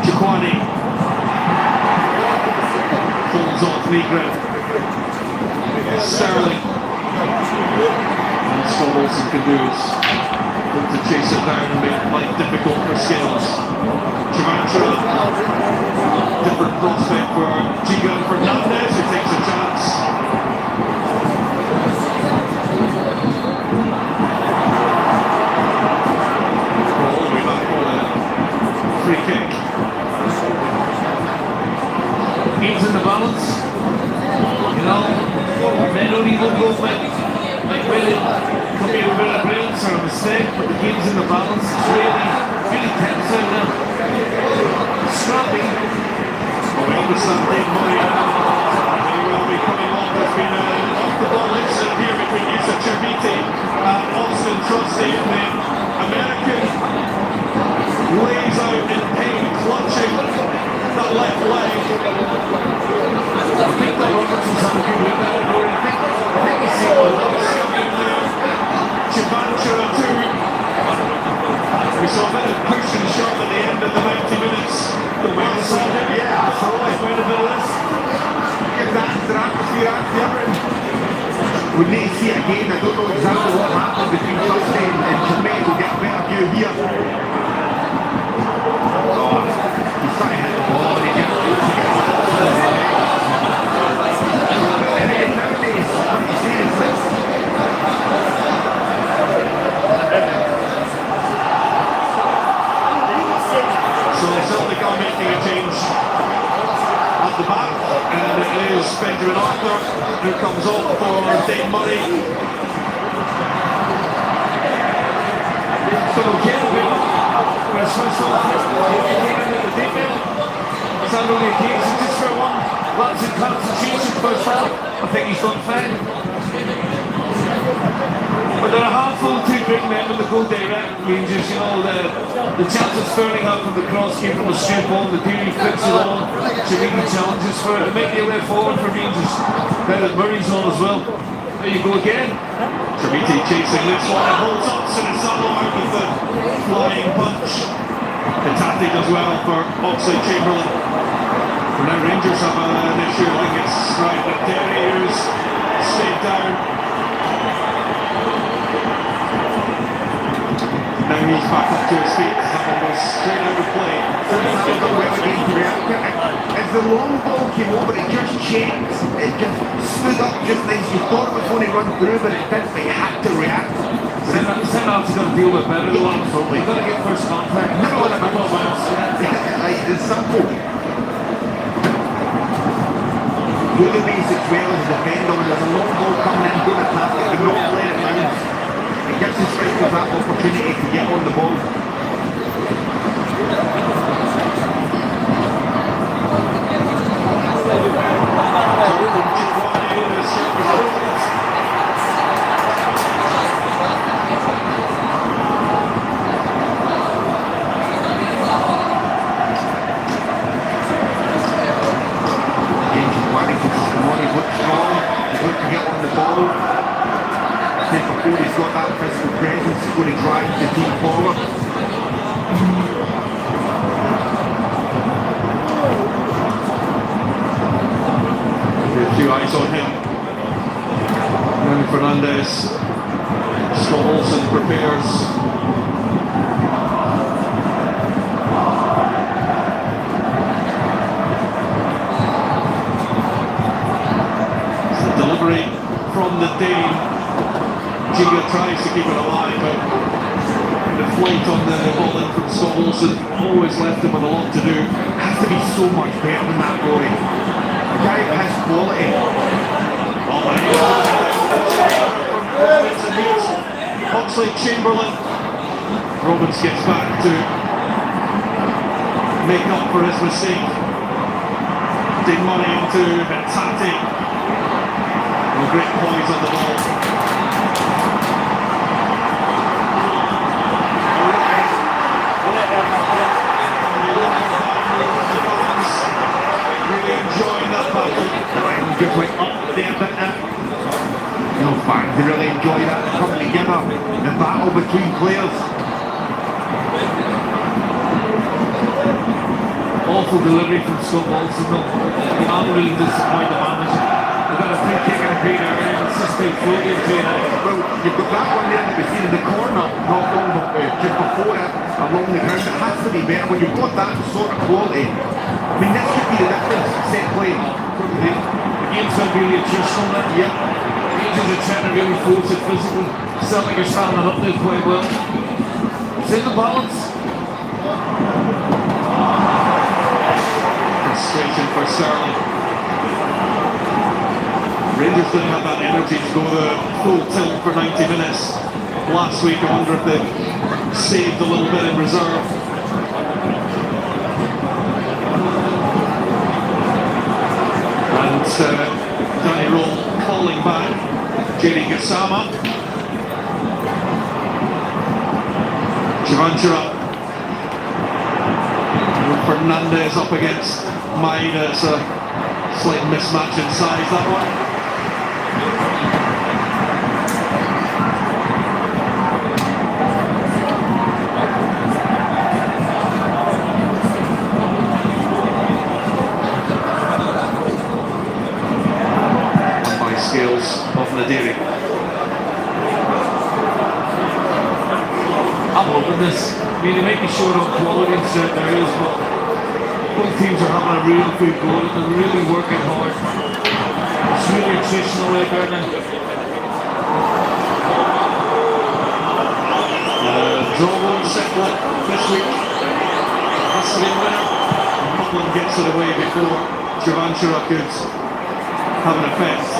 Chikwani falls off Negro. Sterling. And Scott Olsen can do is look to chase it down and make life difficult for Scales. Chivanchara, different prospect for Gigan Fernandez, who takes a chance. All the way back for a free kick. Game's in the balance. You know, they don't even go like really could be a bit of brilliance or a mistake, but the game's in the balance. It's really tense out there. Scrappy. We understand Dave Murray. He will be coming on. There's been an off-the-ball incident here between Yusa Chermiti and Austin Trusty. The American lays out in pain, clutching that left leg. I think that Robertson's had a good look at it, or I think he's seen what else in there. Chibanchara too. We saw a bit of push and shove at the end of the 90 minutes. The wind sounded. Yeah, absolutely. Where the middle is. Get that atmosphere out there. We need to see it again. I don't know exactly what happened between Thursday and Jermaine. We'll get a better view here. Oh, he's trying to hit the ball and he gets nowadays, seriously. So Celtic are making a change at the back, and it is Benjamin Arthur who comes on for Dave Murray. So we're supposed to is that only a case of just for one lads in concentration first half? I think he's done fine. But there are a handful of two big men with the goal direct Rangers, you know, the chance of Sterling out from the cross came from the straight ball, the Deary flicks it on, Chavini challenges for it, to make their way forward for Rangers. Then Murray's on as well. There you go again. Chavini chasing this one, and holds up Sinisalo out with the flying punch. Hatate does well for Oxlade Chamberlain. For now Rangers have an issue, I think it's right, but Derry who's stayed down. Now he's back up to his feet, having was straight out of play. As the long ball came over, it just changed. It just stood up just nice. You thought it was going to run through, but it didn't. They had to react. Send-out's got to deal with better than one, so they've got to get first contact. Never want to make no bounce. It's simple. Do the basics well as a defender. When there's a long ball coming in, don't attack it. Do not let it bounce. It gives the strikers that opportunity to get on the ball. He's got that physical presence, he's going to drive the team forward. With two eyes on him. Nuno Fernandes. Scott Olsen prepares. It's the delivery from the Dane. Giga tries to keep it alive, but the flight on the ball in from Scott Olsen always left him with a lot to do. Has to be so much better than that, Rory. A guy has quality. Oh my God! Oxlade Chamberlain. Roberts gets back to make up for his mistake. Dave Murray into Hatate. Great poise on the ball. Really enjoying that battle. Just went up there, but fans, they really enjoy that coming together, the battle between players. Awful delivery from Scott Olsen, though. You can't really disappoint the manager. They've got a free kick and a green area, and it's just been floating to it. Well, you've got that one there that we see in the corner, not long, just before it, along the ground. It has to be better when you've got that sort of quality. I mean, this could be the difference, set play. The game's not really attritional then. Yep. Rangers are trying to really force it physically. Celtic are standing up there quite well. It's in the balance. Frustration for Sterling. Rangers didn't have that energy to go the full tilt for 90 minutes. Last week, I wonder if they saved a little bit in reserve. It's Danny Roll calling back Jerry Gassama. Chivanchara. Fernandez up against Maida. It's a slight mismatch in size, that one. By skills of Nadiri. I'm hoping this. I mean, they might be short on quality in certain areas, but both teams are having a real good go. They're really working hard. It's really attritional right there now. Draw won't settle this week. Has to be a winner. Buckland gets it away before Chivanchara could have an effect.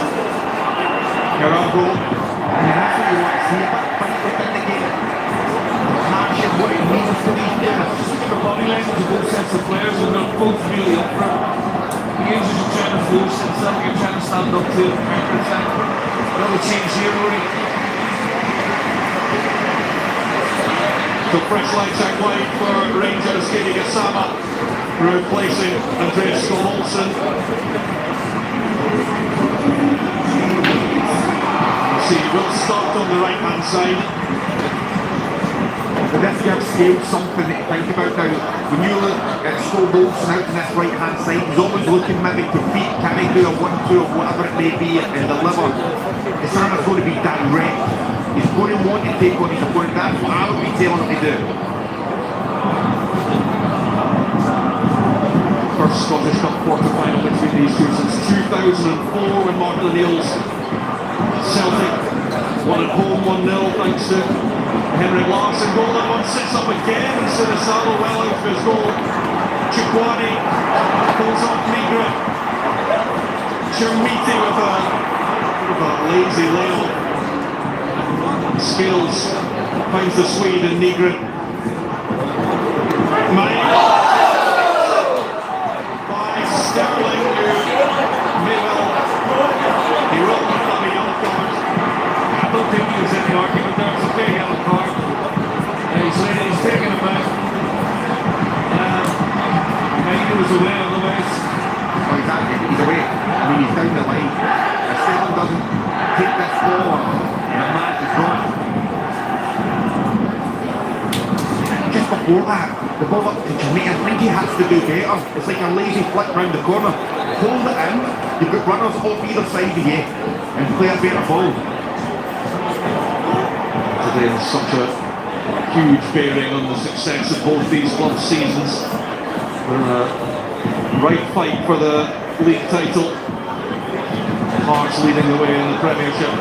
Garago. And that's what you want to see about fight within the game. Hardship, what it means to these players. The body language of both sets of players, and they're both really up for it. The Angels are trying to force themselves, you're trying to stand up to it. Another change here, Rory. So fresh lights out wide for Rangers. Katie Gassama replacing Andreas Skol-Olsen. See, will start on the right hand side. But this gives Scale something to think about now. When you look at Skol-Olsen out on this right hand side, he's always looking maybe to feet, can he do a 1-2 or whatever it may be and deliver. Gassama's going to be direct. He's going to want to take on his opponent. That's what I would be telling him to do. First Scottish Cup quarter-final between these two since 2004 when Martin O'Neill's Celtic won at home 1-0 thanks to Henrik Larsson. Goal and one sits up again. Sinisalo well out for his goal. Chikwani pulls off Nigra. Chermiti with a lazy layup. Skills finds the Swede and Nigra. By Sterling, who may well he will pick up a yellow card. I don't think he was in the argument there. It's a clear yellow card. He's taking him back. Maybe he was away on the waist. Oh, exactly. He's away. I mean, he's down the line. If Sterling doesn't take this ball, the match is gone. Just before that, the ball up to Jamie, I think he has to do better. It's like a lazy flick round the corner. Hold it in, you've got runners off either side of you, and play a better ball. Today has such a huge bearing on the success of both these club seasons. They're in a right fight for the league title. Hearts leading the way in the Premiership.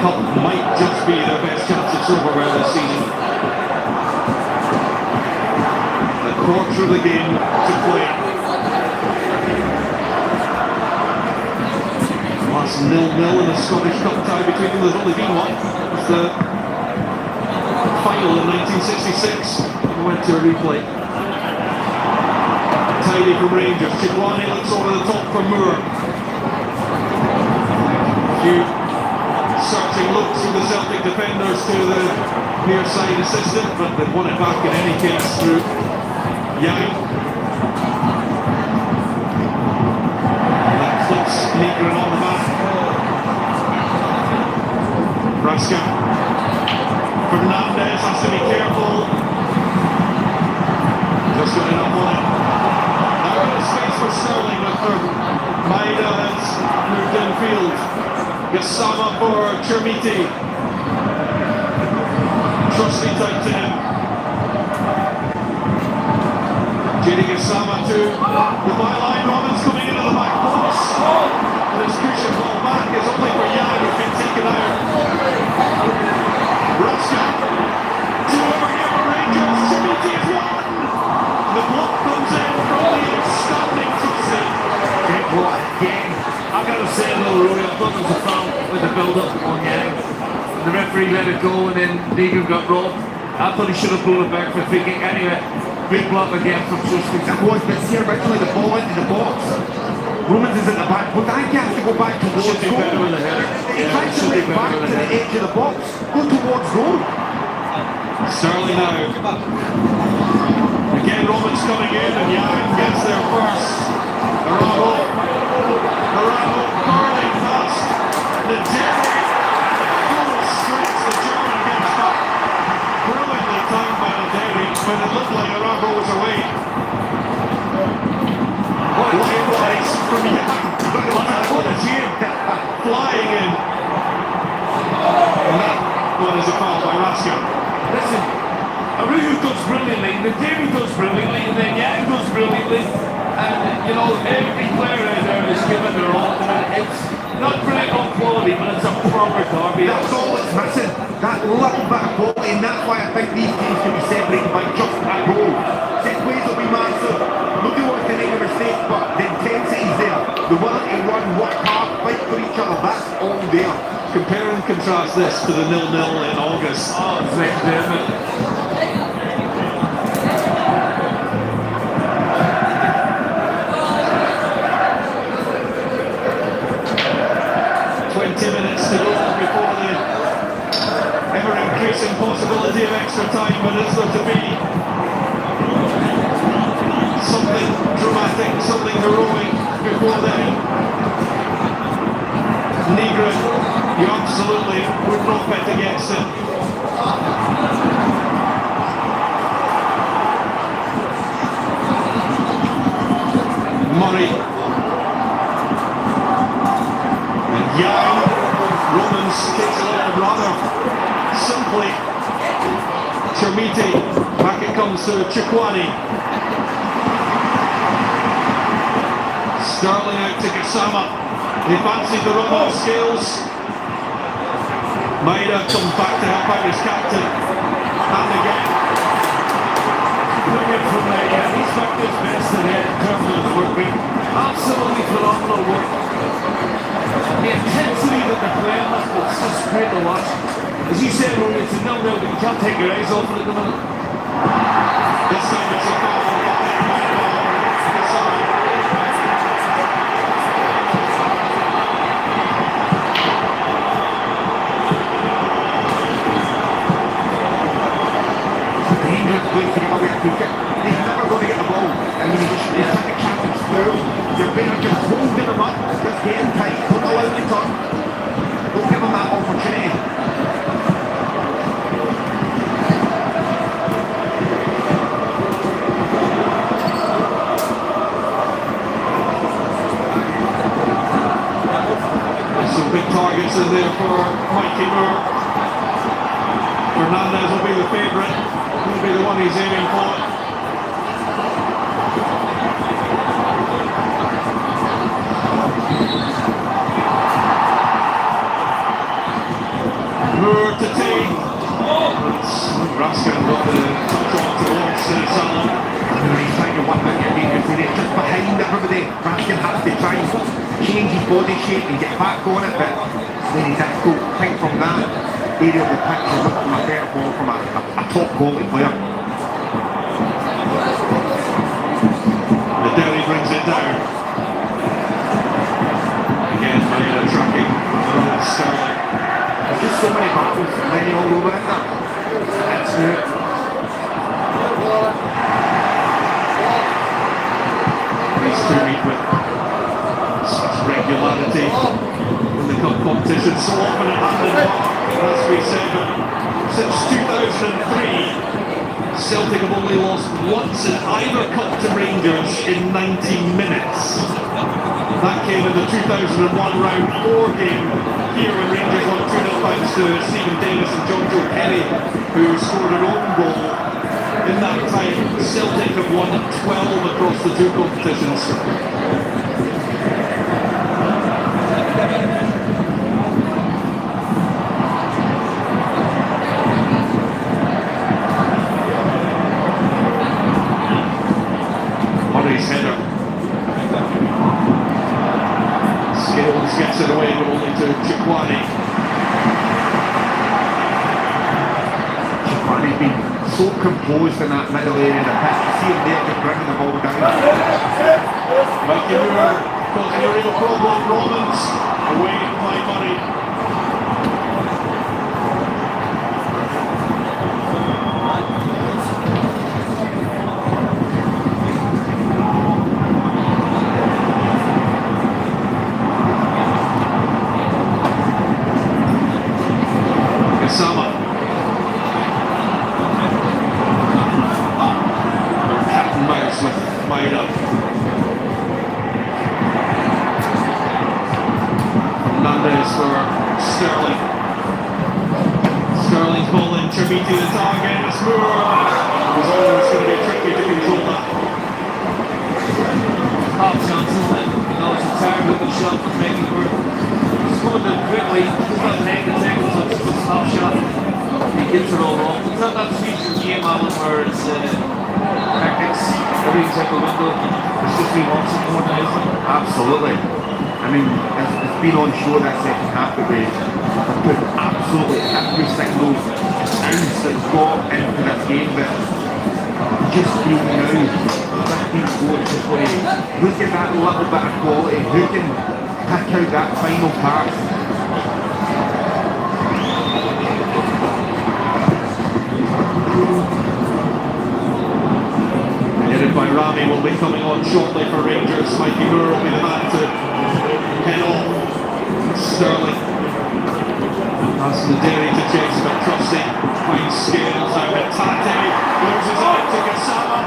Cup might just be their best chance of silverware this season. A quarter of the game to play. Last 0-0 in a Scottish Cup tie between them. There's only been one. It's the final in 1966. We went to a replay. Tidy from Rangers. Chikwani looks over the top for Moore. A few searching looks from the Celtic defenders to the near side assistant, but they've won it back in any case through Yang. That clips Negrin on the back. Raska. Fernandez has to be careful. Just got enough on it. Now in space for Sterling after Maida has moved infield. Gassama for Chermiti. Trusty tight to him. JD Gassama to the byline. Robbins coming into the back post. And his cushion ball back is only for Yang, who's been taken out. Raska. 2 over here for Rangers. Chermiti is 1. The block comes in from the outstanding Trusty. Great block again. I've got to say though, Rory, I thought there was a foul with the build-up on Yang. The referee let it go and then Negan got robbed. I thought he should have blown it back for a free kick anyway. Big block again from Justin. It was, but see originally the ball into the box. Romans is at the back, but I have to go back towards Should do goal. better with the header. He Yeah, tries to should do lay back better to with the the header. edge of the box, go towards goal. Sterling now. Again, Romans coming in, and Yang gets there first. Araujo curling past the Jerry. Full straight, the German gets back. Brilliantly timed by the Derry when it looked like Araujo was away. What a chase from Yang. What a team flying in. And that one is a foul by Raska. Listen, Araujo does brilliantly, the Davy does brilliantly, and then Yang does brilliantly. And, you know, every player out there is giving their all. It's not brilliant on quality, but it's a proper derby. That's all it's missing, that little bit of quality, and that's why I think these teams can be separated by just a goal. Set plays will be massive, nobody wants to make a mistake, but the intensity's there. The willing to run, work hard, fight for each other, that's all there. Compare and contrast this to the 0-0 in August. Oh, it's McDermott. 20 minutes to go before the ever-increasing possibility of extra time, but is there to be something dramatic, something heroic before then? Negrin, you absolutely would not bet against it. Murray. And Yang. Romans takes it out rather simply. Chermiti. Back it comes to Chikwani. Sterling out to Gassama. He fancied the run off scales. Maida comes back to help out his captain. And again. Looking from there, yeah, he's back to his best today in terms of his work rate. Absolutely phenomenal work. The intensity that they're playing with, it's just great to watch. As you said, Rory, it's a 0-0, but you can't take your eyes off it at the minute. This time it's a foul. He's never going to get the ball. I mean, he's trying to catch his through. You're better just holding him up, just getting tight, don't allow him to turn. Don't give him that opportunity. There's some big targets in there for Mikey Moore. Fernandez will be the favourite. He'll be the one he's aiming for. Moore to take. Raskin got the touch on towards Salah. He's trying to work out your defense, and he's just behind everybody. Raskin has to try and change his body shape and get back on it, but it's very difficult. I think from that area of the pitch, you're looking for a better ball from a top quality player. The Derry brings it down. Again, Maida tracking Sterling. There's just so many battles laying all over it. That's it. These two meet with such regularity in the cup competition. So often it happened, as we said, but since 2003, Celtic have only lost once in either cup to Rangers in 90 minutes. That came in the 2001 round 4 game here when Rangers won 2-0 thanks to Stephen Davis and John Joe Kelly, who scored an own goal. In that time, Celtic have won 12 across the two competitions. Murray's header. Scales gets it away, but only to Chikwani. Chikwani's been composed in that middle area of the pitch. You see him there just bringing the ball down. Mikey Moore causing a real problem. Romans away by Murray. Sama. Cat and mouse with Maida. Fernandez for Sterling. Sterling's ball in, Chermiti the target, it's Moore. It was always going to be tricky to control that. Half chance, isn't it? You know, it's a terrible good shot from making Moore. Scored it quickly, he's not taking tackles, so it's just a half shot. He gets it all wrong. It's not that feature game, Alan, where it's tactics, everything's out the window. It's just we want some more now, isn't it? Absolutely. I mean, it's been on show that second half that they put absolutely every single ounce that's got into this game, but you just feel now, 15 goals to play. Look at that little bit of quality. Who can pick out that final pass? Headed by Rami will be coming on shortly for Rangers. Mikey Moore will be the man to head off. Sterling asking the Derry to chase, but Trusty finds Scales out at Tate, loses out to Gassama.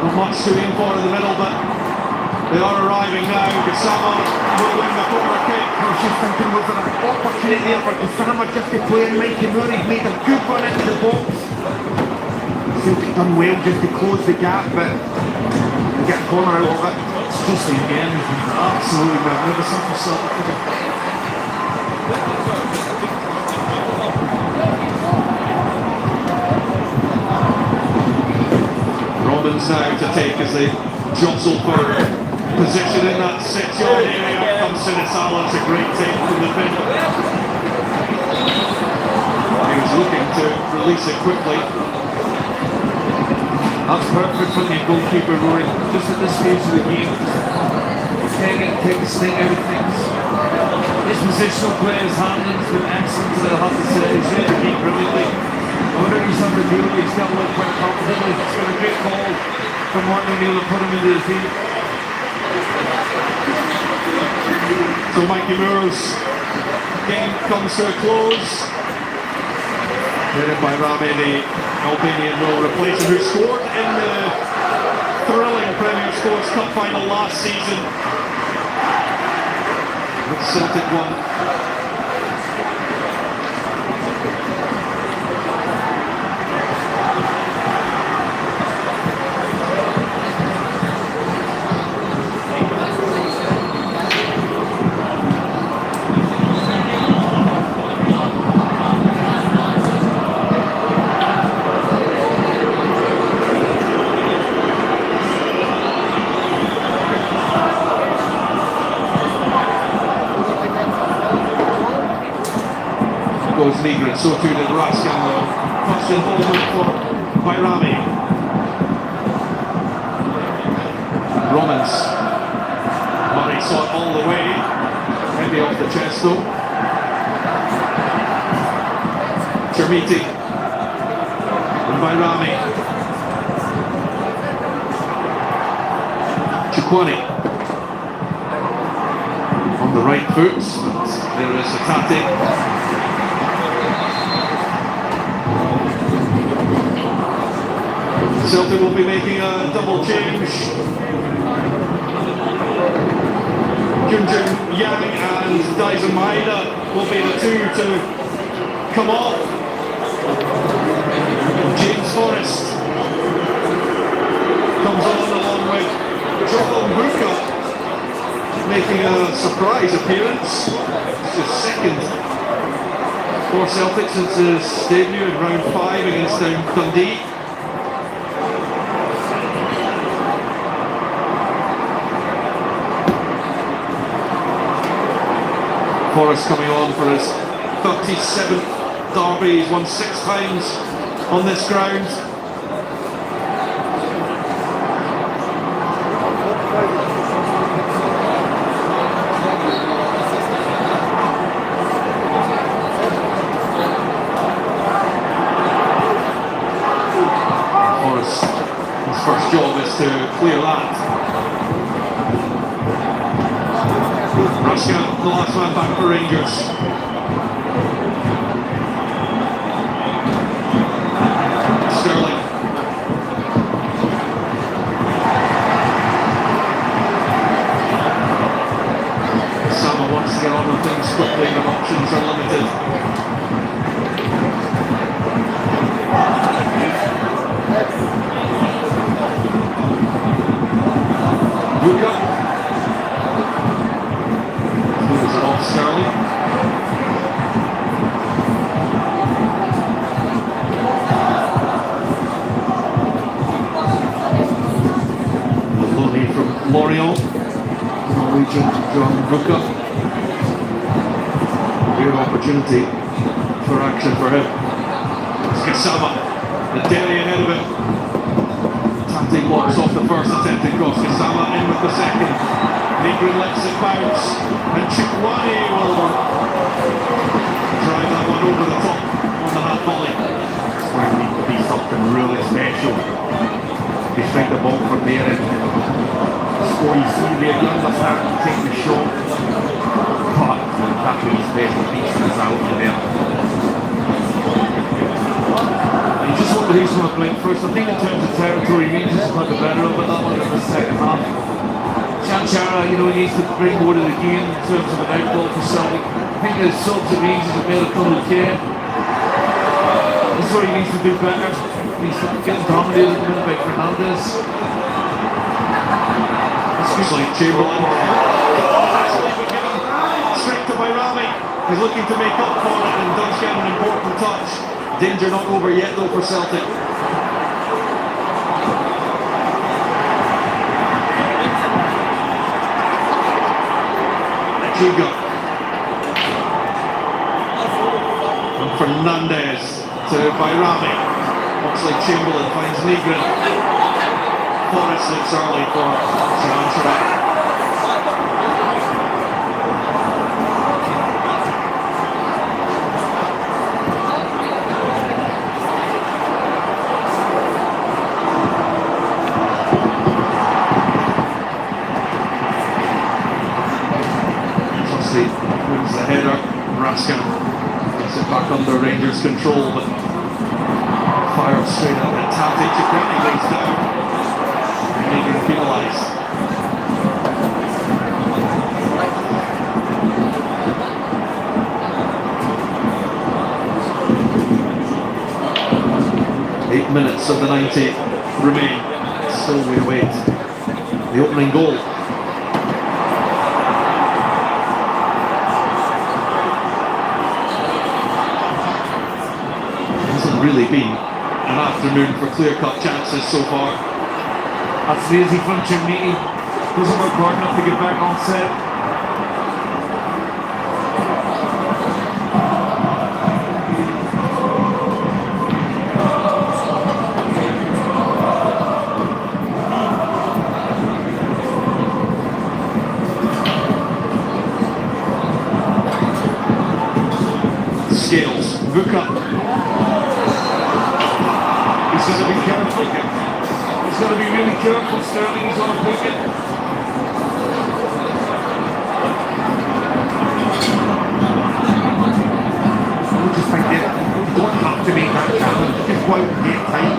Not much to aim for in the middle, but they are arriving now. Gassama will win the corner kick. I was just thinking, was there an opportunity there for Gassama just to play, and Mikey Moore made a good run into the box. Celtic done well just to close the gap, but they get a corner out of it. It's just again, absolutely magnificent for Celtic. Romans now to take as they jostle for position in that 6-yard area. Comes Sinisala, it's a great take from the pin. He was looking to release it quickly. That's perfect from the goalkeeper, Rory. Just at this stage of the game, take the sting out of things. His positional play, his handling's been excellent, I'll have to say. He's read the game brilliantly. I wonder if he's having to deal with it. He's got to look quite confidently. He's got a great call from Martin O'Neill to put him into the field. So Mikey Moore's game comes to a close. Headed by Rami, the Albanian will replace him, who scored in the thrilling Premier Sports Cup final last season. With Celtic won. Goes Negrin, so too did Raskin. First involvement for Bayrami. Romans. Murray saw it all the way. Heavy off the chest though. Chermiti. And Bayrami. Chikwani. On the right foot. There is Hatate. Celtic will be making a double change. Junjun Yang and Dyson Maeda will be the two to come off. James Forrest comes on along with Joel Buka, making a surprise appearance. It's his second for Celtic since his debut in round 5 against Dundee. Forrest coming on for his 37th Derby. He's won 6 times on this ground. His first job is to clear that. Raskin, the last man back for Rangers. Sterling. Sama wants to get on with things quickly, but options are limited. Luka. Moves it off Sterling. Loney from Lorient. Norwegian John Luka. Real opportunity for action for him. It's Kasama. The Delhi ahead of him. Tante blocks off the first attempted cross. Kasama in with the second. Negri lets it bounce. And Chikwani will drive that one over the top on the half volley. It's going to need to be something really special. They strike the ball from there and score. You see there, you understand to take the shot. But that's what he's best at beating us out of there. You just wonder who's going to blink first. I think in terms of territory, Rangers have had the better of it, that one in the second half. Chanchara, he needs to bring more to the game in terms of an outball for Celtic. I think the subs at Rangers have made it come okay. That's where he needs to do better. He needs to get dominated a bit by Fernandez. It's like Chamberlain. Straight to Bayrami. He's looking to make up for it and does get an important touch. Danger not over yet though for Celtic. Hugo. And Fernandez to Bayrami. Looks like Chamberlain finds Negrin. Forrest looks early for Chanchara. 60 wins the header. Raskin gets it back under Rangers control, but fired straight at it. Tate Chikwani lays down. Negrin penalised. Eight minutes of the 90 remain. Still we await the opening goal. Hasn't really been an afternoon for clear-cut chances so far. That's lazy from Chimney. Doesn't work hard enough to get back on set. Scales, Vuka. He's got to be careful. He's got to be really careful, Sterling. He's on a wicket. I just think that you don't have to make that challenge. Just go out and get time.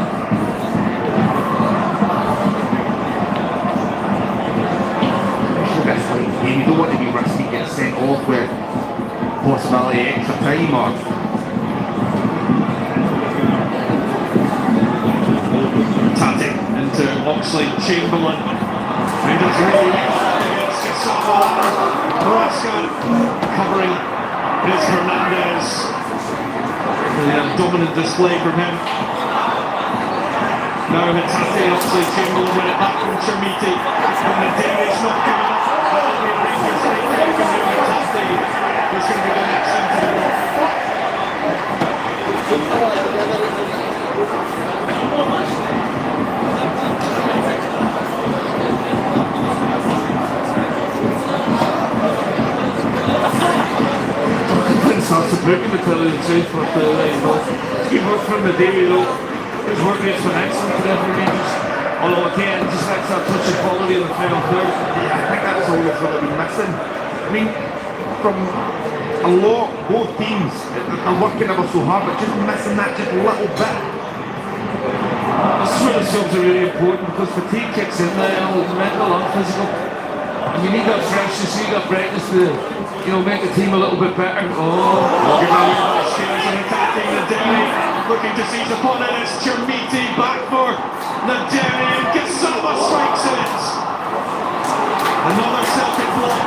This late game, you don't want to be risky, get sent off with possibility extra time or Tate into Oxlade Chamberlain. He does really well against Kasama. Raskin covering is Fernandez. Really a dominant display from him. Now Tate, Oxlade Chamberlain win it back from Chermiti. And the Davis not giving up. That'll be a Rangers thing. Tate. It's going to be the next Starts to book him, to tell you the truth, but good work from the day, though. His work rate's been excellent today for Rangers. Although again, just like that touch of quality in the final third. Yeah, I think that's all they've really been missing. I mean, from a lot, both teams, they're working ever so hard, but just missing that just a little bit. This is where the subs are really important, because fatigue kicks in there, mental and physical. And you need that freshness, you need that brightness to, make the team a little bit better. Attacking Naderi, looking to seize upon it. It's Chermiti back for Naderi, and Kasama strikes it. Another Celtic block. I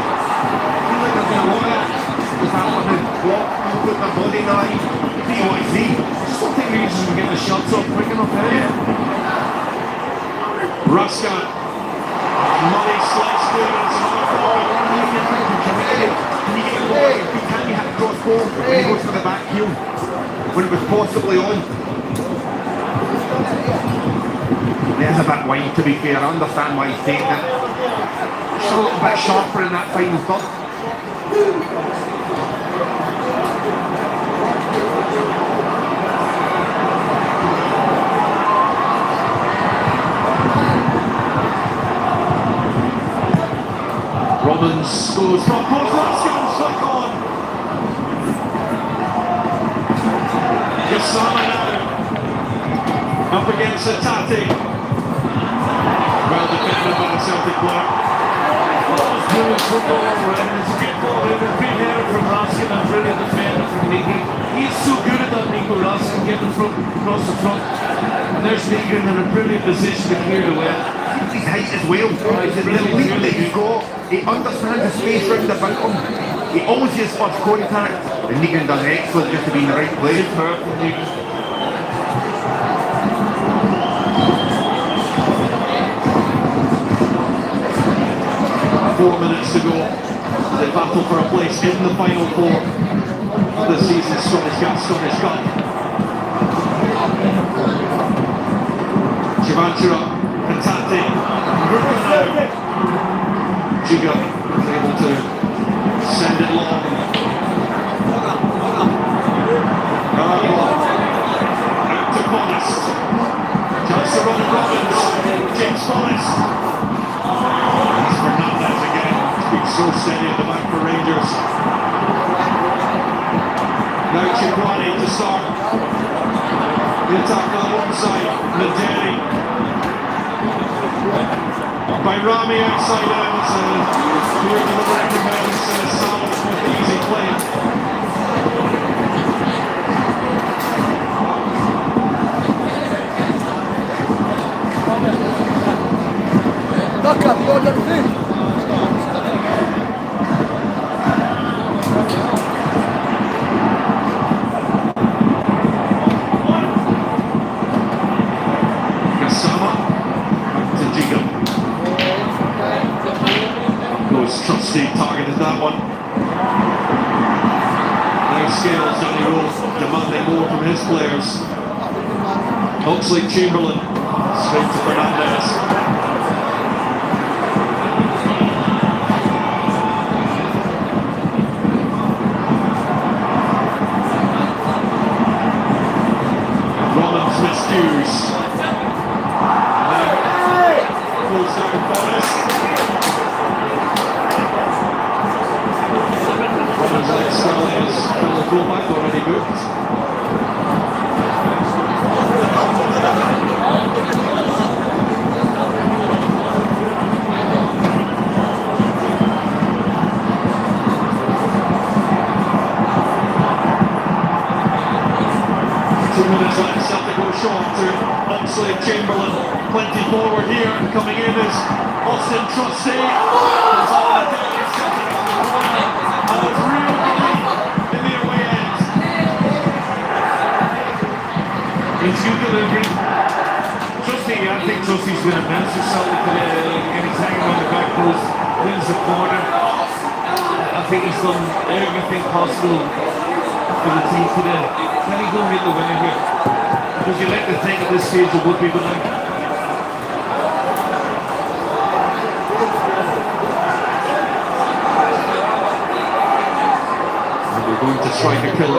feel like they're going to want it. With that one in block, put their body now. BYZ. Just don't think Rangers will get the shots off quick enough, Ruskan. Money slice through, and it's another forward. Can you get a ball? If you can, you hit the cross ball. When he goes for the back heel. When it was possibly on. There's a bit wide, to be fair. I understand why he's taking it. Just a little bit sharper in that final third. Robbins goes from post, Ruskan's back on. Kasama now up against Atati. Well defended by the Celtic player. It's brilliant football all around. It's a good ball. It was a great header from Raskin and brilliant defender from Niki. He's so good at that, Nico Raskin, getting across the front. And there's Niki in a brilliant position to clear the way. His height as well. The lead that he's got, he understands the space round about him. He always uses first contact. And Negan does excellent just to be in the right place. Perfect, Negan. 4 minutes to go. The battle for a place in the final four of the season's Scottish Cup. Shivanchura, Kantati, Ruka now. Giga is able to send it long. Out to Forrest. Chance to run Robbins. James Forrest. Fernandez again, being so steady at the back for Rangers. Now Chikwani to start. The attack on one side, Naderi. By Rami outside out, clear to the right defense, and Salah with the easy play. Look up, you're the thing. Kasama to Giga. Goes Trusty, targeted that one. Now Scales down the road, demanding more from his players. Oxley Chamberlain, straight to Fernandez. Hughes. Goes down Forrest. Robbins like Sterling is from the fullback already booked. 2 minutes left, Celtic go short to Oxley Chamberlain. Plenty forward here, and coming in is Austin Trusty. It's all the day, Celtic on the corner, and there's real relief in the away end. It's good delivery. Trusty, I think Trusty's been immense for Celtic today. And he's hanging on the back post, wins the corner. I think he's done everything possible for the team today. Can he go and get the winner here? Would you like to think at this stage it would be winning? And they're going to try to kill it